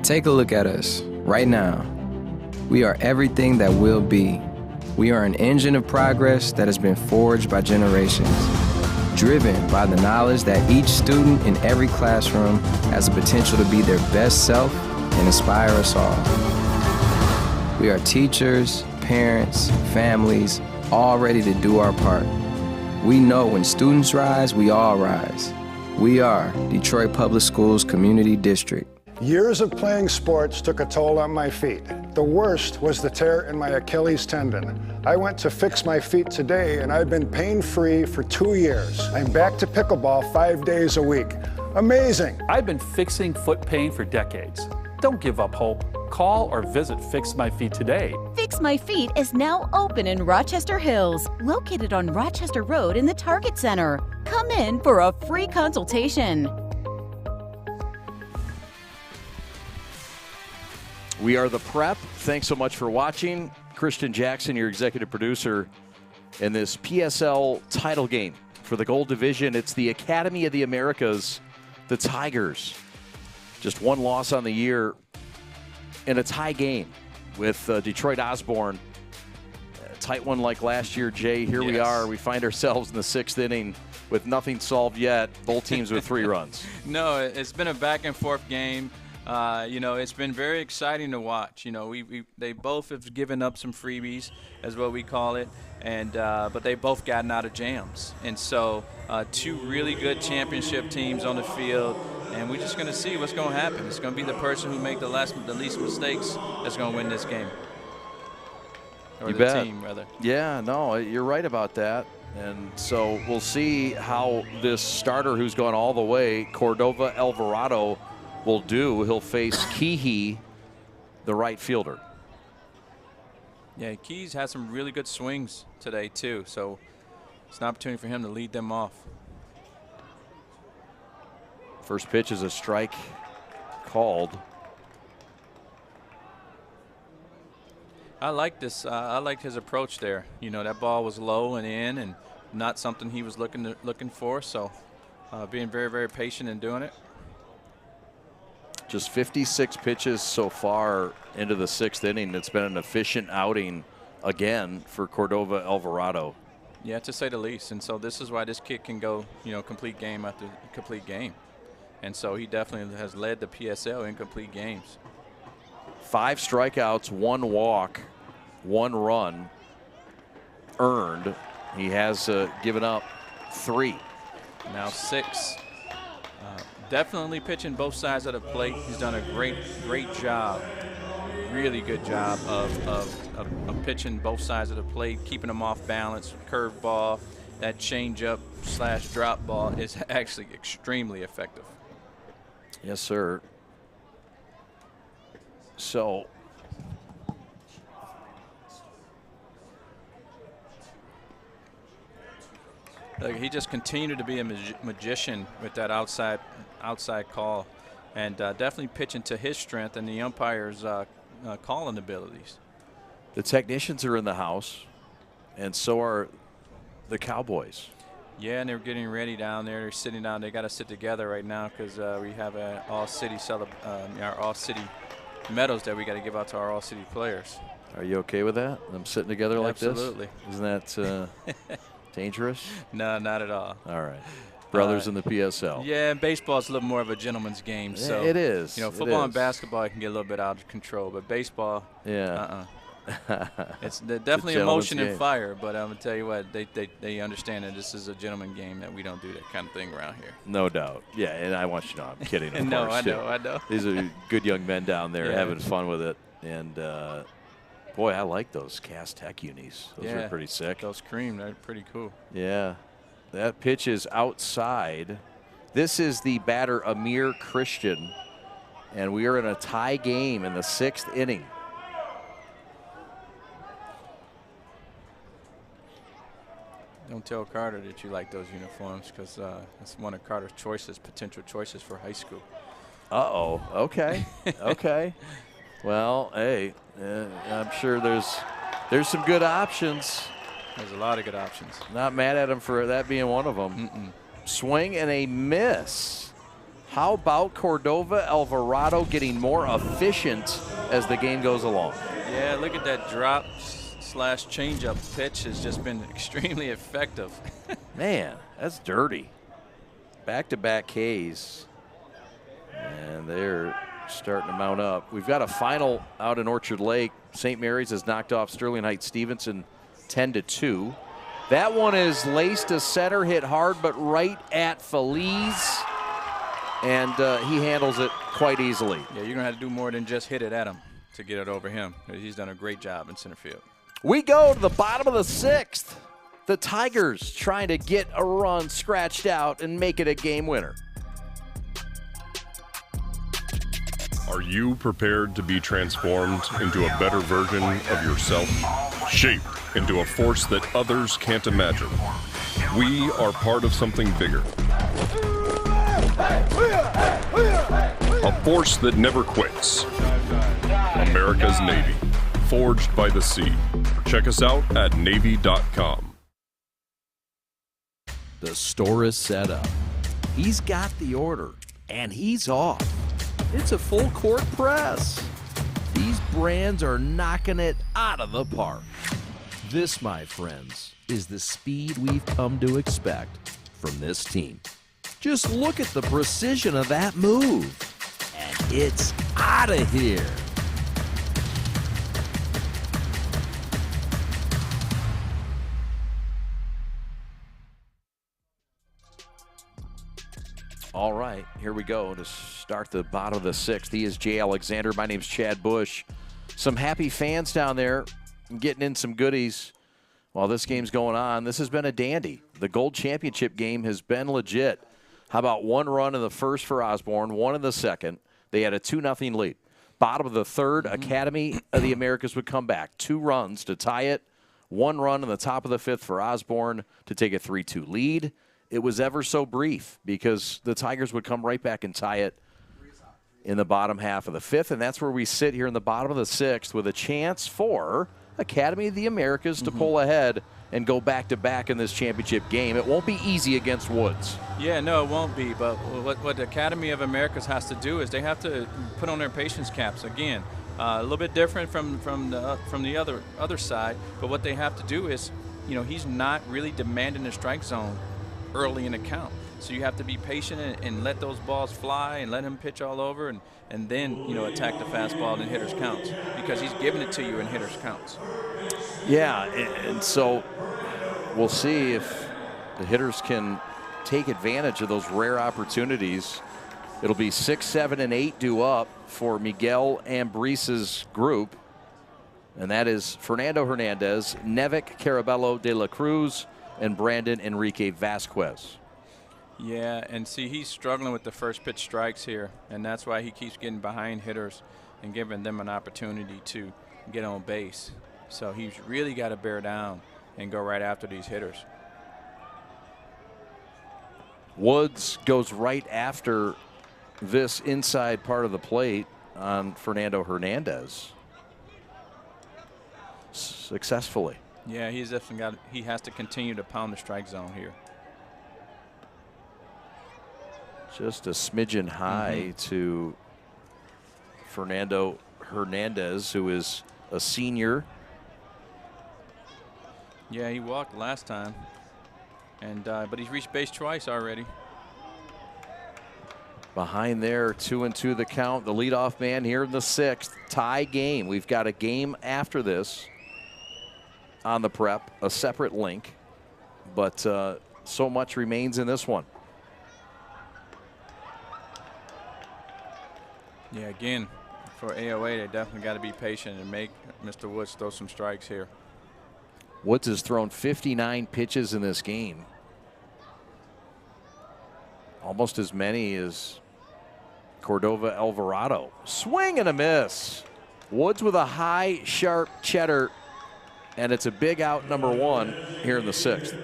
Take a look at us right now. We are everything that will be. We are an engine of progress that has been forged by generations, driven by the knowledge that each student in every classroom has the potential to be their best self and inspire us all. We are teachers, parents, families, all ready to do our part. We know when students rise, we all rise. We are Detroit Public Schools Community District. Years of playing sports took a toll on my feet. The worst was the tear in my Achilles tendon. I went to fix my feet today, and I've been pain-free for 2 years. I'm back to pickleball 5 days a week. Amazing! I've been fixing foot pain for decades. Don't give up hope. Call or visit Fix My Feet today. Fix My Feet is now open in Rochester Hills, located on Rochester Road in the Target Center. Come in for a free consultation. We are the Prep. Thanks so much for watching. Christian Jackson, your executive producer, in this PSL title game for the Gold Division. It's the Academy of the Americas, the Tigers. Just one loss on the year in a tie game with Detroit Osborn. A tight one like last year, Jay. Here we are. We find ourselves in the 6th inning with nothing solved yet. Both teams with 3 runs. No, it's been a back-and-forth game. It's been very exciting to watch. They both have given up some freebies, as what we call it, and but they both gotten out of jams. And so 2 really good championship teams on the field, and we're just going to see what's going to happen. It's going to be the person who makes the least mistakes that's going to win this game. Or the team, rather. Yeah, no, you're right about that. And so we'll see how this starter who's gone all the way, Cordova Alvarado, will do. He'll face Keehee, the right fielder. Yeah, Keys had some really good swings today too, so it's an opportunity for him to lead them off. First pitch is a strike called. I like this. I liked his approach there. That ball was low and in, and not something he was looking for. So, being very, very patient in doing it. Just 56 pitches so far into the 6th inning. It's been an efficient outing again for Cordova Alvarado. Yeah, to say the least. And so this is why this kid can go, complete game after complete game. And so he definitely has led the PSL in complete games. 5 strikeouts, 1 walk, 1 run earned. He has given up 3. Now 6. Definitely pitching both sides of the plate. He's done a great job, really good job of pitching both sides of the plate, keeping them off balance. Curveball, that changeup / drop ball is actually extremely effective. Yes, sir. So he just continued to be a magician with that outside call, and definitely pitching to his strength and the umpire's calling abilities. The technicians are in the house, and so are the Cowboys. Yeah, and they're getting ready down there. They're sitting down. They got to sit together right now because we have our all-city medals that we got to give out to our all-city players. Are you okay with that? Them sitting together like Absolutely. this? Isn't that dangerous? No, not at all. All right. Brothers in the PSL. Yeah, and baseball is a little more of a gentleman's game. So it is. Football and basketball can get a little bit out of control, but baseball, it's definitely emotion and fire. But I'm gonna tell you what, they understand that this is a gentleman game, that we don't do that kind of thing around here. No doubt. Yeah, and I want you to know, I'm kidding. Of No, course, I know. These are good young men down there having fun with it, and boy, I like those Cass Tech unis. Those are pretty sick. Those cream, they're pretty cool. Yeah. That pitch is outside. This is the batter, Amir Christian, and we are in a tie game in the 6th inning. Don't tell Carter that you like those uniforms, because that's one of Carter's potential choices for high school. Uh-oh, okay, okay. Well, hey, I'm sure there's some good options. There's a lot of good options. Not mad at him for that being one of them. Swing and a miss. How about Cordova Alvarado getting more efficient as the game goes along? Yeah, look at that drop slash changeup pitch has just been extremely effective. Man, that's dirty. Back-to-back Ks. And they're starting to mount up. We've got a final out in Orchard Lake. St. Mary's has knocked off Sterling Heights Stevenson 10-2. That one is laced to center, hit hard, but right at Feliz. And he handles it quite easily. Yeah, you're going to have to do more than just hit it at him to get it over him. He's done a great job in center field. We go to the bottom of the 6th. The Tigers trying to get a run scratched out and make it a game winner. Are you prepared to be transformed into a better version of yourself? Shaped into a force that others can't imagine. We are part of something bigger. A force that never quits. America's Navy. Forged by the sea. Check us out at Navy.com. The store is set up. He's got the order, and he's off. It's a full court press. These brands are knocking it out of the park. This, my friends, is the speed we've come to expect from this team. Just look at the precision of that move. And it's out of here. All right, here we go to start the bottom of the 6th. He is Jay Alexander. My name's Chad Bush. Some happy fans down there getting in some goodies while this game's going on. This has been a dandy. The Gold Championship game has been legit. How about 1 run in the first for Osborn, 1 in the second. They had a 2-0 lead. Bottom of the 3rd, Academy of the Americas would come back. 2 runs to tie it. 1 run in the top of the 5th for Osborn to take a 3-2 lead. It was ever so brief because the Tigers would come right back and tie it in the bottom half of the 5th, and that's where we sit here in the bottom of the 6th with a chance for Academy of the Americas to pull ahead and go back-to-back in this championship game. It won't be easy against Woods. Yeah, no, it won't be, but what the Academy of Americas has to do is they have to put on their patience caps again. A little bit different from the other side, but what they have to do is, he's not really demanding the strike zone early in the count. So you have to be patient and let those balls fly and let him pitch all over and then, attack the fastball in hitters' counts because he's giving it to you in hitters' counts. Yeah, and so we'll see if the hitters can take advantage of those rare opportunities. It'll be 6, 7, and 8 due up for Miguel Ambris's group, and that is Fernando Hernandez, Nevik Carabello de la Cruz, and Brandon Enrique Vasquez. Yeah, and see, he's struggling with the first pitch strikes here, and that's why he keeps getting behind hitters and giving them an opportunity to get on base. So he's really got to bear down and go right after these hitters. Woods goes right after this inside part of the plate on Fernando Hernandez successfully. Yeah, he has to continue to pound the strike zone here. Just a smidgen high to Fernando Hernandez, who is a senior. Yeah, he walked last time, and but he's reached base twice already. Behind there, 2-2 the count. The leadoff man here in the 6th. Tie game. We've got a game after this on the prep, a separate link, but so much remains in this one. Yeah, again, for AOA, they definitely got to be patient and make Mr. Woods throw some strikes here. Woods has thrown 59 pitches in this game. almost as many as Cordova Alvarado. Swing and a miss. Woods with a high, sharp cheddar, and it's a big out, number 1 here in the 6th.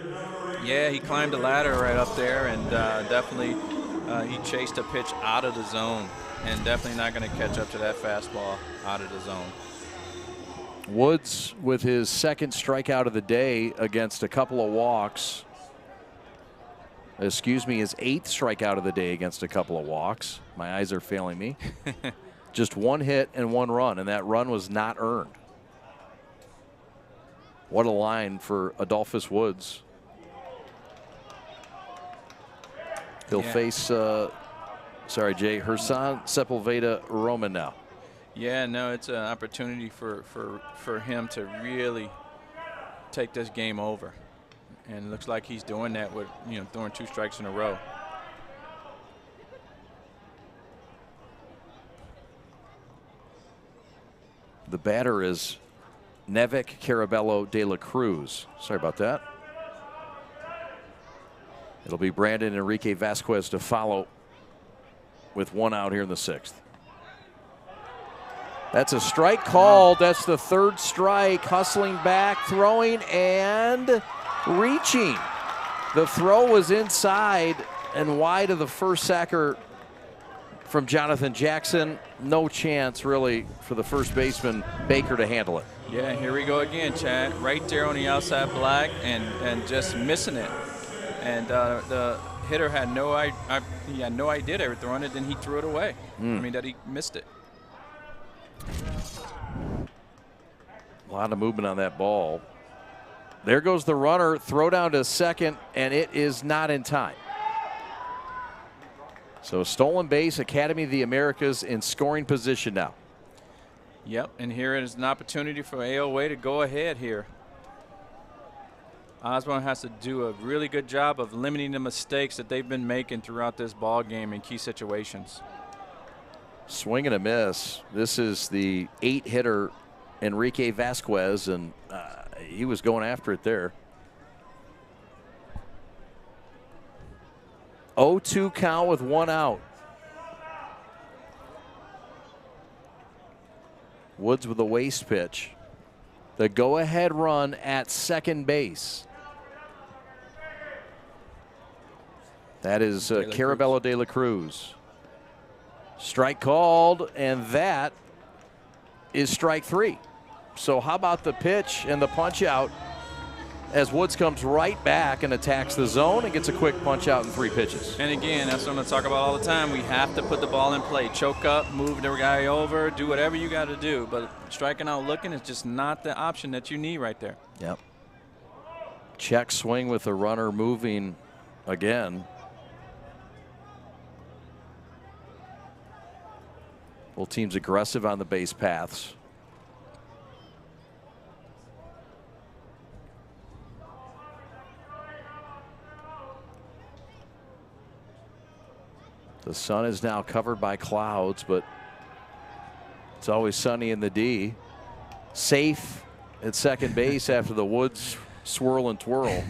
Yeah, he climbed the ladder right up there, and definitely he chased a pitch out of the zone, and definitely not going to catch up to that fastball out of the zone. Woods with his 2nd strikeout of the day against a couple of walks. Excuse me, his 8th strikeout of the day against a couple of walks. My eyes are failing me. Just 1 hit and 1 run, and that run was not earned. What a line for Adolphus Woods. He'll face, sorry, Jay, Hersan Sepulveda Roman now. Yeah, no, it's an opportunity for him to really take this game over. And it looks like he's doing that with, throwing 2 strikes in a row. The batter is Nevek Carabello de la Cruz. Sorry about that. It'll be Brandon Enrique Vasquez to follow with 1 out here in the 6th. That's a strike called. That's the 3rd strike. Hustling back, throwing, and reaching. The throw was inside and wide of the first sacker from Jonathan Jackson. No chance, really, for the first baseman, Baker, to handle it. Yeah, here we go again, Chad. Right there on the outside black and just missing it. And the hitter had no idea they were throwing it, then he threw it away. I mean, that he missed it. A lot of movement on that ball. There goes the runner, throw down to 2nd, and it is not in time. So stolen base, Academy of the Americas in scoring position now. Yep, and here is an opportunity for AOA to go ahead here. Osborn has to do a really good job of limiting the mistakes that they've been making throughout this ball game in key situations. Swing and a miss. This is the 8-hitter Enrique Vasquez, and he was going after it there. 0-2 count with 1 out. Woods with a waste pitch. The go-ahead run at 2nd base. That is Carabello de la Cruz. Strike called, and that is strike 3. So how about the pitch and the punch out as Woods comes right back and attacks the zone and gets a quick punch out in 3 pitches. And again, that's what I'm going to talk about all the time. We have to put the ball in play. Choke up, move the guy over, do whatever you got to do. But striking out looking is just not the option that you need right there. Yep. Check swing with the runner moving again. Both teams aggressive on the base paths. The sun is now covered by clouds, but it's always sunny in the D. Safe at 2nd base after the Woods swirl and twirl.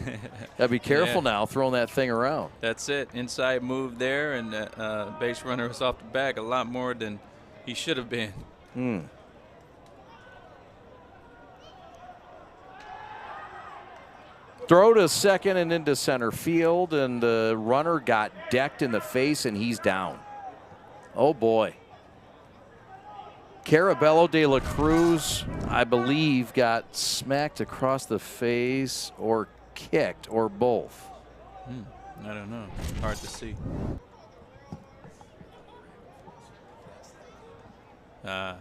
Gotta be careful now throwing that thing around. That's it. Inside move there, and base runner was off the back a lot more than he should have been. Throw to 2nd and into center field, and the runner got decked in the face, and he's down. Oh, boy. Carabello de la Cruz, I believe, got smacked across the face or kicked or both. I don't know. Hard to see. I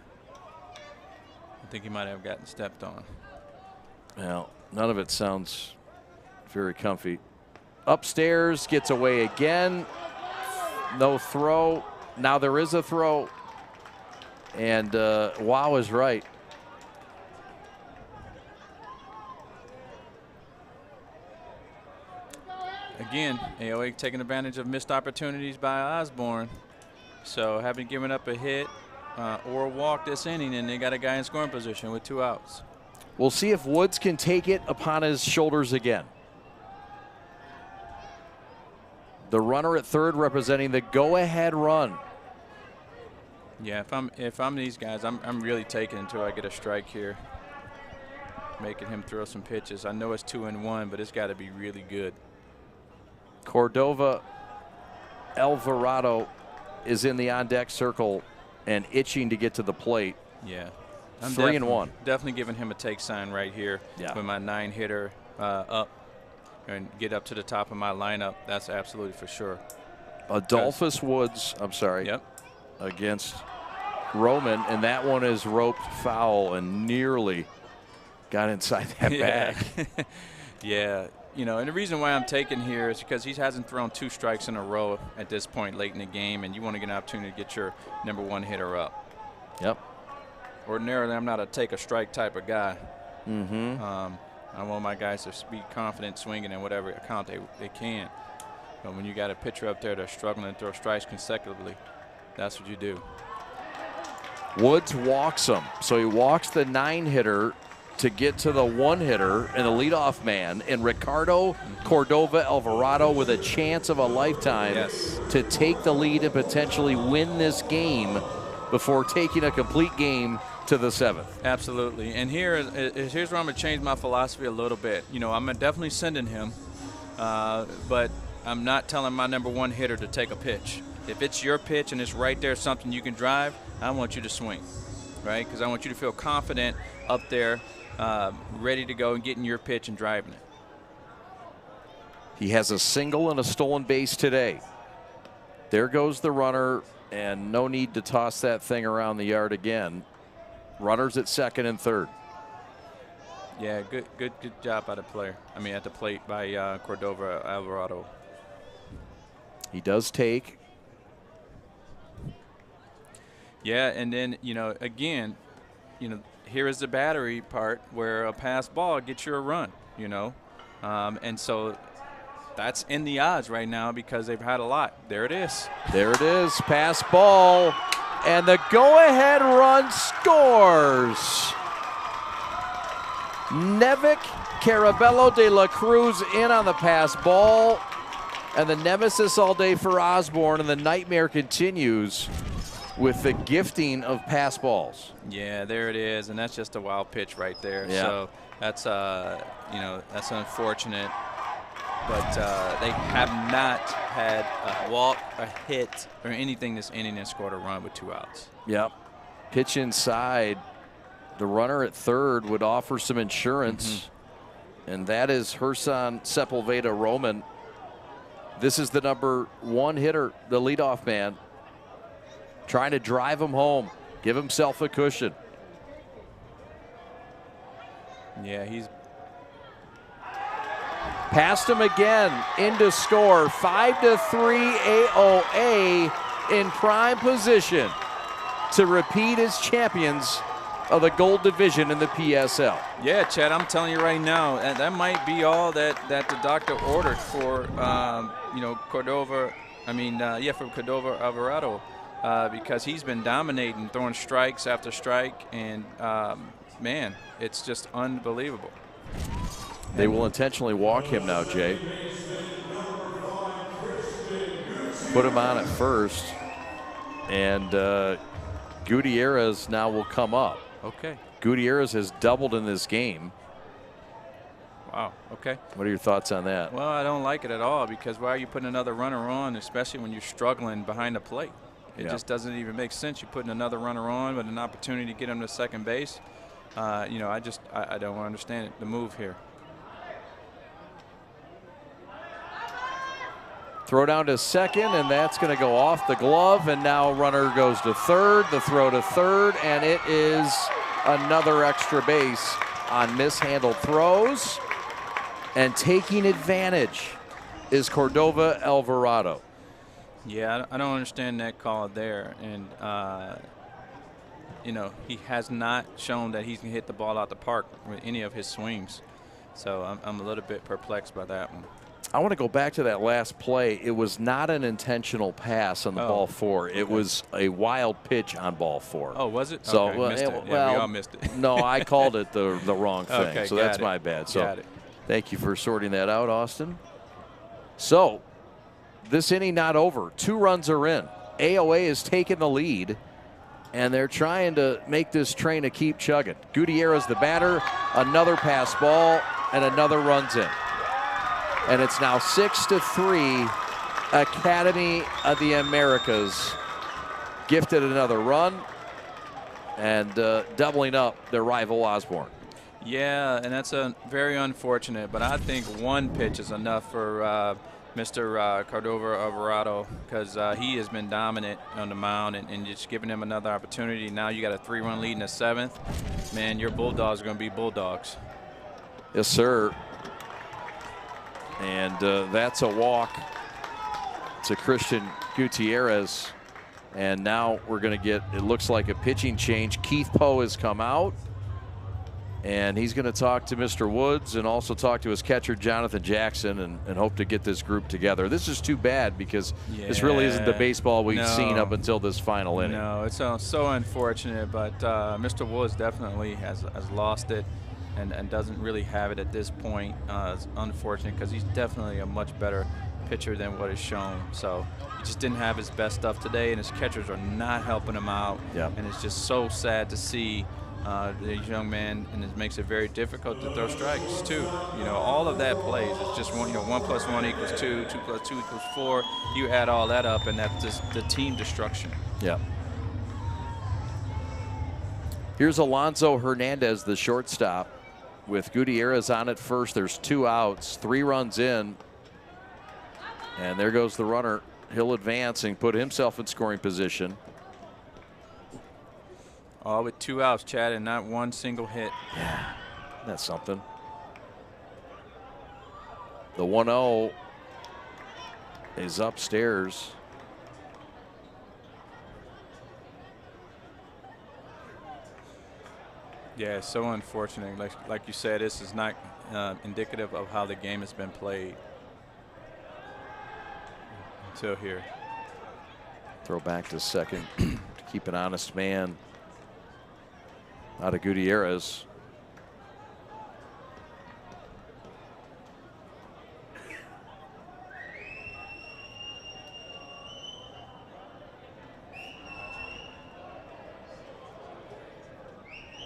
think he might have gotten stepped on. Well, none of it sounds very comfy. Upstairs, gets away again. No throw. Now there is a throw. And Wow is right. Again, AOA taking advantage of missed opportunities by Osborn. So having given up a hit or a walk this inning, and they got a guy in scoring position with 2 outs. We'll see if Woods can take it upon his shoulders again. The runner at third representing the go-ahead run. Yeah, if I'm these guys, I'm really taking until I get a strike here, making him throw some pitches. I know it's 2-1, but it's got to be really good. Cordova Alvarado is in the on-deck circle and itching to get to the plate. Yeah. 3-1. Definitely giving him a take sign right here with my 9-hitter up and get up to the top of my lineup. That's absolutely for sure. Adolphus Woods, I'm sorry, against Roman, and that one is roped foul and nearly got inside that bag. Yeah, you know, and the reason why I'm taking here is because he hasn't thrown 2 strikes in a row at this point late in the game, and you want to get an opportunity to get your number 1 hitter up. Yep. Ordinarily, I'm not a take a strike type of guy. Mm-hmm. I want my guys to be confident swinging in whatever account they can. But when you got a pitcher up there that's struggling to throw strikes consecutively, that's what you do. Woods walks him. So he walks the 9-hitter to get to the 1-hitter and the leadoff man. And Ricardo Cordova Alvarado with a chance of a lifetime to take the lead and potentially win this game before taking a complete game to the 7th. Absolutely. And here's where I'm going to change my philosophy a little bit. You know, I'm definitely sending him, but I'm not telling my number 1 hitter to take a pitch. If it's your pitch and it's right there, something you can drive, I want you to swing, right? Because I want you to feel confident up there, ready to go and getting your pitch and driving it. He has a single and a stolen base today. There goes the runner, and no need to toss that thing around the yard again. Runners at second and third. Yeah, good job by the player. I mean, at the plate by Cordova Alvarado. He does take. Yeah, and then, you know, again, you know, here is the battery part where a pass ball gets you a run, you know. And so that's in the odds right now because they've had a lot. There it is. There it is. Pass ball. And the go-ahead run scores. Nevik Carabello de la Cruz in on the pass ball. And the nemesis all day for Osborn, and the nightmare continues with the gifting of pass balls. Yeah, there it is, and that's just a wild pitch right there. Yeah. So that's you know, that's unfortunate, but they have not had a walk, a hit, or anything this inning and scored a run with 2 outs. Yep. Pitch inside. The runner at third would offer some insurance, and that is Gerson Sepulveda Roman. This is the number 1 hitter, the leadoff man, trying to drive him home, give himself a cushion. Yeah, he's past him again, into score, 5-3 AOA in prime position to repeat as champions of the Gold Division in the PSL. Yeah, Chad, I'm telling you right now, that might be all that the doctor ordered for, you know, Cordova. I mean, for Cordova Alvarado, because he's been dominating, throwing strikes after strike, and man, it's just unbelievable. They will intentionally walk him now, Jay. Put him on at first, and Gutierrez now will come up. Okay. Gutierrez has doubled in this game. Wow, okay. What are your thoughts on that? Well, I don't like it at all because why are you putting another runner on, especially when you're struggling behind the plate? It just doesn't even make sense. You're putting another runner on with an opportunity to get him to second base. You know, I don't understand the move here. Throw down to second, and that's going to go off the glove, and now runner goes to third, the throw to third, and it is another extra base on mishandled throws. And taking advantage is Cordova Alvarado. Yeah, I don't understand that call there, and you know, he has not shown that he can hit the ball out the park with any of his swings. So I'm a little bit perplexed by that one. I want to go back to that last play. It was not an intentional pass on the ball 4. It was a wild pitch on ball 4. Oh, was it? So, okay, missed it. Yeah, we all missed it. No, I called it the wrong thing. Okay, so that's my bad. So got it. Thank you for sorting that out, Austin. So this inning not over. 2 runs are in. AOA has taken the lead, and they're trying to make this train to keep chugging. Gutierrez, the batter, another pass ball, and another run's in. And it's now 6-3. Academy of the Americas gifted another run and doubling up their rival Osborn. Yeah, and that's very unfortunate, but I think one pitch is enough for Mr. Cordova Alvarado, because he has been dominant on the mound and just giving him another opportunity. Now you got a 3-run lead in the 7th. Man, your Bulldogs are going to be Bulldogs. Yes, sir. And that's a walk to Christian Gutierrez. And now we're going to get, it looks like a pitching change. Keith Poe has come out. And he's going to talk to Mr. Woods and also talk to his catcher, Jonathan Jackson, and hope to get this group together. This is too bad because this really isn't the baseball we've seen up until this final inning. No, it's so unfortunate, but Mr. Woods definitely has lost it and doesn't really have it at this point. It's unfortunate because he's definitely a much better pitcher than what is shown. So he just didn't have his best stuff today, and his catchers are not helping him out. Yep. And it's just so sad to see the young man, and it makes it very difficult to throw strikes too. You know, all of that plays. It's just 1 + 1 = 2, 2 + 2 = 4. You add all that up, and that's just the team destruction. Yeah. Here's Alonso Hernandez, the shortstop, with Gutierrez on at first. There's 2 outs, 3 runs in, and there goes the runner. He'll advance and put himself in scoring position. All with 2 outs, Chad, and not one single hit. Yeah, that's something. The 1-0 is upstairs. Yeah, it's so unfortunate. Like you said, this is not indicative of how the game has been played until here. Throw back to second to keep an honest man out of Gutierrez.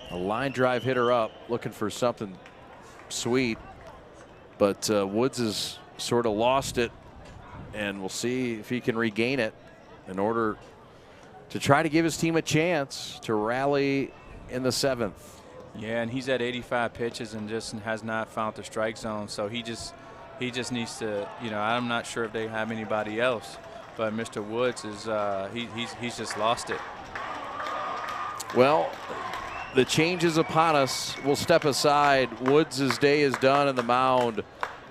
A line drive hitter up, looking for something sweet, but Woods has sort of lost it, and we'll see if he can regain it in order to try to give his team a chance to rally in the 7th. Yeah, and he's at 85 pitches and just has not found the strike zone. So he just needs to, you know, I'm not sure if they have anybody else, but Mr. Woods is he's just lost it. Well, the change is upon us. We'll step aside. Woods' day is done on the mound.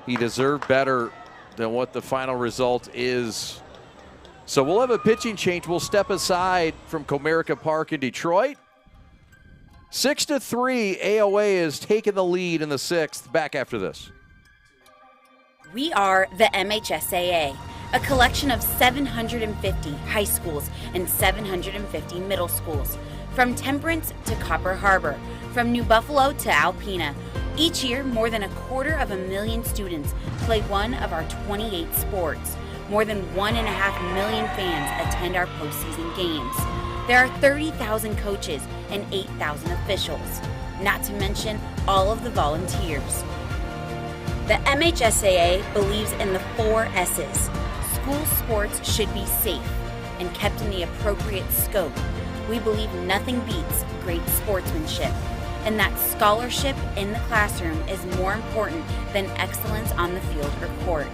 He deserved better than what the final result is. So we'll have a pitching change. We'll step aside from Comerica Park in Detroit. 6-3, AOA has taken the lead in the 6th. Back after this. We are the MHSAA, a collection of 750 high schools and 750 middle schools, from Temperance to Copper Harbor, from New Buffalo to Alpena. Each year, more than 250,000 students play one of our 28 sports. More than 1.5 million fans attend our postseason games. There are 30,000 coaches and 8,000 officials, not to mention all of the volunteers. The MHSAA believes in the 4 S's. School sports should be safe and kept in the appropriate scope. We believe nothing beats great sportsmanship, and that scholarship in the classroom is more important than excellence on the field or court.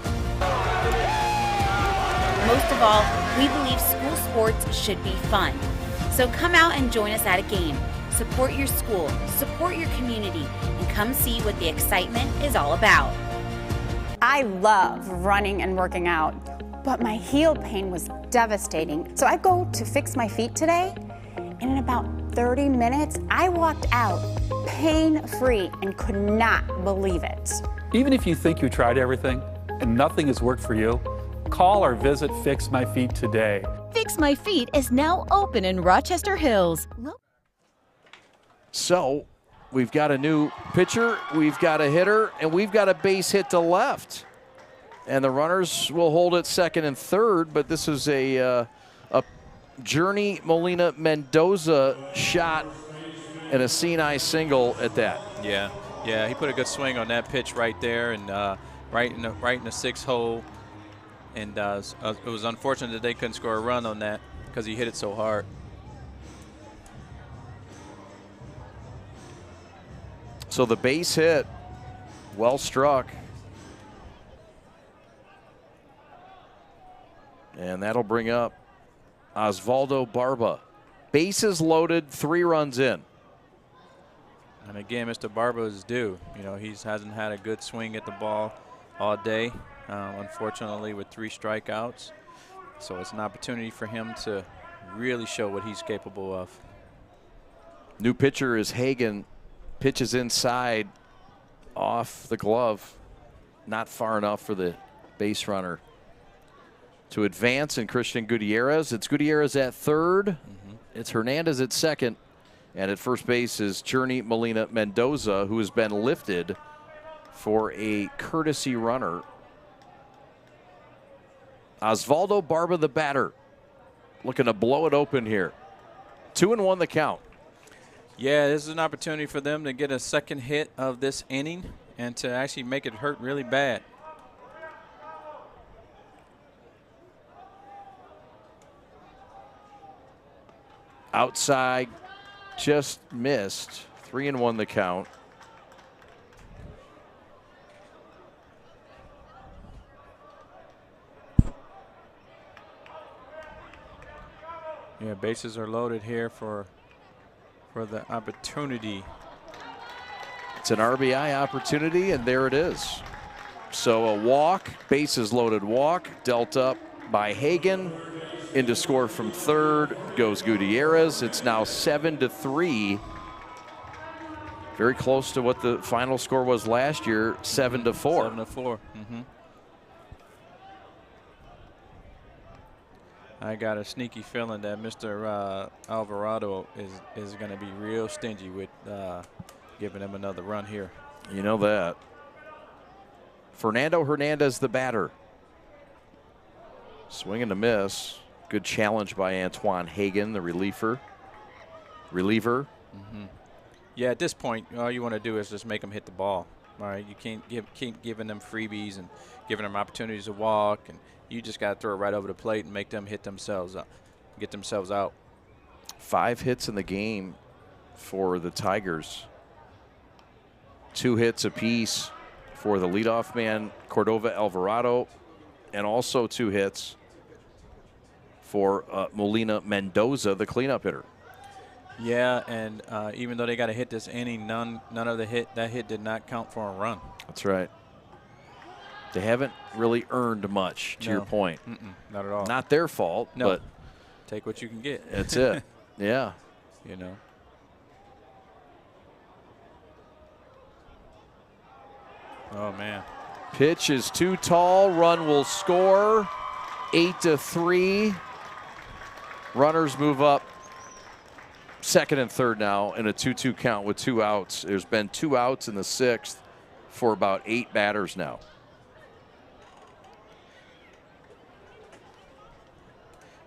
Most of all, we believe school sports should be fun. So come out and join us at a game. Support your school, support your community, and come see what the excitement is all about. I love running and working out, but my heel pain was devastating. So I go to fix my feet today, and in about 30 minutes, I walked out pain-free and could not believe it. Even if you think you tried everything and nothing has worked for you, call or visit Fix My Feet today. Fix My Feet is now open in Rochester Hills. So we've got a new pitcher, we've got a hitter, and we've got a base hit to left. and the runners will hold it second and third, but this is a Journey Molina Mendoza shot and a Sinai single at that. Yeah, he put a good swing on that pitch right there, and right in the sixth hole. And it was unfortunate that they couldn't score a run on that because he hit it so hard. So the base hit, well struck. And that'll bring up Osvaldo Barba. Bases loaded, 3 runs in. And again, Mr. Barba is due. You know, he hasn't had a good swing at the ball all day, unfortunately, with 3 strikeouts. So it's an opportunity for him to really show what he's capable of. New pitcher is Hagen. Pitches inside, off the glove. Not far enough for the base runner to advance. And Christian Gutierrez. It's Gutierrez at third. It's Hernandez at second. And at first base is Journey Molina Mendoza, who has been lifted for a courtesy runner. Osvaldo Barba, the batter, looking to blow it open here. 2-1 the count. Yeah, this is an opportunity for them to get a second hit of this inning and to actually make it hurt really bad. Outside, just missed. 3-1 the count. Yeah, bases are loaded here for the opportunity. It's an RBI opportunity, and there it is. So a walk, bases loaded walk, dealt up by Hagen. Into score from third goes Gutierrez. It's now 7-3. Very close to what the final score was last year, 7-4. 7-4. I got a sneaky feeling that Mr. Alvarado is going to be real stingy with giving him another run here. You know that. Fernando Hernandez, the batter. Swing and a miss. Good challenge by Antoine Hagen, the reliever. Yeah, at this point, all you want to do is just make them hit the ball. All right, you can't keep giving them freebies and giving them opportunities to walk, and you just got to throw it right over the plate and make them hit themselves up, get themselves out. 5 hits in the game for the Tigers. 2 hits apiece for the leadoff man, Cordova Alvarado, and also 2 hits for Molina Mendoza, the cleanup hitter. Yeah, and even though they got to hit this inning, none of that hit did not count for a run. That's right. They haven't really earned much, to your point. Not at all. Not their fault, but take what you can get. That's it. Yeah. You know. Oh, man. Pitch is too tall. Run will score. 8-3. Runners move up. Second and third now in a 2-2 count with 2 outs. There's been 2 outs in the 6th for about 8 batters now.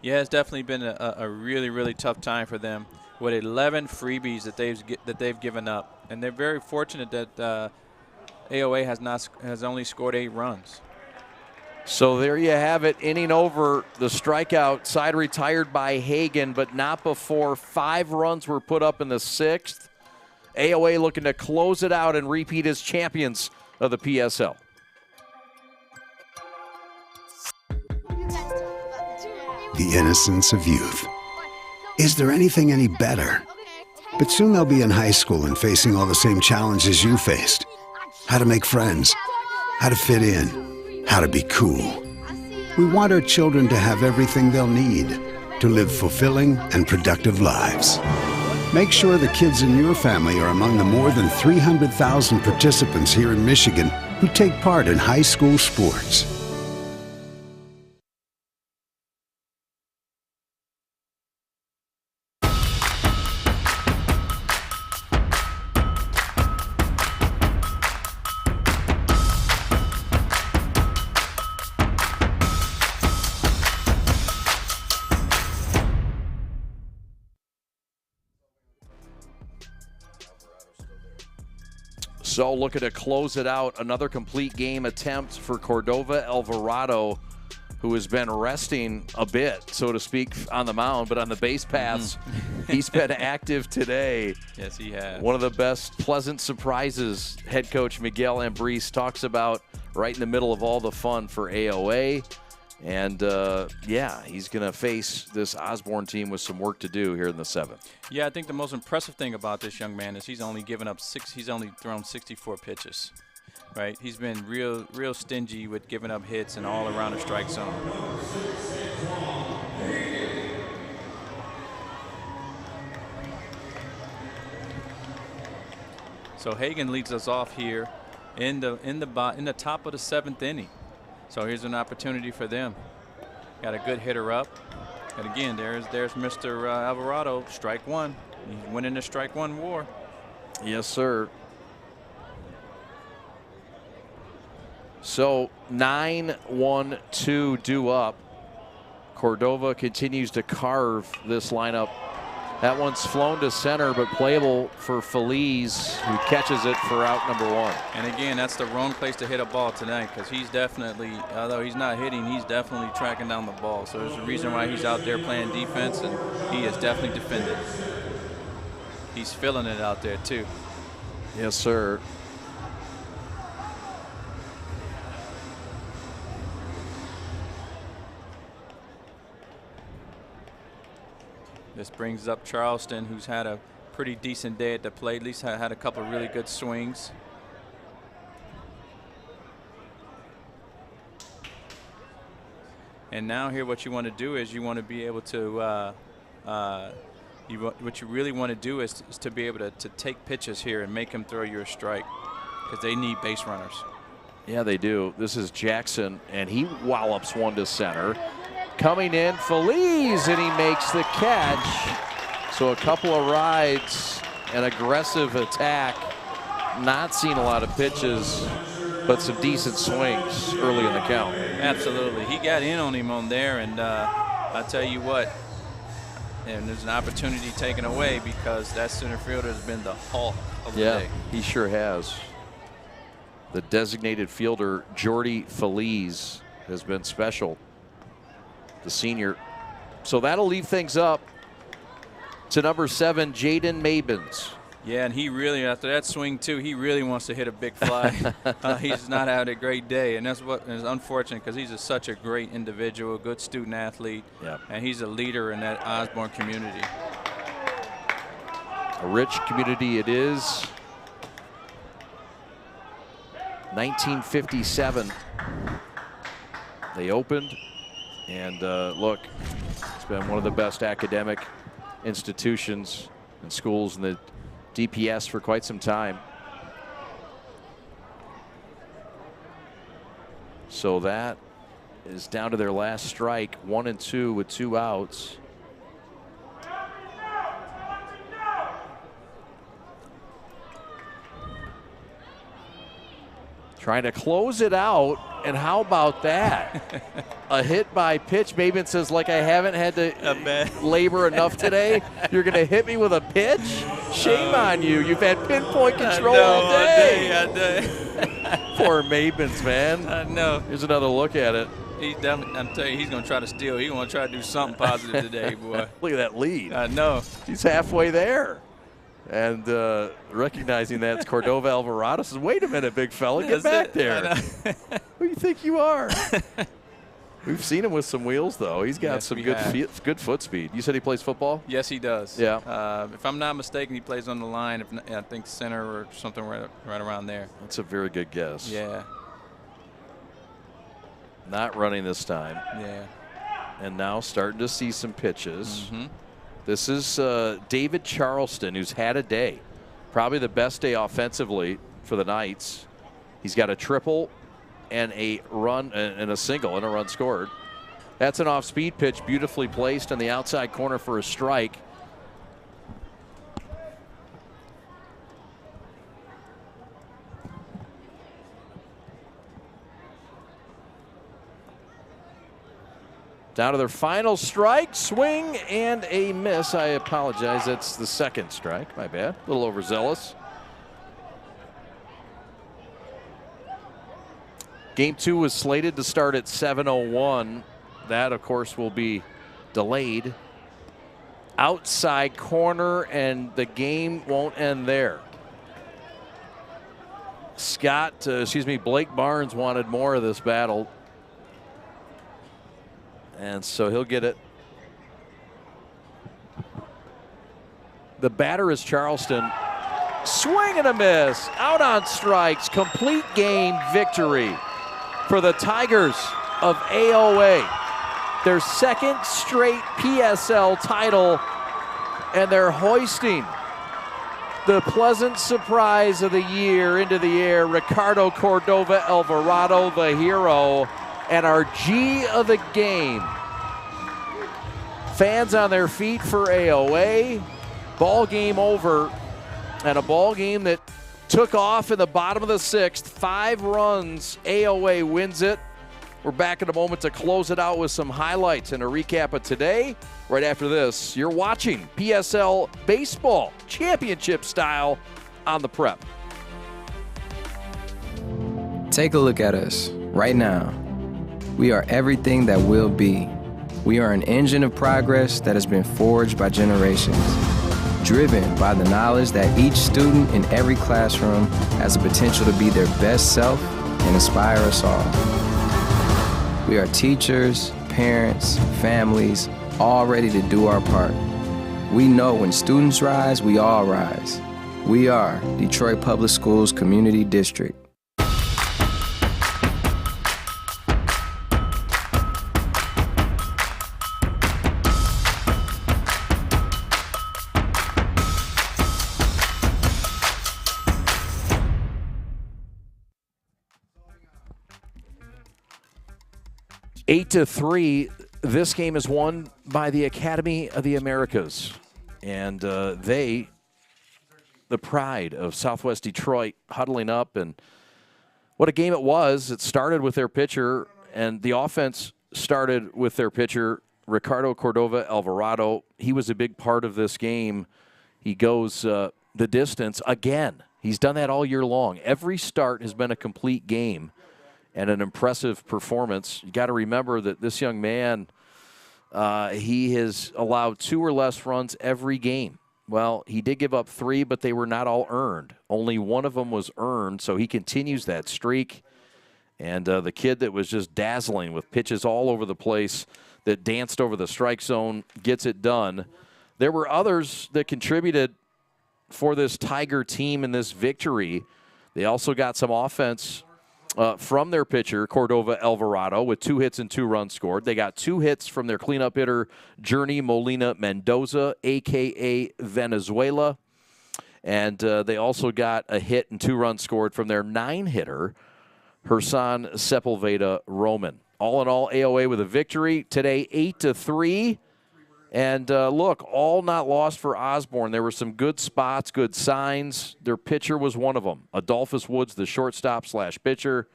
Yeah, it's definitely been a really, really tough time for them with 11 freebies that they've given up, and they're very fortunate that AOA has only scored 8 runs. So there you have it, inning over. The strikeout side retired by Hagen, but not before 5 runs were put up in the 6th. AOA looking to close it out and repeat as champions of the PSL. The innocence of youth. Is there anything any better? But soon they'll be in high school and facing all the same challenges you faced. How to make friends, how to fit in, how to be cool. We want our children to have everything they'll need to live fulfilling and productive lives. Make sure the kids in your family are among the more than 300,000 participants here in Michigan who take part in high school sports. So looking to close it out. Another complete game attempt for Cordova Alvarado, who has been resting a bit, so to speak, on the mound, but on the base paths, he's been active today. Yes, he has. One of the best pleasant surprises head coach Miguel Ambriz talks about right in the middle of all the fun for AOA. And, yeah, he's going to face this Osborn team with some work to do here in the 7th. Yeah, I think the most impressive thing about this young man is he's only thrown 64 pitches. Right, he's been real stingy with giving up hits and all around the strike zone. So Hagan leads us off here in the top of the 7th inning. So here's an opportunity for them. Got a good hitter up, and again, there's Mr. Alvarado, strike one. He's winning the strike one war. Yes, sir. So 9-1-2 due up. Cordova continues to carve this lineup. That one's flown to center, but playable for Feliz, who catches it for out number 1. And again, that's the wrong place to hit a ball tonight, because he's definitely, although he's not hitting, he's definitely tracking down the ball. So there's a reason why he's out there playing defense, and he is definitely defending. He's feeling it out there too. Yes, sir. This brings up Charleston, who's had a pretty decent day at the plate. At least had a couple of really good swings. And now here, what you want to do is you want to be able to, what you really want to do is to be able to take pitches here and make them throw you a strike, because they need base runners. Yeah, they do. This is Jackson, and he wallops one to center. Coming in, Feliz, and he makes the catch. So a couple of rides, an aggressive attack. Not seeing a lot of pitches, but some decent swings early in the count. Absolutely. He got in on him on there, and I tell you what, and there's an opportunity taken away, because that center fielder has been the hawk of the day. He sure has. The designated fielder, Jordy Feliz, has been special. The senior. So that'll leave things up to number 7, Jaden Mabins. Yeah, and he really, after that swing too, he really wants to hit a big fly. He's not had a great day, and that's what is unfortunate, because he's such a great individual, good student athlete, and he's a leader in that Osborn community. A rich community it is. 1957, they opened. And look, it's been one of the best academic institutions and schools in the DPS for quite some time. So that is down to their last strike, 1-2 with 2 outs. Trying to close it out, and how about that? A hit by pitch. Mabin says, like, I haven't had to labor enough today. You're going to hit me with a pitch? Shame on you. You've had pinpoint control all day. Poor Mabins, man. I know. Here's another look at it. I'm telling you, he's going to try to steal. He's going to try to do something positive today, boy. Look at that lead. I know. He's halfway there. And recognizing that it's Cordova Alvarado, says, wait a minute, big fella, get back there. Who do you think you are? We've seen him with some wheels, though. He's got some good foot speed. You said he plays football? Yes, he does. Yeah. If I'm not mistaken, he plays on the line. If not, I think center or something right around there. That's a very good guess. Yeah. Not running this time. Yeah. And now starting to see some pitches. This is David Charleston, who's had a day. Probably the best day offensively for the Knights. He's got a triple and a run and a single and a run scored. That's an off-speed pitch, beautifully placed on the outside corner for a strike. Down to their final strike, swing and a miss. I apologize, that's the second strike, my bad. A little overzealous. Game 2 was slated to start at 7:01. That, of course, will be delayed. Outside corner, and the game won't end there. Blake Barnes wanted more of this battle. And so he'll get it. The batter is Charleston. Swing and a miss. Out on strikes. Complete game victory for the Tigers of AOA. Their second straight PSL title, and they're hoisting the pleasant surprise of the year into the air. Ricardo Cordova Alvarado, the hero, and our G of the game. Fans on their feet for AOA. Ball game over, and a ball game that took off in the bottom of the 6th. 5 runs, AOA wins it. We're back in a moment to close it out with some highlights and a recap of today. Right after this, you're watching PSL Baseball Championship style on the Prep. Take a look at us right now. We are everything that will be. We are an engine of progress that has been forged by generations, driven by the knowledge that each student in every classroom has the potential to be their best self and inspire us all. We are teachers, parents, families, all ready to do our part. We know when students rise, we all rise. We are Detroit Public Schools Community District. Eight to 3. This game is won by the Academy of the Americas. And the pride of Southwest Detroit, huddling up. And what a game it was. It started with their pitcher, and the offense started with their pitcher, Ricardo Cordova Alvarado. He was a big part of this game. He goes the distance again. He's done that all year long. Every start has been a complete game and an impressive performance. You got to remember that this young man, he has allowed 2 or less runs every game. Well, he did give up 3, but they were not all earned. Only one of them was earned, so he continues that streak. And the kid that was just dazzling with pitches all over the place, that danced over the strike zone, gets it done. There were others that contributed for this Tiger team in this victory. They also got some offense from their pitcher, Cordova Alvarado, with 2 hits and 2 runs scored. They got 2 hits from their cleanup hitter, Journey Molina Mendoza, a.k.a. Venezuela. And they also got a hit and 2 runs scored from their 9-hitter, Hersan Sepulveda Roman. All in all, AOA with a victory today, 8 to 3. And look, all not lost for Osborn. There were some good spots, good signs. Their pitcher was one of them. Adolphus Woods, the shortstop/pitcher,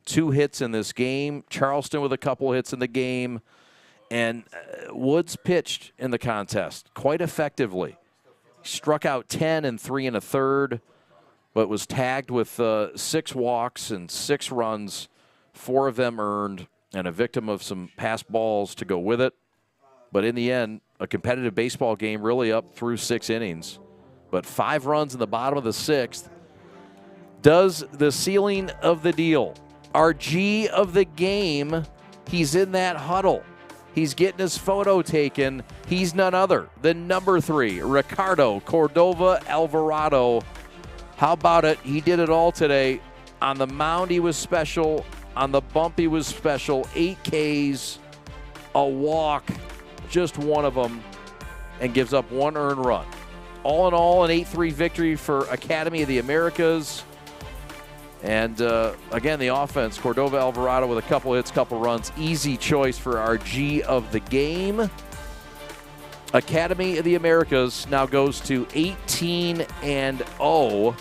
2 hits in this game. Charleston with a couple hits in the game. And Woods pitched in the contest quite effectively. He struck out 10 and 3 1/3, but was tagged with 6 walks and 6 runs, 4 of them earned, and a victim of some passed balls to go with it. But in the end, a competitive baseball game really up through 6 innings. But 5 runs in the bottom of the 6th does the sealing of the deal. Our G of the game, he's in that huddle. He's getting his photo taken. He's none other than number 3, Ricardo Cordova Alvarado. How about it? He did it all today. On the mound, he was special. On the bump, he was special. 8 Ks, a walk, just one of them, and gives up 1 earned run. All in all, an 8-3 victory for Academy of the Americas. And again, the offense, Cordova Alvarado with a couple hits, couple runs. Easy choice for our G of the game. Academy of the Americas now goes to 18-0.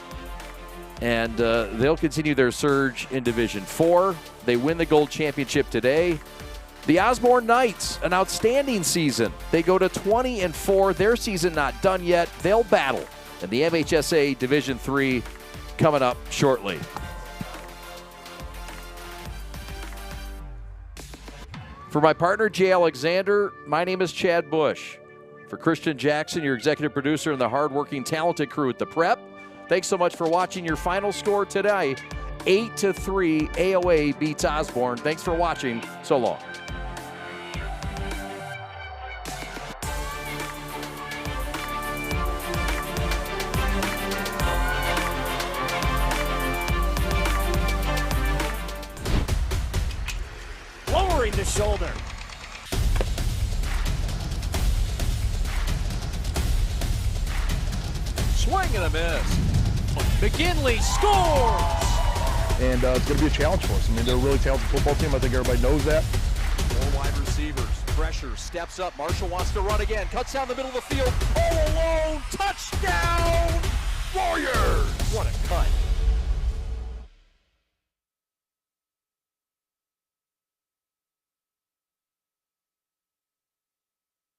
And they'll continue their surge in Division 4. They win the Gold Championship today. The Osborn Knights, an outstanding season. They go to 20-4. Their season not done yet. They'll battle in the MHSA Division 3 coming up shortly. For my partner, Jay Alexander, my name is Chad Bush. For Christian Jackson, your executive producer and the hardworking, talented crew at the Prep, thanks so much for watching. Your final score today, 8-3, AOA beats Osborn. Thanks for watching. So long. Lowering the shoulder. Swing and a miss. McKinley scores! And it's going to be a challenge for us. I mean, they're a really talented football team. I think everybody knows that. 4 wide receivers. Pressure. Steps up. Marshall wants to run again. Cuts down the middle of the field. All alone. Touchdown! Warriors! What a cut.